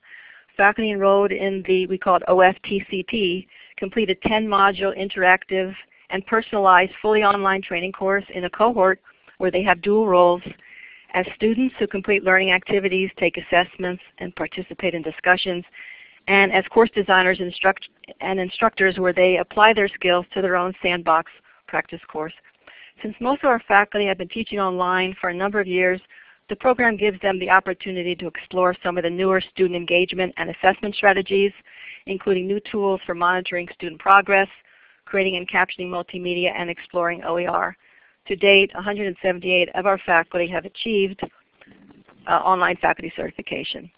Faculty enrolled in we call it OFTCP, complete a 10-module interactive and personalized fully online training course in a cohort where they have dual roles as students who complete learning activities, take assessments, and participate in discussions, and as course designers and instructors where they apply their skills to their own sandbox practice course. Since most of our faculty have been teaching online for a number of years, the program gives them the opportunity to explore some of the newer student engagement and assessment strategies, including new tools for monitoring student progress, creating and captioning multimedia, and exploring OER. To date, 178 of our faculty have achieved online faculty certification.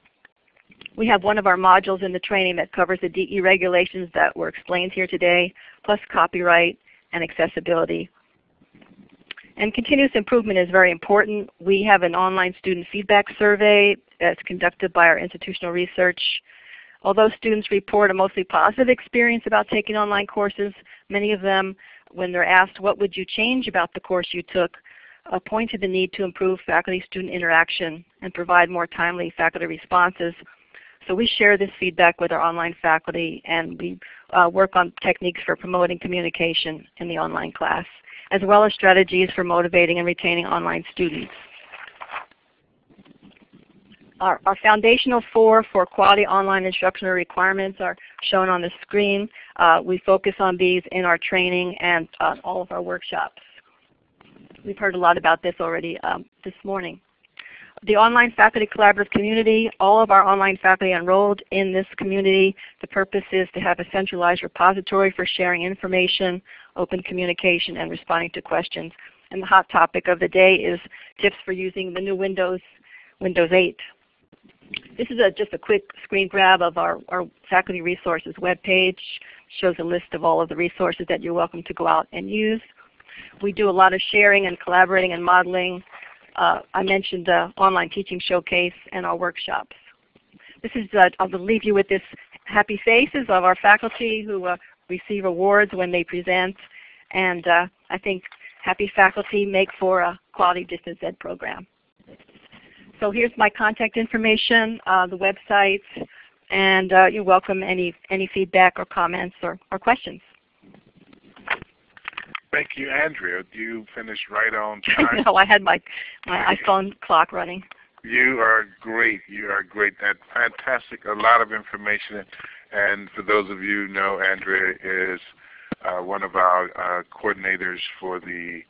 We have one of our modules in the training that covers the DE regulations that were explained here today, plus copyright and accessibility. And continuous improvement is very important. We have an online student feedback survey that's conducted by our institutional research. Although students report a mostly positive experience about taking online courses, many of them, when they're asked what would you change about the course you took, point to the need to improve faculty-student interaction and provide more timely faculty responses. So we share this feedback with our online faculty, and we work on techniques for promoting communication in the online class, as well as strategies for motivating and retaining online students. Our foundational four for quality online instructional requirements are shown on the screen. We focus on these in our training and all of our workshops. We've heard a lot about this already this morning. The online faculty collaborative community, all of our online faculty enrolled in this community. The purpose is to have a centralized repository for sharing information, open communication, and responding to questions. And the hot topic of the day is tips for using the new Windows 8. This is just a quick screen grab of our faculty resources webpage. Shows a list of all of the resources that you're welcome to go out and use. We do a lot of sharing and collaborating and modeling. I mentioned the online teaching showcase and our workshops. This is, I'll leave you with this happy faces of our faculty who receive awards when they present. And I think happy faculty make for a quality distance ed program. So here's my contact information, the website, and you're welcome any feedback or comments or questions. Thank you, Andrea. You finished right on time. No, I had my iPhone clock running. You are great. You are great. That's fantastic. A lot of information. And for those of you who know, Andrea is one of our coordinators for the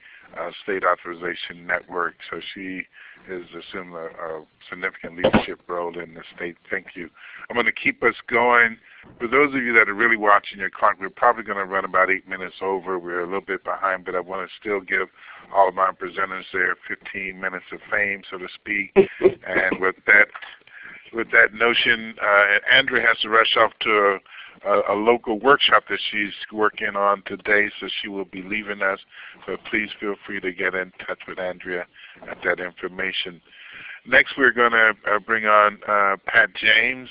State Authorization Network. So she has assumed a significant leadership role in the state. Thank you. I'm going to keep us going. For those of you that are really watching your clock, we're probably going to run about 8 minutes over. We're a little bit behind, but I want to still give all of my presenters their 15 minutes of fame, so to speak. And with that notion, Andrea has to rush off to a local workshop that she's working on today, so she will be leaving us. So please feel free to get in touch with Andrea at that information. Next, we're going to bring on Pat James,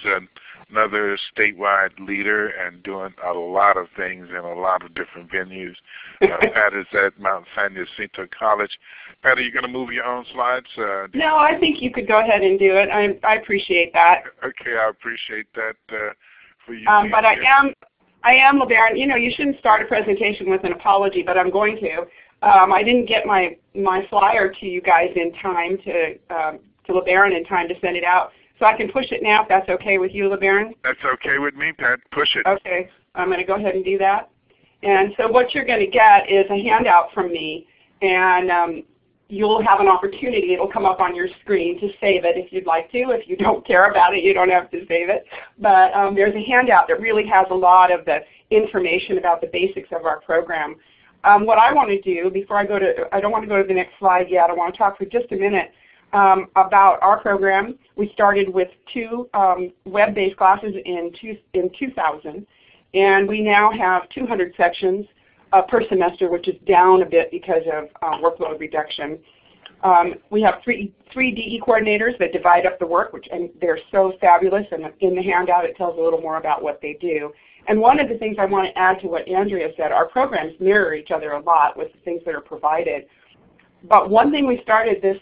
another statewide leader and doing a lot of things in a lot of different venues. Pat is at Mount San Jacinto College. Pat, are you going to move your own slides? No, I think you could go ahead and do it. I appreciate that. Okay, I appreciate that for you. But I am LeBaron. You know, you shouldn't start a presentation with an apology, but I'm going to. I didn't get my flyer to you guys in time to LeBaron in time to send it out. So I can push it now if that's okay with you, LeBaron? That's okay with me, Pat. Push it. Okay. I'm going to go ahead and do that. And so what you're going to get is a handout from me, and you'll have an opportunity. It will come up on your screen to save it if you'd like to. If you don't care about it, you don't have to save it. But there's a handout that really has a lot of the information about the basics of our program. What I want to do before I don't want to go to the next slide yet. I want to talk for just a minute about our program. We started with 2 web-based classes in 2000, And we now have 200 sections per semester, which is down a bit because of workload reduction. We have three DE coordinators that divide up the work, and they're so fabulous. And in the handout, it tells a little more about what they do. And one of the things I want to add to what Andrea said, our programs mirror each other a lot with the things that are provided. But one thing we started this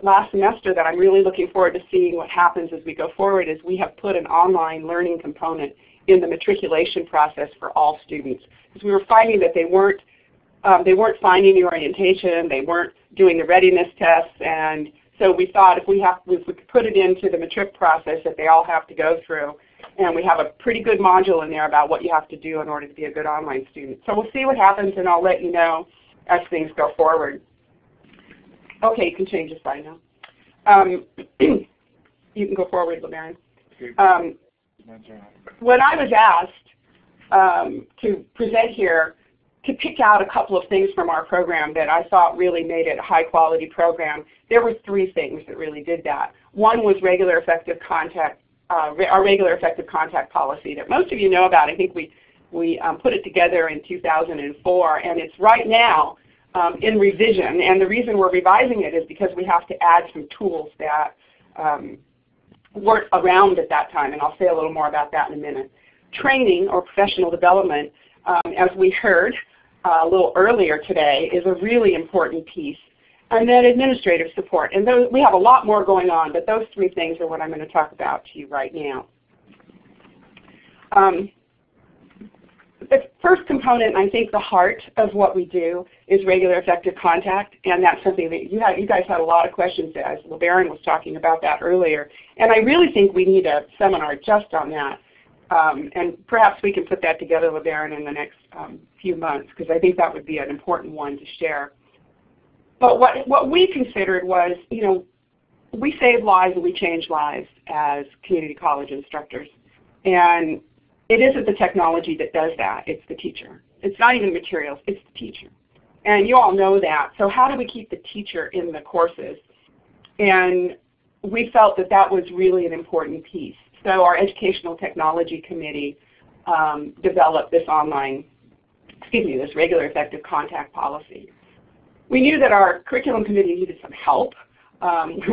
last semester that I'm really looking forward to seeing what happens as we go forward is we have put an online learning component in the matriculation process for all students. Because we were finding that they weren't finding the orientation, they weren't doing the readiness tests, and so we thought if we could put it into the matric process that they all have to go through, and we have a pretty good module in there about what you have to do in order to be a good online student. So we'll see what happens, and I'll let you know as things go forward. Okay, you can change the slide now. You can go forward, LeBaron. When I was asked to present here, to pick out a couple of things from our program that I thought really made it a high-quality program, there were three things that really did that. One was regular effective contact, our regular effective contact policy that most of you know about. I think we put it together in 2004, and it's right now in revision. And the reason we're revising it is because we have to add some tools that weren't around at that time, and I'll say a little more about that in a minute. Training or professional development, as we heard a little earlier today, is a really important piece. And then administrative support. And those, we have a lot more going on, but those three things are what I'm going to talk about to you right now. The first component, I think the heart of what we do, is regular effective contact, and that's something that you guys had a lot of questions as LeBaron was talking about that earlier. And I really think we need a seminar just on that. And perhaps we can put that together, LeBaron, in the next few months, because I think that would be an important one to share. But what we considered was, you know, we save lives and we change lives as community college instructors. And it isn't the technology that does that, it's the teacher. It's not even materials, it's the teacher. And you all know that. So how do we keep the teacher in the courses? And we felt that that was really an important piece. So our Educational Technology Committee developed this this regular effective contact policy. We knew that our curriculum committee needed some help.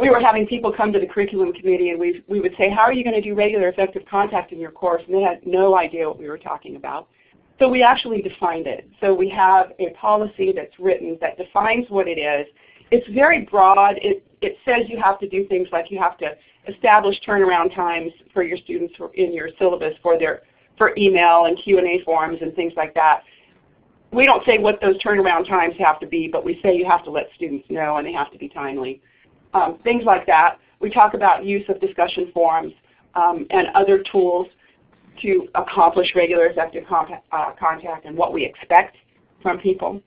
We were having people come to the curriculum committee and we would say, how are you going to do regular effective contact in your course? And they had no idea what we were talking about. So we actually defined it. So we have a policy that's written that defines what it is. It's very broad. It says you have to do things like you have to establish turnaround times for your students in your syllabus for email and Q&A forms and things like that. We don't say what those turnaround times have to be, but we say you have to let students know and they have to be timely. Things like that. We talk about use of discussion forums and other tools to accomplish regular effective contact and what we expect from people.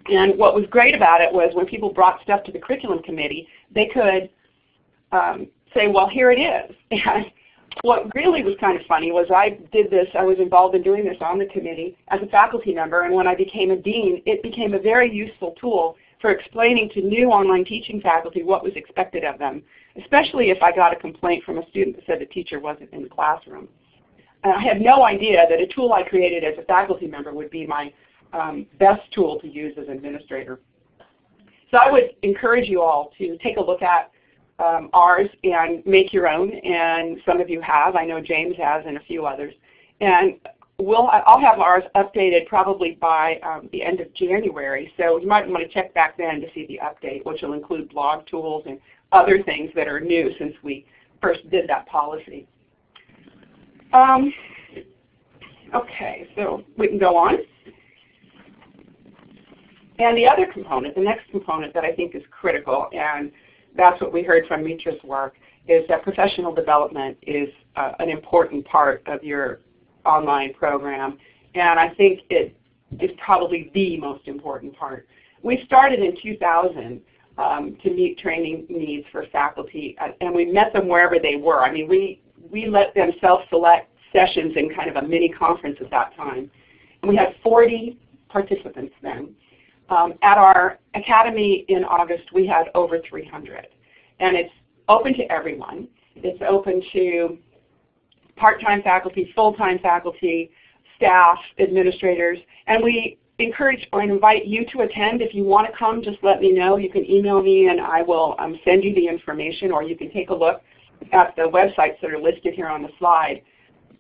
And what was great about it was when people brought stuff to the curriculum committee, they could say, well, here it is. And what really was kind of funny was I was involved in doing this on the committee as a faculty member, and when I became a dean, it became a very useful tool for explaining to new online teaching faculty what was expected of them, especially if I got a complaint from a student that said the teacher wasn't in the classroom. And I had no idea that a tool I created as a faculty member would be my best tool to use as an administrator. So I would encourage you all to take a look at ours and make your own, and some of you have. I know James has and a few others. And I'll have ours updated probably by the end of January, so you might want to check back then to see the update, which will include blog tools and other things that are new since we first did that policy. Okay, so we can go on. And the other component, the next component that I think is critical, and that's what we heard from Mitra's work, is that professional development is an important part of your online program. And I think it is probably the most important part. We started in 2000 to meet training needs for faculty, and we met them wherever they were. I mean, we let them self-select sessions in kind of a mini conference at that time. And we had 40 participants then. At our academy in August, we had over 300. And it's open to everyone. It's open to part-time faculty, full-time faculty, staff, administrators, and we encourage or invite you to attend. If you want to come, just let me know. You can email me and I will send you the information, or you can take a look at the websites that are listed here on the slide.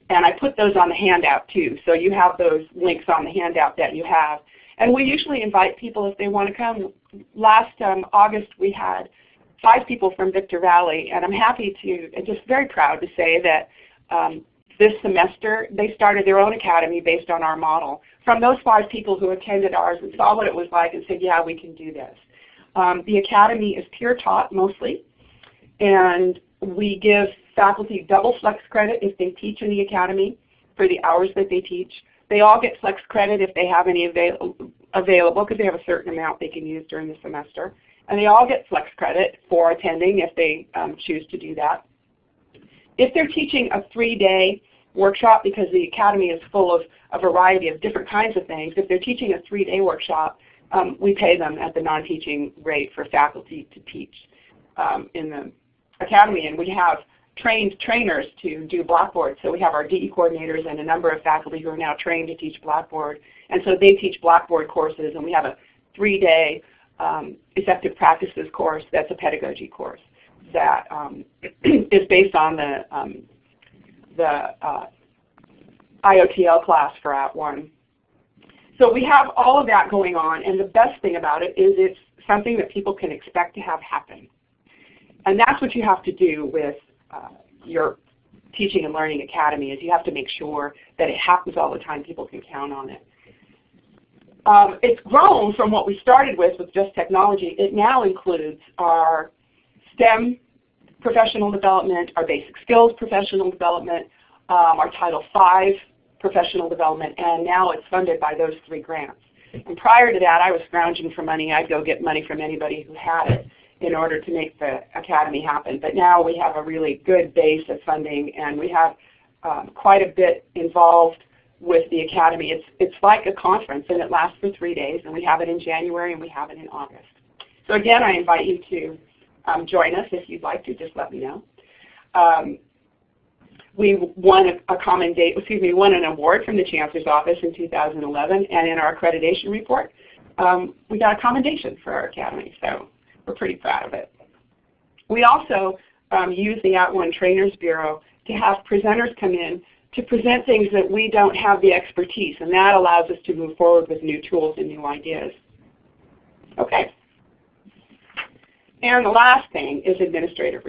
And I put those on the handout too, so you have those links on the handout that you have. And we usually invite people if they want to come. Last August we had 5 people from Victor Valley, and I'm happy to, and just very proud to say that this semester they started their own academy based on our model. From those 5 people who attended ours and saw what it was like and said, yeah, we can do this. The academy is peer taught mostly, and we give faculty double flex credit if they teach in the academy for the hours that they teach. They all get flex credit if they have any available, because they have a certain amount they can use during the semester. And they all get flex credit for attending if they choose to do that. If they're teaching a 3-day workshop, because the academy is full of a variety of different kinds of things, if they're teaching a 3-day workshop, we pay them at the non-teaching rate for faculty to teach in the academy. And we have trained trainers to do Blackboard. So we have our DE coordinators and a number of faculty who are now trained to teach Blackboard. And so they teach Blackboard courses, and we have a 3-day effective practices course that's a pedagogy course that is based on the IOTL class for @1. So we have all of that going on, and the best thing about it is it's something that people can expect to have happen. And that's what you have to do with your teaching and learning academy, is you have to make sure that it happens all the time. People can count on it. It's grown from what we started with just technology. It now includes our STEM professional development, our basic skills professional development, our Title V professional development, and now it's funded by those 3 grants. And prior to that, I was scrounging for money. I'd go get money from anybody who had it in order to make the academy happen. But now we have a really good base of funding, and we have quite a bit involved with the academy. It's like a conference, and it lasts for 3 days, and we have it in January and we have it in August. So again, I invite you to join us if you'd like to. Just let me know. We won won an award from the Chancellor's Office in 2011, and in our accreditation report, we got a commendation for our academy. So we're pretty proud of it. We also use the @1 Trainers Bureau to have presenters come in to present things that we don't have the expertise, and that allows us to move forward with new tools and new ideas. Okay. And the last thing is administrative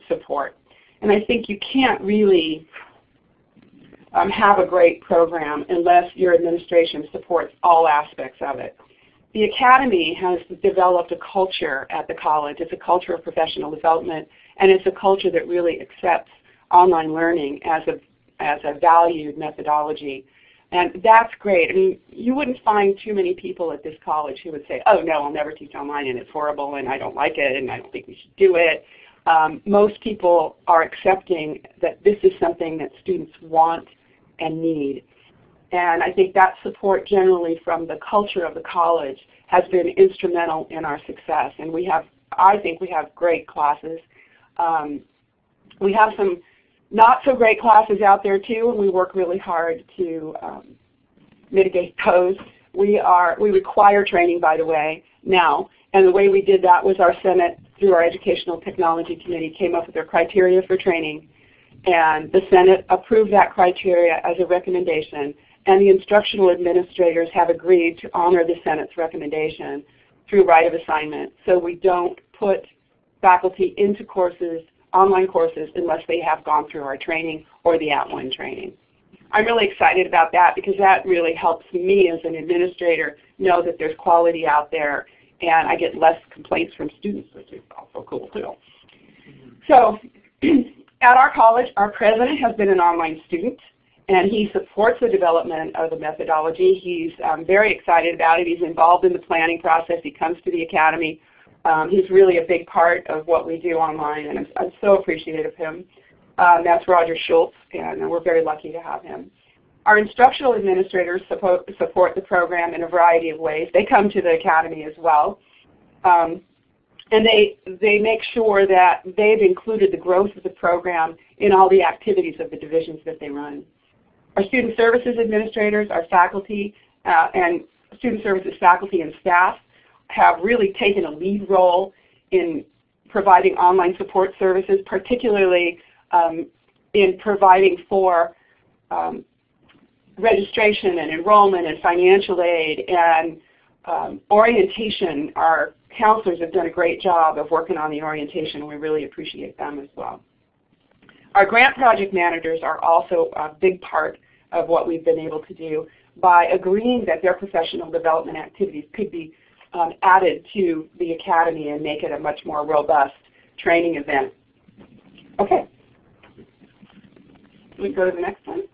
support. And I think you can't really have a great program unless your administration supports all aspects of it. The academy has developed a culture at the college. It's a culture of professional development, and it's a culture that really accepts online learning as a valued methodology. And that's great. I mean, you wouldn't find too many people at this college who would say, oh no, I'll never teach online and it's horrible and I don't like it and I don't think we should do it. Most people are accepting that this is something that students want and need. And I think that support generally from the culture of the college has been instrumental in our success. And I think we have great classes. We have some not so great classes out there too, and we work really hard to mitigate those. We require training, by the way, now. And the way we did that was our Senate, through our Educational Technology Committee, came up with their criteria for training. And the Senate approved that criteria as a recommendation. And the instructional administrators have agreed to honor the Senate's recommendation through right of assignment. So we don't put faculty into courses, online courses, unless they have gone through our training or the @1 training. I'm really excited about that because that really helps me as an administrator know that there's quality out there, and I get less complaints from students, which is also cool too. So at our college, our president has been an online student, and he supports the development of the methodology. He's very excited about it. He's involved in the planning process. He comes to the academy. He's really a big part of what we do online, and I'm so appreciative of him. That's Roger Schultz, and we're very lucky to have him. Our instructional administrators support the program in a variety of ways. They come to the academy as well. And they make sure that they've included the growth of the program in all the activities of the divisions that they run. Our student services administrators, our faculty, and student services faculty and staff have really taken a lead role in providing online support services, particularly in providing for registration and enrollment and financial aid and orientation. Our counselors have done a great job of working on the orientation, and we really appreciate them as well. Our grant project managers are also a big part of what we've been able to do by agreeing that their professional development activities could be added to the Academy and make it a much more robust training event. Okay. We go to the next one.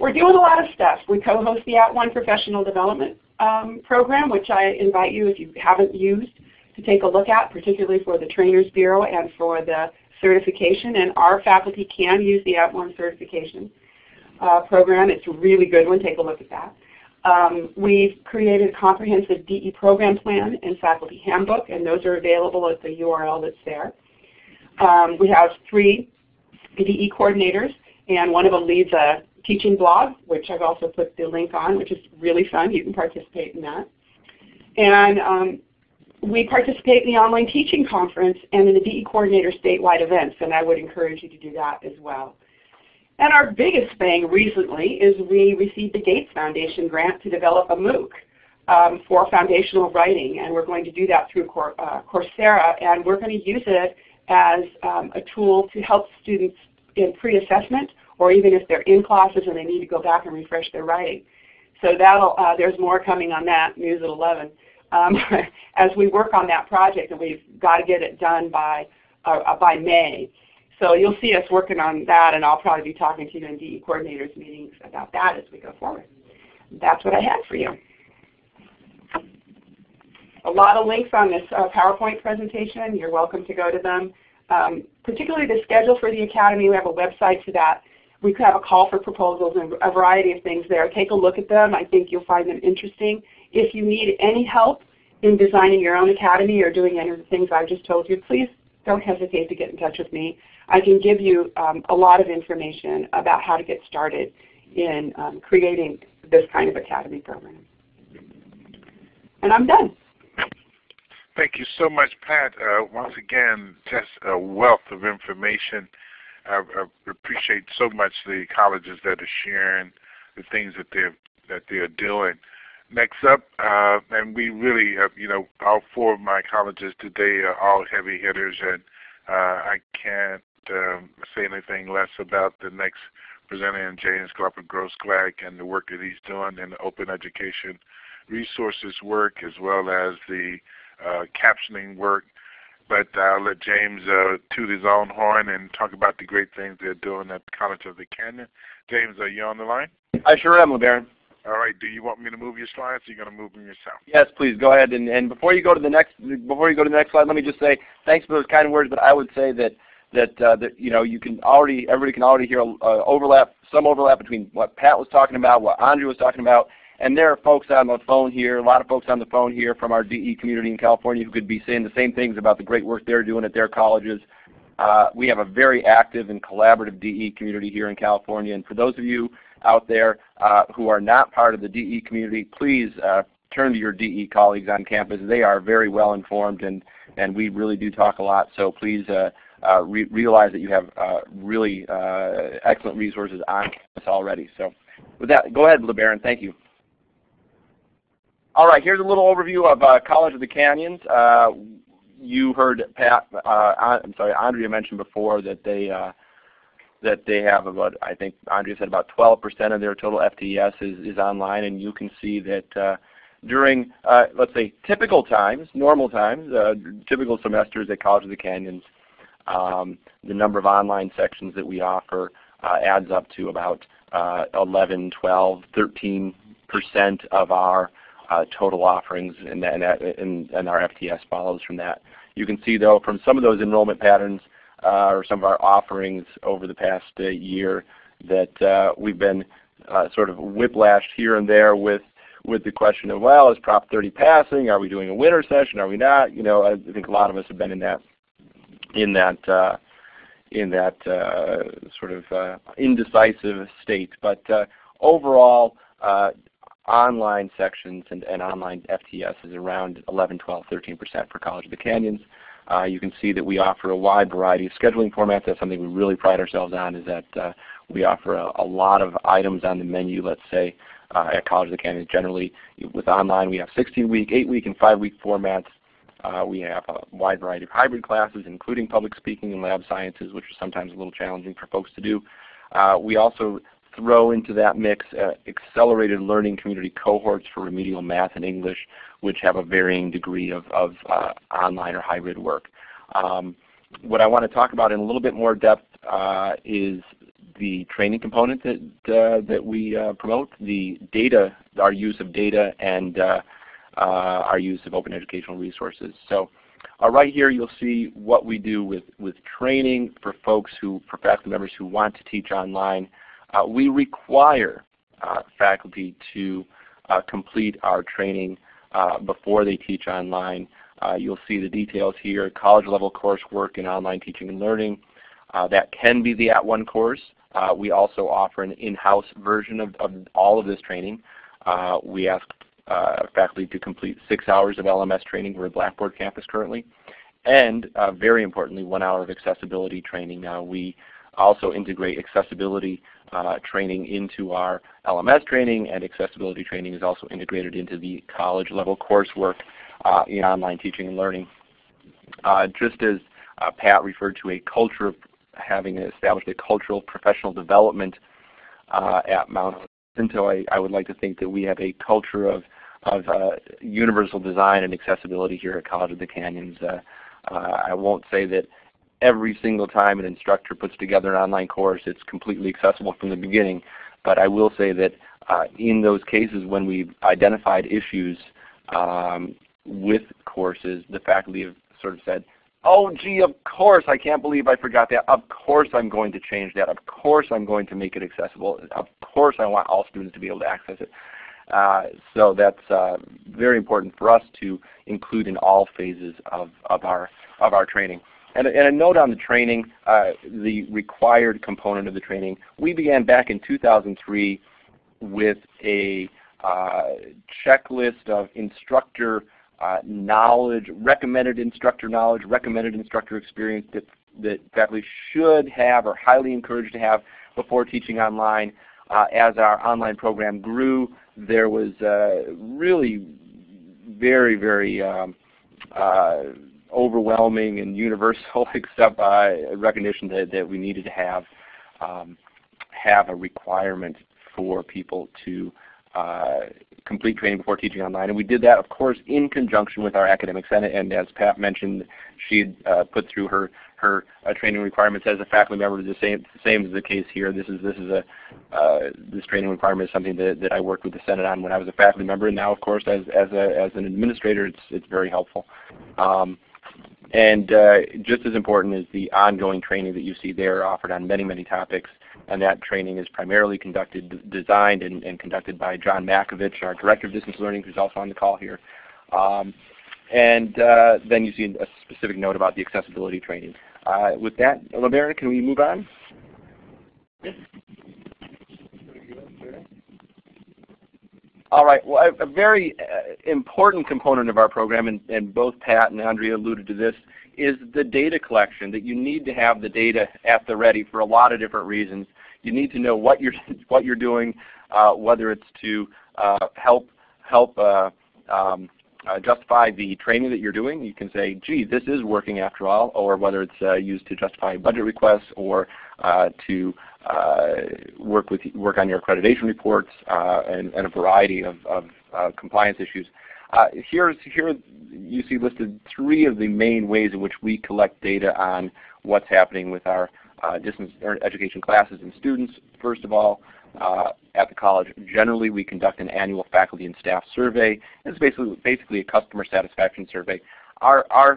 We're doing a lot of stuff. We co-host the @ONE Professional Development program, which I invite you, if you haven't used, to take a look at, particularly for the Trainers Bureau and for the certification. And our faculty can use the @ONE certification program. It's a really good one. Take a look at that. We've created a comprehensive DE program plan and faculty handbook, and those are available at the URL that's there. We have 3 DE coordinators, and one of them leads a teaching blog, which I've also put the link on, which is really fun. You can participate in that. And we participate in the online teaching conference and in the DE coordinator statewide events, and I would encourage you to do that as well. And our biggest thing recently is we received the Gates Foundation grant to develop a MOOC for foundational writing, and we're going to do that through Coursera, and we're going to use it as a tool to help students in pre-assessment, or even if they're in classes and they need to go back and refresh their writing. So that'll, there's more coming on that, news at 11, as we work on that project, and we've got to get it done by May. So you'll see us working on that, and I'll probably be talking to you in DE coordinators meetings about that as we go forward. That's what I had for you. A lot of links on this PowerPoint presentation. You're welcome to go to them. Particularly the schedule for the Academy, we have a website for that. We could have a call for proposals and a variety of things there. Take a look at them. I think you'll find them interesting. If you need any help in designing your own Academy or doing any of the things I've just told you, please don't hesitate to get in touch with me. I can give you a lot of information about how to get started in creating this kind of Academy program. And I'm done. Thank you so much, Pat. Once again, just a wealth of information. I appreciate so much the colleges that are sharing the things that they're doing. Next up, and we really, you know, all 4 of my colleges today are all heavy hitters, and I can't say anything less about the next presenter, James Klopper-Grossglag, and the work that he's doing in the open education resources work, as well as the captioning work. But I'll let James toot his own horn and talk about the great things they're doing at the College of the Canyon. James, are you on the line? I sure am, LeBaron. All right. Do you want me to move your slides, or are you going to move them yourself? Yes, please go ahead. And before you go to the next slide, let me just say thanks for those kind words. But I would say that you know, everybody can already hear some overlap between what Pat was talking about, what Andrea was talking about. And there are folks on the phone here, a lot of folks on the phone here from our DE community in California who could be saying the same things about the great work they're doing at their colleges. We have a very active and collaborative DE community here in California. And for those of you out there who are not part of the DE community, please turn to your DE colleagues on campus. They are very well informed, and we really do talk a lot. So please realize that you have really excellent resources on campus already. So with that, go ahead, LeBaron. Thank you. All right, here's a little overview of College of the Canyons. You heard Andrea mentioned before that they have about, I think Andrea said about 12% of their total FTES is online, and you can see that during, let's say, typical times, normal times, typical semesters at College of the Canyons, the number of online sections that we offer adds up to about 11, 12, 13% of our total offerings, and our FTS follows from that. You can see, though, from some of those enrollment patterns or some of our offerings over the past year that we've been sort of whiplashed here and there with the question of, well, is Prop 30 passing? Are we doing a winter session? Are we not? You know, I think a lot of us have been in that sort of indecisive state. But overall, online sections and online FTS is around 11, 12, 13% for College of the Canyons. You can see that we offer a wide variety of scheduling formats. That's something we really pride ourselves on, is that we offer a lot of items on the menu, let's say, at College of the Canyons. Generally, with online, we have 16-week, 8-week, and 5-week formats. We have a wide variety of hybrid classes, including public speaking and lab sciences, which are sometimes a little challenging for folks to do. We also throw into that mix accelerated learning community cohorts for remedial math and English, which have a varying degree of online or hybrid work. What I want to talk about in a little bit more depth is the training component that we promote, the data, our use of data, and our use of open educational resources. So right here you'll see what we do with training for folks for faculty members who want to teach online. We require faculty to complete our training before they teach online. You'll see the details here: college level coursework in online teaching and learning. That can be the @ONE course. We also offer an in-house version of all of this training. We ask faculty to complete 6 hours of LMS training. We're a Blackboard campus currently. And very importantly, 1 hour of accessibility training. We also integrate accessibility training into our LMS training, and accessibility training is also integrated into the college level coursework in online teaching and learning. Just as Pat referred to a culture of having established a cultural professional development at Mount Jacinto, I would like to think that we have a culture of universal design and accessibility here at College of the Canyons. I won't say that every single time an instructor puts together an online course it's completely accessible from the beginning, but I will say that in those cases when we've identified issues with courses, the faculty have sort of said, oh gee, of course, I can't believe I forgot that. Of course I'm going to change that. Of course I'm going to make it accessible. Of course I want all students to be able to access it. So that's very important for us to include in all phases of our training. And a note on the training, the required component of the training. We began back in 2003 with a checklist of instructor knowledge, recommended instructor knowledge, recommended instructor experience that faculty should have or highly encouraged to have before teaching online. As our online program grew, there was really very, very overwhelming and universal recognition that we needed to have a requirement for people to complete training before teaching online. And we did that, of course, in conjunction with our academic senate. And as Pat mentioned, she had put through her training requirements as a faculty member. The same is the case here. This training requirement is something that I worked with the Senate on when I was a faculty member, and now, of course, as an administrator, it's very helpful. And just as important is the ongoing training that you see there, offered on many, many topics. And that training is primarily designed and conducted by John Makovich, our Director of Distance Learning, who's also on the call here. And then you see a specific note about the accessibility training. With that, LeBaron, can we move on? All right. Well, a very important component of our program, and both Pat and Andrea alluded to this, is the data collection. That you need to have the data at the ready for a lot of different reasons. You need to know what you're doing, whether it's to help justify the training that you're doing. You can say, gee, this is working after all, or whether it's used to justify budget requests or to work on your accreditation reports and a variety of compliance issues. Here you see listed 3 of the main ways in which we collect data on what's happening with our distance education classes and students. First of all, at the college, generally we conduct an annual faculty and staff survey. It's basically a customer satisfaction survey. Are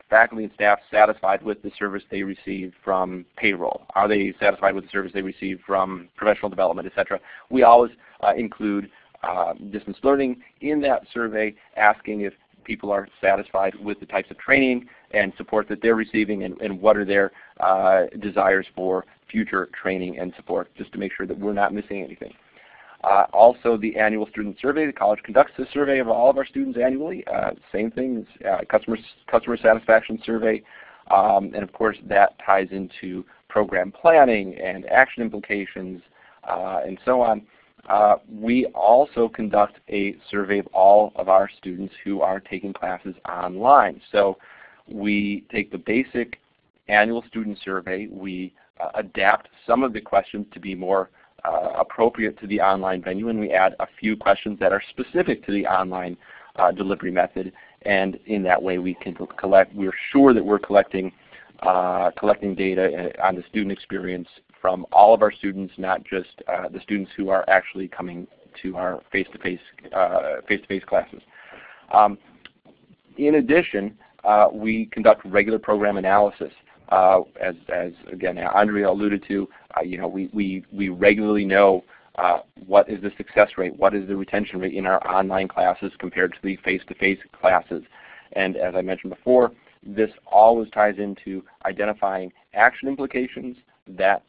faculty and staff satisfied with the service they receive from payroll? Are they satisfied with the service they receive from professional development, etc.? We always include distance learning in that survey, asking if people are satisfied with the types of training and support that they're receiving, and what are their desires for future training and support, just to make sure that we're not missing anything. Also, the annual student survey. The college conducts a survey of all of our students annually. Same thing, customer satisfaction survey. And of course, that ties into program planning and action implications and so on. We also conduct a survey of all of our students who are taking classes online. So we take the basic annual student survey. We adapt some of the questions to be more appropriate to the online venue, and we add a few questions that are specific to the online delivery method. And in that way, we can collect. We're sure that we're collecting data on the student experience from all of our students, not just the students who are actually coming to our face-to-face classes. In addition, we conduct regular program analysis. As again Andrea alluded to, we regularly know what is the success rate, what is the retention rate in our online classes compared to the face-to-face classes. And as I mentioned before, this always ties into identifying action implications that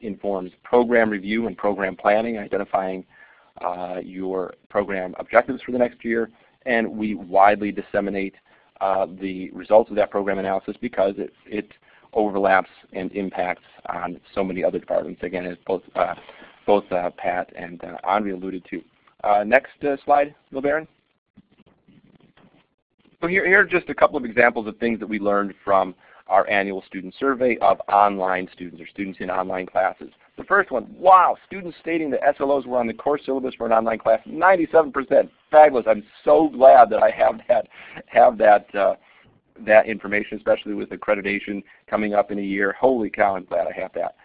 informs program review and program planning, identifying your program objectives for the next year, and we widely disseminate the results of that program analysis because it overlaps and impacts on so many other departments, again, as both Pat and Andrea alluded to. Next slide, LeBaron. So here are just a couple of examples of things that we learned from our annual student survey of online students, or students in online classes. The first one, wow, students stating that SLOs were on the course syllabus for an online class, 97%. Fabulous. I'm so glad that I have that information, especially with accreditation coming up in a year. Holy cow, I'm glad I have that.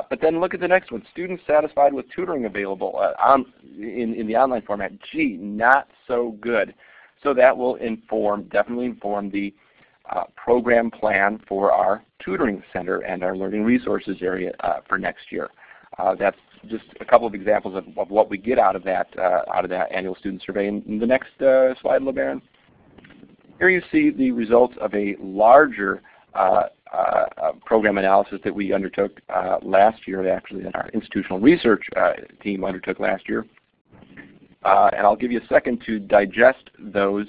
But then look at the next one. Students satisfied with tutoring available in the online format. Gee, not so good. So that will definitely inform the program plan for our tutoring center and our learning resources area for next year. That's just a couple of examples of what we get out of that annual student survey. In the next slide, LeBaron. Here you see the results of a larger program analysis that we undertook last year, actually, that our institutional research team undertook last year. And I'll give you a second to digest those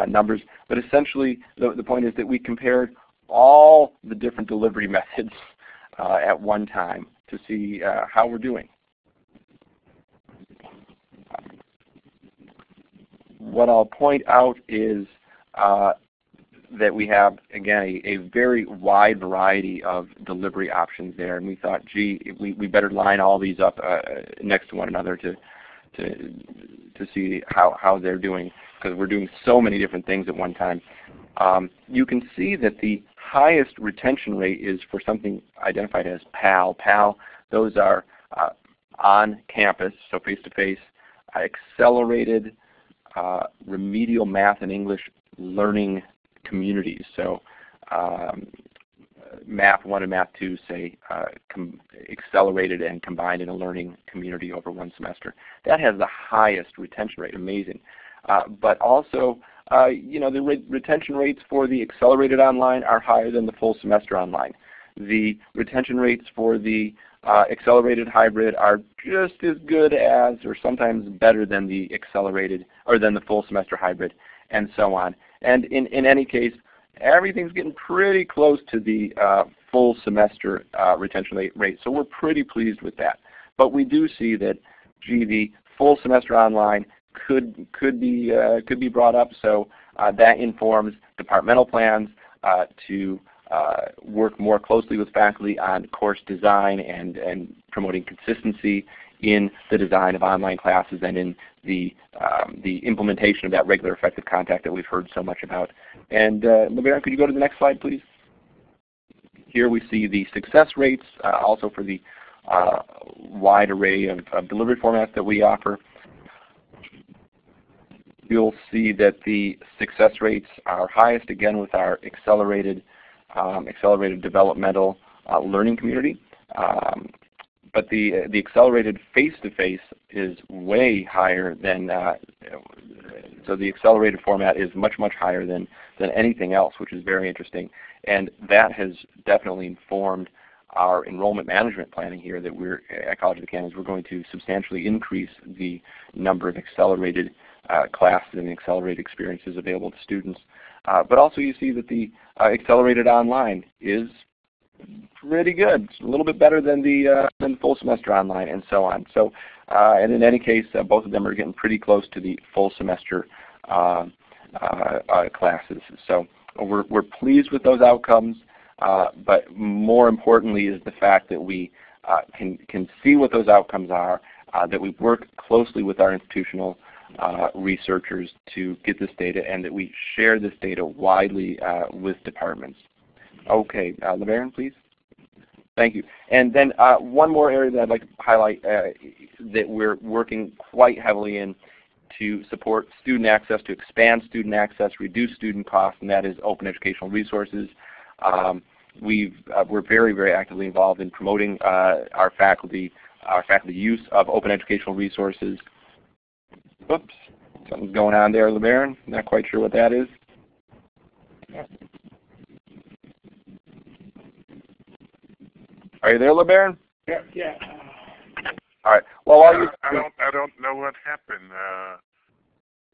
numbers. But essentially, the point is that we compared all the different delivery methods at one time to see how we're doing. What I'll point out is that we have, again, a very wide variety of delivery options there. And we thought, gee, we better line all these up next to one another to see how they're doing, because we're doing so many different things at one time. You can see that the highest retention rate is for something identified as PAL. PAL, those are on campus, so face-to-face, accelerated remedial math and English learning communities. So Math 1 and Math 2, say, accelerated and combined in a learning community over one semester. That has the highest retention rate, amazing. But also, the retention rates for the accelerated online are higher than the full semester online. The retention rates for the accelerated hybrid are just as good as, or sometimes better than the accelerated, or than the full semester hybrid, and so on. And in any case, everything's getting pretty close to the full semester retention rate, so we're pretty pleased with that. But we do see that, gee, the full semester online could be brought up, so that informs departmental plans to work more closely with faculty on course design and promoting consistency in the design of online classes and in the implementation of that regular effective contact that we've heard so much about. And LeBaron, could you go to the next slide, please? Here we see the success rates, also for the wide array of delivery formats that we offer. You'll see that the success rates are highest, again, with our accelerated developmental learning community. But the accelerated face-to-face is way higher than, so the accelerated format is much, much higher than anything else, which is very interesting. And that has definitely informed our enrollment management planning here that we're at College of the Canyons, we're going to substantially increase the number of accelerated classes and accelerated experiences available to students. But also you see that the accelerated online is pretty good. It's a little bit better than the full semester online and so on. So, and in any case, both of them are getting pretty close to the full semester classes. So we're pleased with those outcomes. But more importantly is the fact that we can see what those outcomes are, that we work closely with our institutional researchers to get this data, and that we share this data widely with departments. Okay, LeBaron, please. Thank you. And then one more area that I'd like to highlight that we're working quite heavily in to support student access, to expand student access, reduce student costs, and that is open educational resources. We're very, very actively involved in promoting our faculty use of open educational resources. Oops, something's going on there, LeBaron. Not quite sure what that is. Are you there, LeBaron? Yeah. All right. Well, I don't know what happened.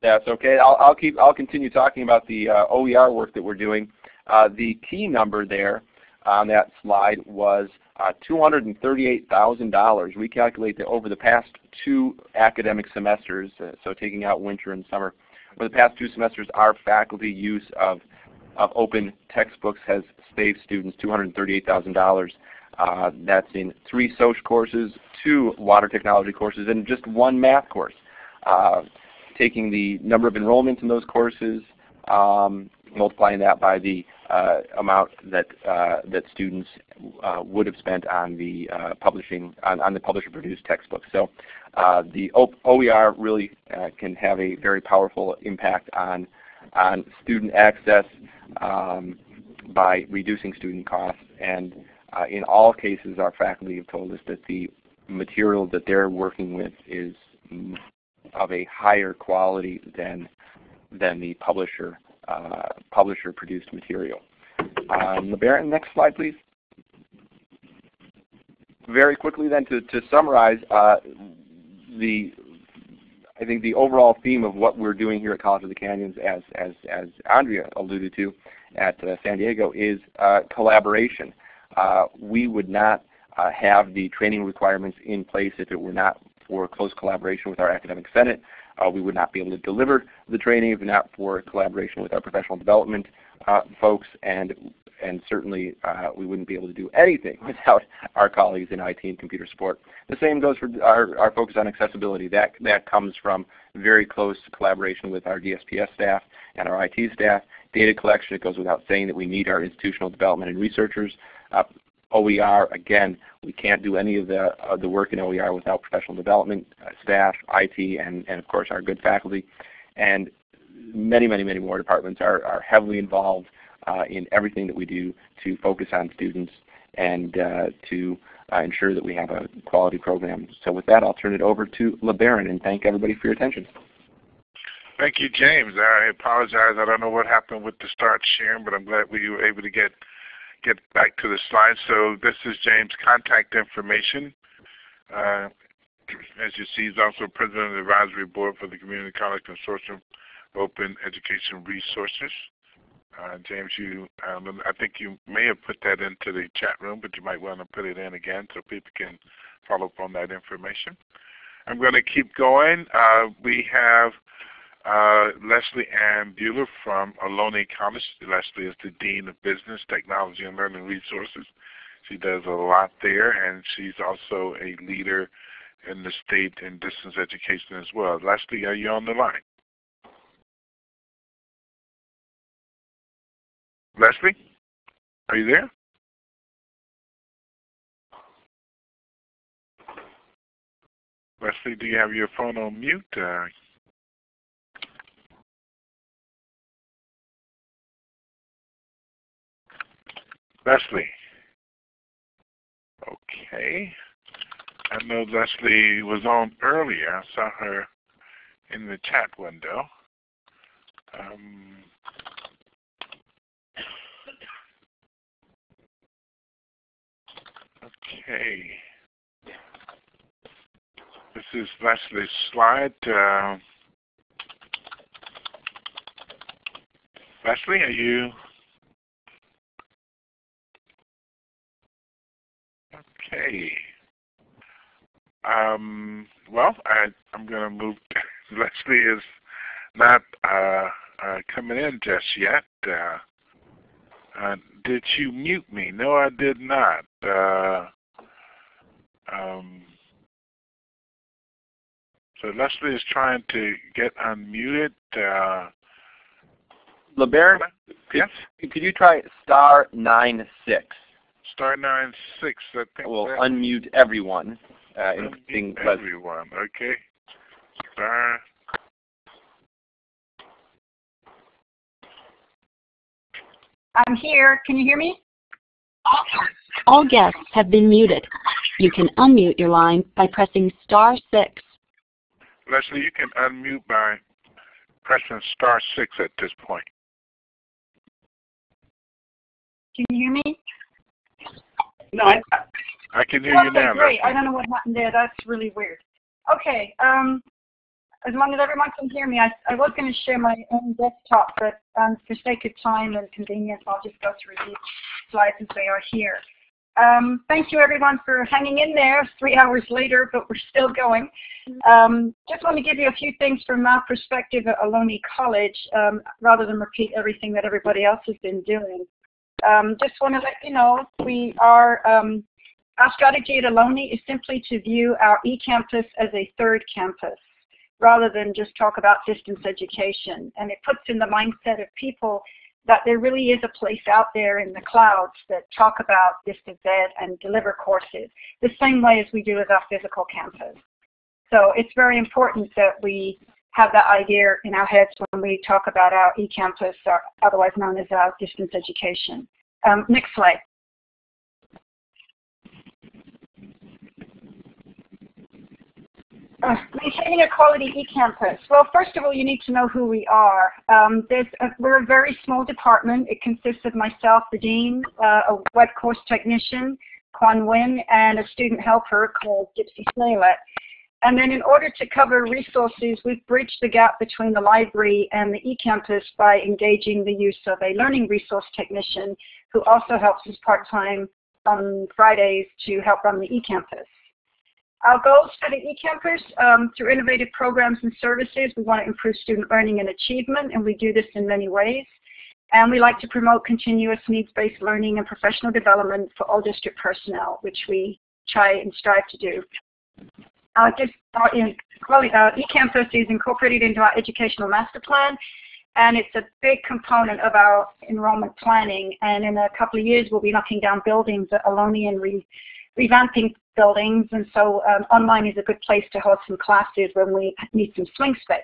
That's okay. I'll continue talking about the OER work that we're doing. The key number there on that slide was $238,000. We calculate that over the past 2 academic semesters, so taking out winter and summer, over the past 2 semesters, our faculty use of open textbooks has saved students $238,000. That's in 3 social courses, 2 water technology courses, and just 1 math course. Taking the number of enrollments in those courses, multiplying that by the amount that students would have spent on the on the publisher-produced textbooks. So the OER really can have a very powerful impact on student access by reducing student costs. And in all cases, our faculty have told us that the material that they're working with is of a higher quality than the publisher-produced material. LeBaron, next slide, please. Very quickly then, to summarize, I think the overall theme of what we're doing here at College of the Canyons, as Andrea alluded to at San Diego, is collaboration. We would not have the training requirements in place if it were not for close collaboration with our academic senate. We would not be able to deliver the training if not for collaboration with our professional development folks, and certainly we wouldn't be able to do anything without our colleagues in IT and computer support. The same goes for our focus on accessibility. That comes from very close collaboration with our DSPS staff and our IT staff. Data collection, it goes without saying that we need our institutional development and researchers. OER, again, we can't do any of the work in OER without professional development staff, IT, and of course our good faculty. And many, many, many more departments are heavily involved in everything that we do to focus on students and to ensure that we have a quality program. So with that, I'll turn it over to LeBaron, and thank everybody for your attention. Thank you, James. I apologize. I don't know what happened with the start sharing, but I'm glad we were able to get back to the slides. So this is James' contact information. As you see, he's also president of the advisory board for the Community College Consortium Open Education Resources. James, I think you may have put that into the chat room, but you might want to put it in again so people can follow up on that information. I'm going to keep going. We have Leslie Ann Bueller from Ohlone College. Leslie is the Dean of Business, Technology, and Learning Resources. She does a lot there, and she's also a leader in the state in distance education as well. Leslie, are you on the line? Leslie, are you there? Leslie, do you have your phone on mute? Leslie. Okay. I know Leslie was on earlier. I saw her in the chat window. Okay. This is Leslie's slide. Leslie, are you? Okay. Well, I'm going to move. Leslie is not coming in just yet. Did you mute me? No, I did not. So Leslie is trying to get unmuted. LeBaron, yes? Could you try *96? *96. I think will unmute everyone. Including everyone. Okay. Star. I'm here. Can you hear me? All guests have been muted. You can unmute your line by pressing *6. Leslie, you can unmute by pressing *6 at this point. Can you hear me? No, I can hear you now. Great. Leslie. I don't know what happened there. That's really weird. Okay. As long as everyone can hear me, I was going to share my own desktop, but for sake of time and convenience, I'll just go through these slides as they are here. Thank you, everyone, for hanging in there 3 hours later, but we're still going. Just want to give you a few things from my perspective at Ohlone College, rather than repeat everything that everybody else has been doing. Just want to let you know we are, our strategy at Ohlone is simply to view our eCampus as a third campus, rather than just talk about distance education. And it puts in the mindset of people that there really is a place out there in the clouds that talk about distance ed and deliver courses the same way as we do with our physical campus. So it's very important that we have that idea in our heads when we talk about our eCampus, or otherwise known as our distance education. Next slide. Maintaining a quality eCampus. Well, first of all, you need to know who we are. We're a very small department. It consists of myself, the dean, a web course technician, Quan Nguyen, and a student helper called Gypsy Slaylet. And then in order to cover resources, we've bridged the gap between the library and the eCampus by engaging the use of a learning resource technician who also helps us part-time on Fridays to help run the eCampus. Our goals for the eCampus, through innovative programs and services, we want to improve student learning and achievement, and we do this in many ways. And we like to promote continuous needs-based learning and professional development for all district personnel, which we try and strive to do. Our eCampus is incorporated into our educational master plan, and it's a big component of our enrollment planning. And in a couple of years, we'll be knocking down buildings at Ohlone and revamping buildings, and so online is a good place to host some classes when we need some swing space.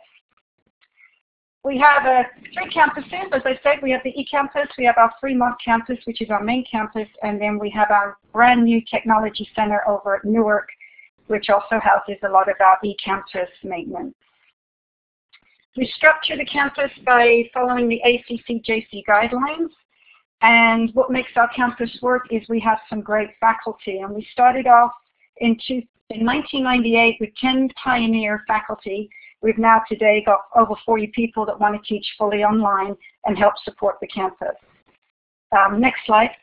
We have 3 campuses. As I said, we have the eCampus, we have our Fremont campus, which is our main campus, and then we have our brand new technology center over at Newark, which also houses a lot of our eCampus maintenance. We structure the campus by following the ACCJC guidelines. And what makes our campus work is we have some great faculty. And we started off in 1998 with 10 pioneer faculty. We've now today got over 40 people that want to teach fully online and help support the campus. Next slide.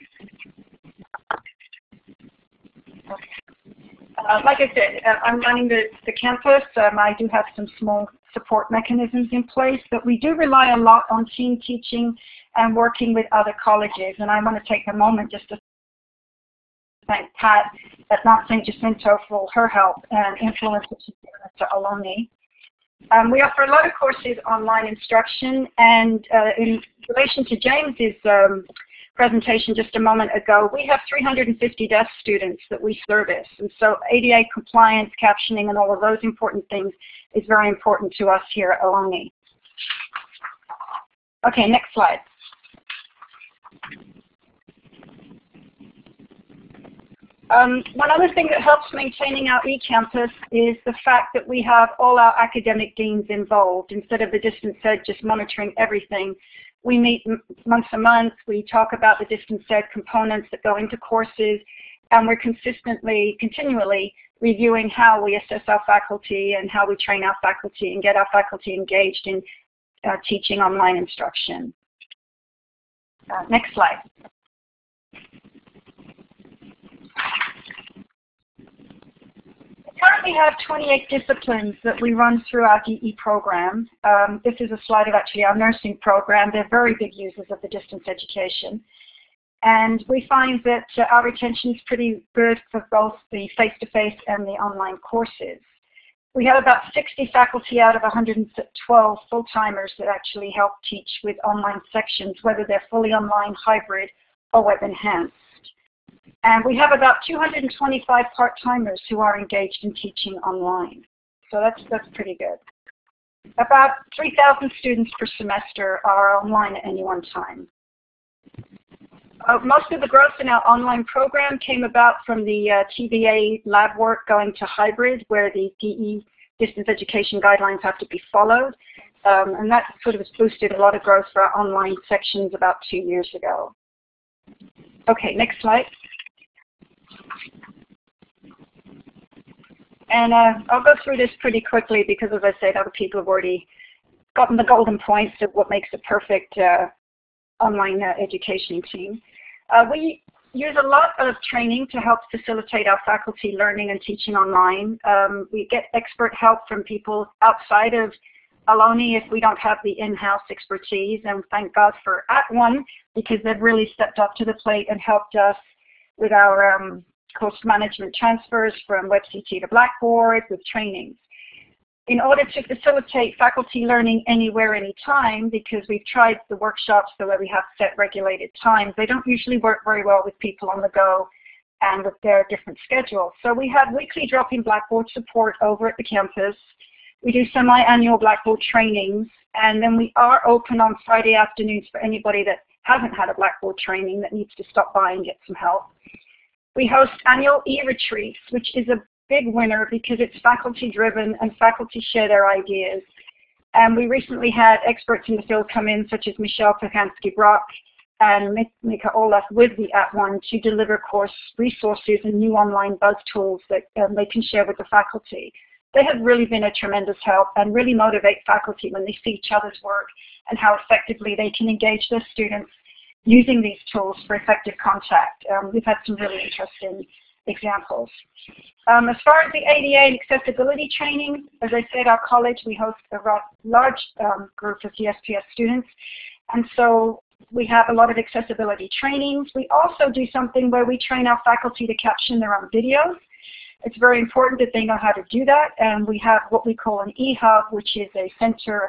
Like I said, I'm running the campus. I do have some small support mechanisms in place, but we do rely a lot on team teaching and working with other colleges. And I want to take a moment just to thank Pat at Mount St. Jacinto for her help and influence to Ohlone. We offer a lot of courses online instruction, and in relation to James's presentation just a moment ago, we have 350 deaf students that we service. And so ADA compliance, captioning, and all of those important things is very important to us here at Ohlone. Okay, next slide. One other thing that helps maintaining our eCampus is the fact that we have all our academic deans involved. Instead of the distance ed just monitoring everything, we meet once a month. We talk about the distance ed components that go into courses. and we're continually reviewing how we assess our faculty and how we train our faculty and get our faculty engaged in teaching online instruction. Next slide. We currently have 28 disciplines that we run through our DE program. This is a slide of actually our nursing program. They're very big users of the distance education. And we find that our retention is pretty good for both the face-to-face and the online courses. We have about 60 faculty out of 112 full-timers that actually help teach with online sections, whether they're fully online, hybrid, or web enhanced. And we have about 225 part-timers who are engaged in teaching online. So that's pretty good. About 3,000 students per semester are online at any one time. Most of the growth in our online program came about from the TBA lab work going to hybrid, where the DE distance education guidelines have to be followed. And that sort of has boosted a lot of growth for our online sections about 2 years ago. Okay, next slide. And I'll go through this pretty quickly because, as I said, other people have already gotten the golden points of what makes a perfect online education team. We use a lot of training to help facilitate our faculty learning and teaching online. We get expert help from people outside of Ohlone if we don't have the in-house expertise, and thank God for @ONE because they've really stepped up to the plate and helped us with our course management transfers from WebCT to Blackboard with trainings. In order to facilitate faculty learning anywhere, anytime, because we've tried the workshops so that we have set regulated times, they don't usually work very well with people on the go and with their different schedules. So we have weekly drop-in Blackboard support over at the campus. We do semi-annual Blackboard trainings, and then we are open on Friday afternoons for anybody that hasn't had a Blackboard training that needs to stop by and get some help. We host annual e-retreats, which is a big winner because it's faculty driven and faculty share their ideas. And we recently had experts in the field come in, such as Michelle Pahansky-Brock and Mika Olaf with the @ONE to deliver course resources and new online buzz tools that they can share with the faculty. They have really been a tremendous help and really motivate faculty when they see each other's work and how effectively they can engage their students using these tools for effective contact. We've had some really interesting examples. As far as the ADA and accessibility training, as I said, our college, we host a large group of DSPS students, and so we have a lot of accessibility trainings. We also do something where we train our faculty to caption their own videos. It's very important that they know how to do that, and we have what we call an e-hub, which is a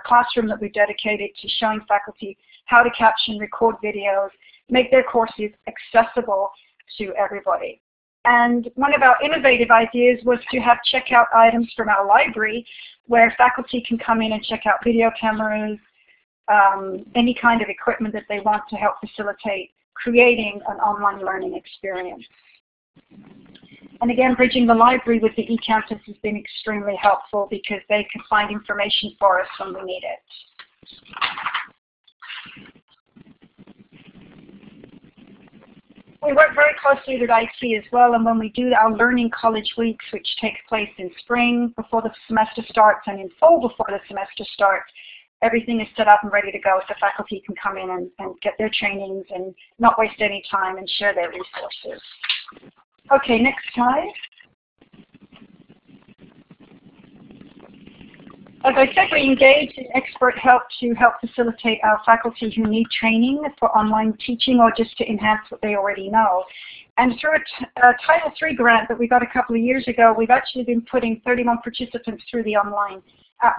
classroom that we've dedicated to showing faculty how to caption, record videos, make their courses accessible to everybody. And one of our innovative ideas was to have checkout items from our library where faculty can come in and check out video cameras, any kind of equipment that they want to help facilitate creating an online learning experience. And again, bridging the library with the eCampus has been extremely helpful because they can find information for us when we need it. We work very closely with IT as well, and when we do our Learning College Weeks, which take place in spring before the semester starts and in fall before the semester starts, everything is set up and ready to go so faculty can come in and get their trainings and not waste any time and share their resources. Okay, next slide. As I said, we engage in expert help to help facilitate our faculty who need training for online teaching or just to enhance what they already know. And through a Title III grant that we got a couple of years ago, we've actually been putting 31 participants through the online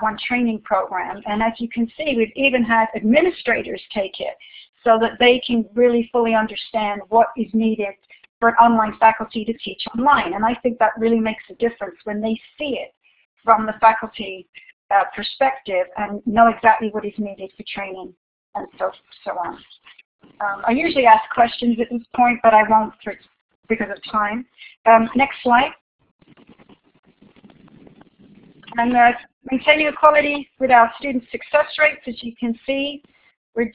@ONE training program. And as you can see, we've even had administrators take it so that they can really fully understand what is needed for an online faculty to teach online. And I think that really makes a difference when they see it from the faculty perspective and know exactly what is needed for training and so on. I usually ask questions at this point, but I won't because of time. Next slide. And maintaining equality with our student success rates, as you can see, we're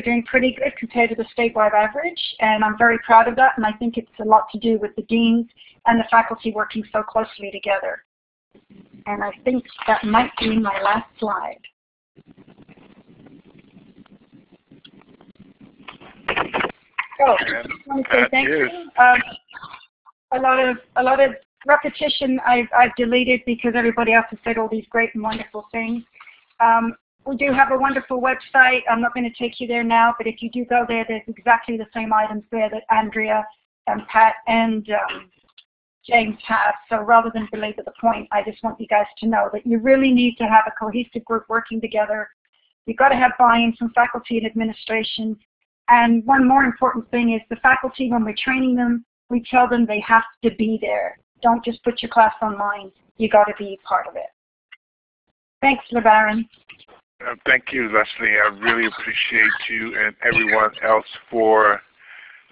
doing pretty good compared to the statewide average, and I'm very proud of that, and I think it's a lot to do with the deans and the faculty working so closely together. And I think that might be my last slide. Oh, I just want to say thank you. A lot of repetition I've deleted because everybody else has said all these great and wonderful things. We do have a wonderful website. I'm not going to take you there now, but if you do go there, there's exactly the same items there that Andrea and Pat and James have. So rather than belabor the point, I just want you guys to know that you really need to have a cohesive group working together. You've got to have buy-in from faculty and administration. And one more important thing is the faculty, when we're training them, we tell them they have to be there. Don't just put your class online. You got to be part of it. Thanks, LeBaron. Thank you, Leslie. I really appreciate you and everyone else for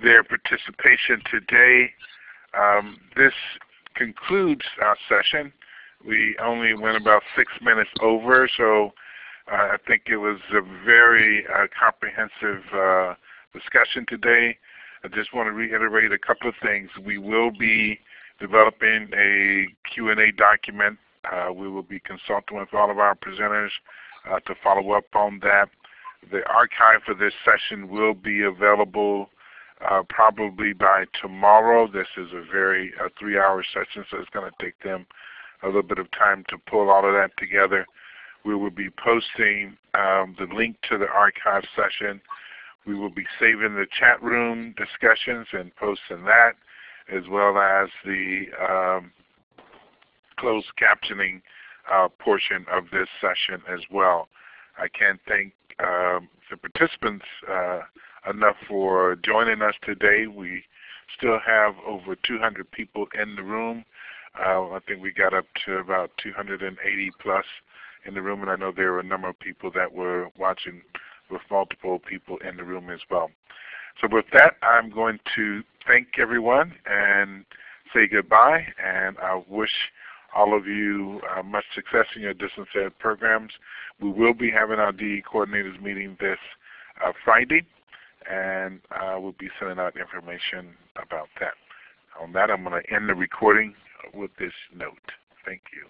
their participation today. This concludes our session. We only went about 6 minutes over, so I think it was a very comprehensive discussion today. I just want to reiterate a couple of things. We will be developing a Q&A document. We will be consulting with all of our presenters to follow up on that. The archive for this session will be available probably by tomorrow. This is a 3-hour session, so it's going to take them a little bit of time to pull all of that together. We will be posting the link to the archive session. We will be saving the chat room discussions and posting that, as well as the closed captioning portion of this session as well. I can't thank the participants enough for joining us today. We still have over 200 people in the room. I think we got up to about 280 plus in the room, and I know there were a number of people that were watching with multiple people in the room as well. So with that, I'm going to thank everyone and say goodbye, and I wish all of you much success in your distance ed programs. We will be having our DE coordinators meeting this Friday, and we'll be sending out information about that. On that, I'm going to end the recording with this note. Thank you.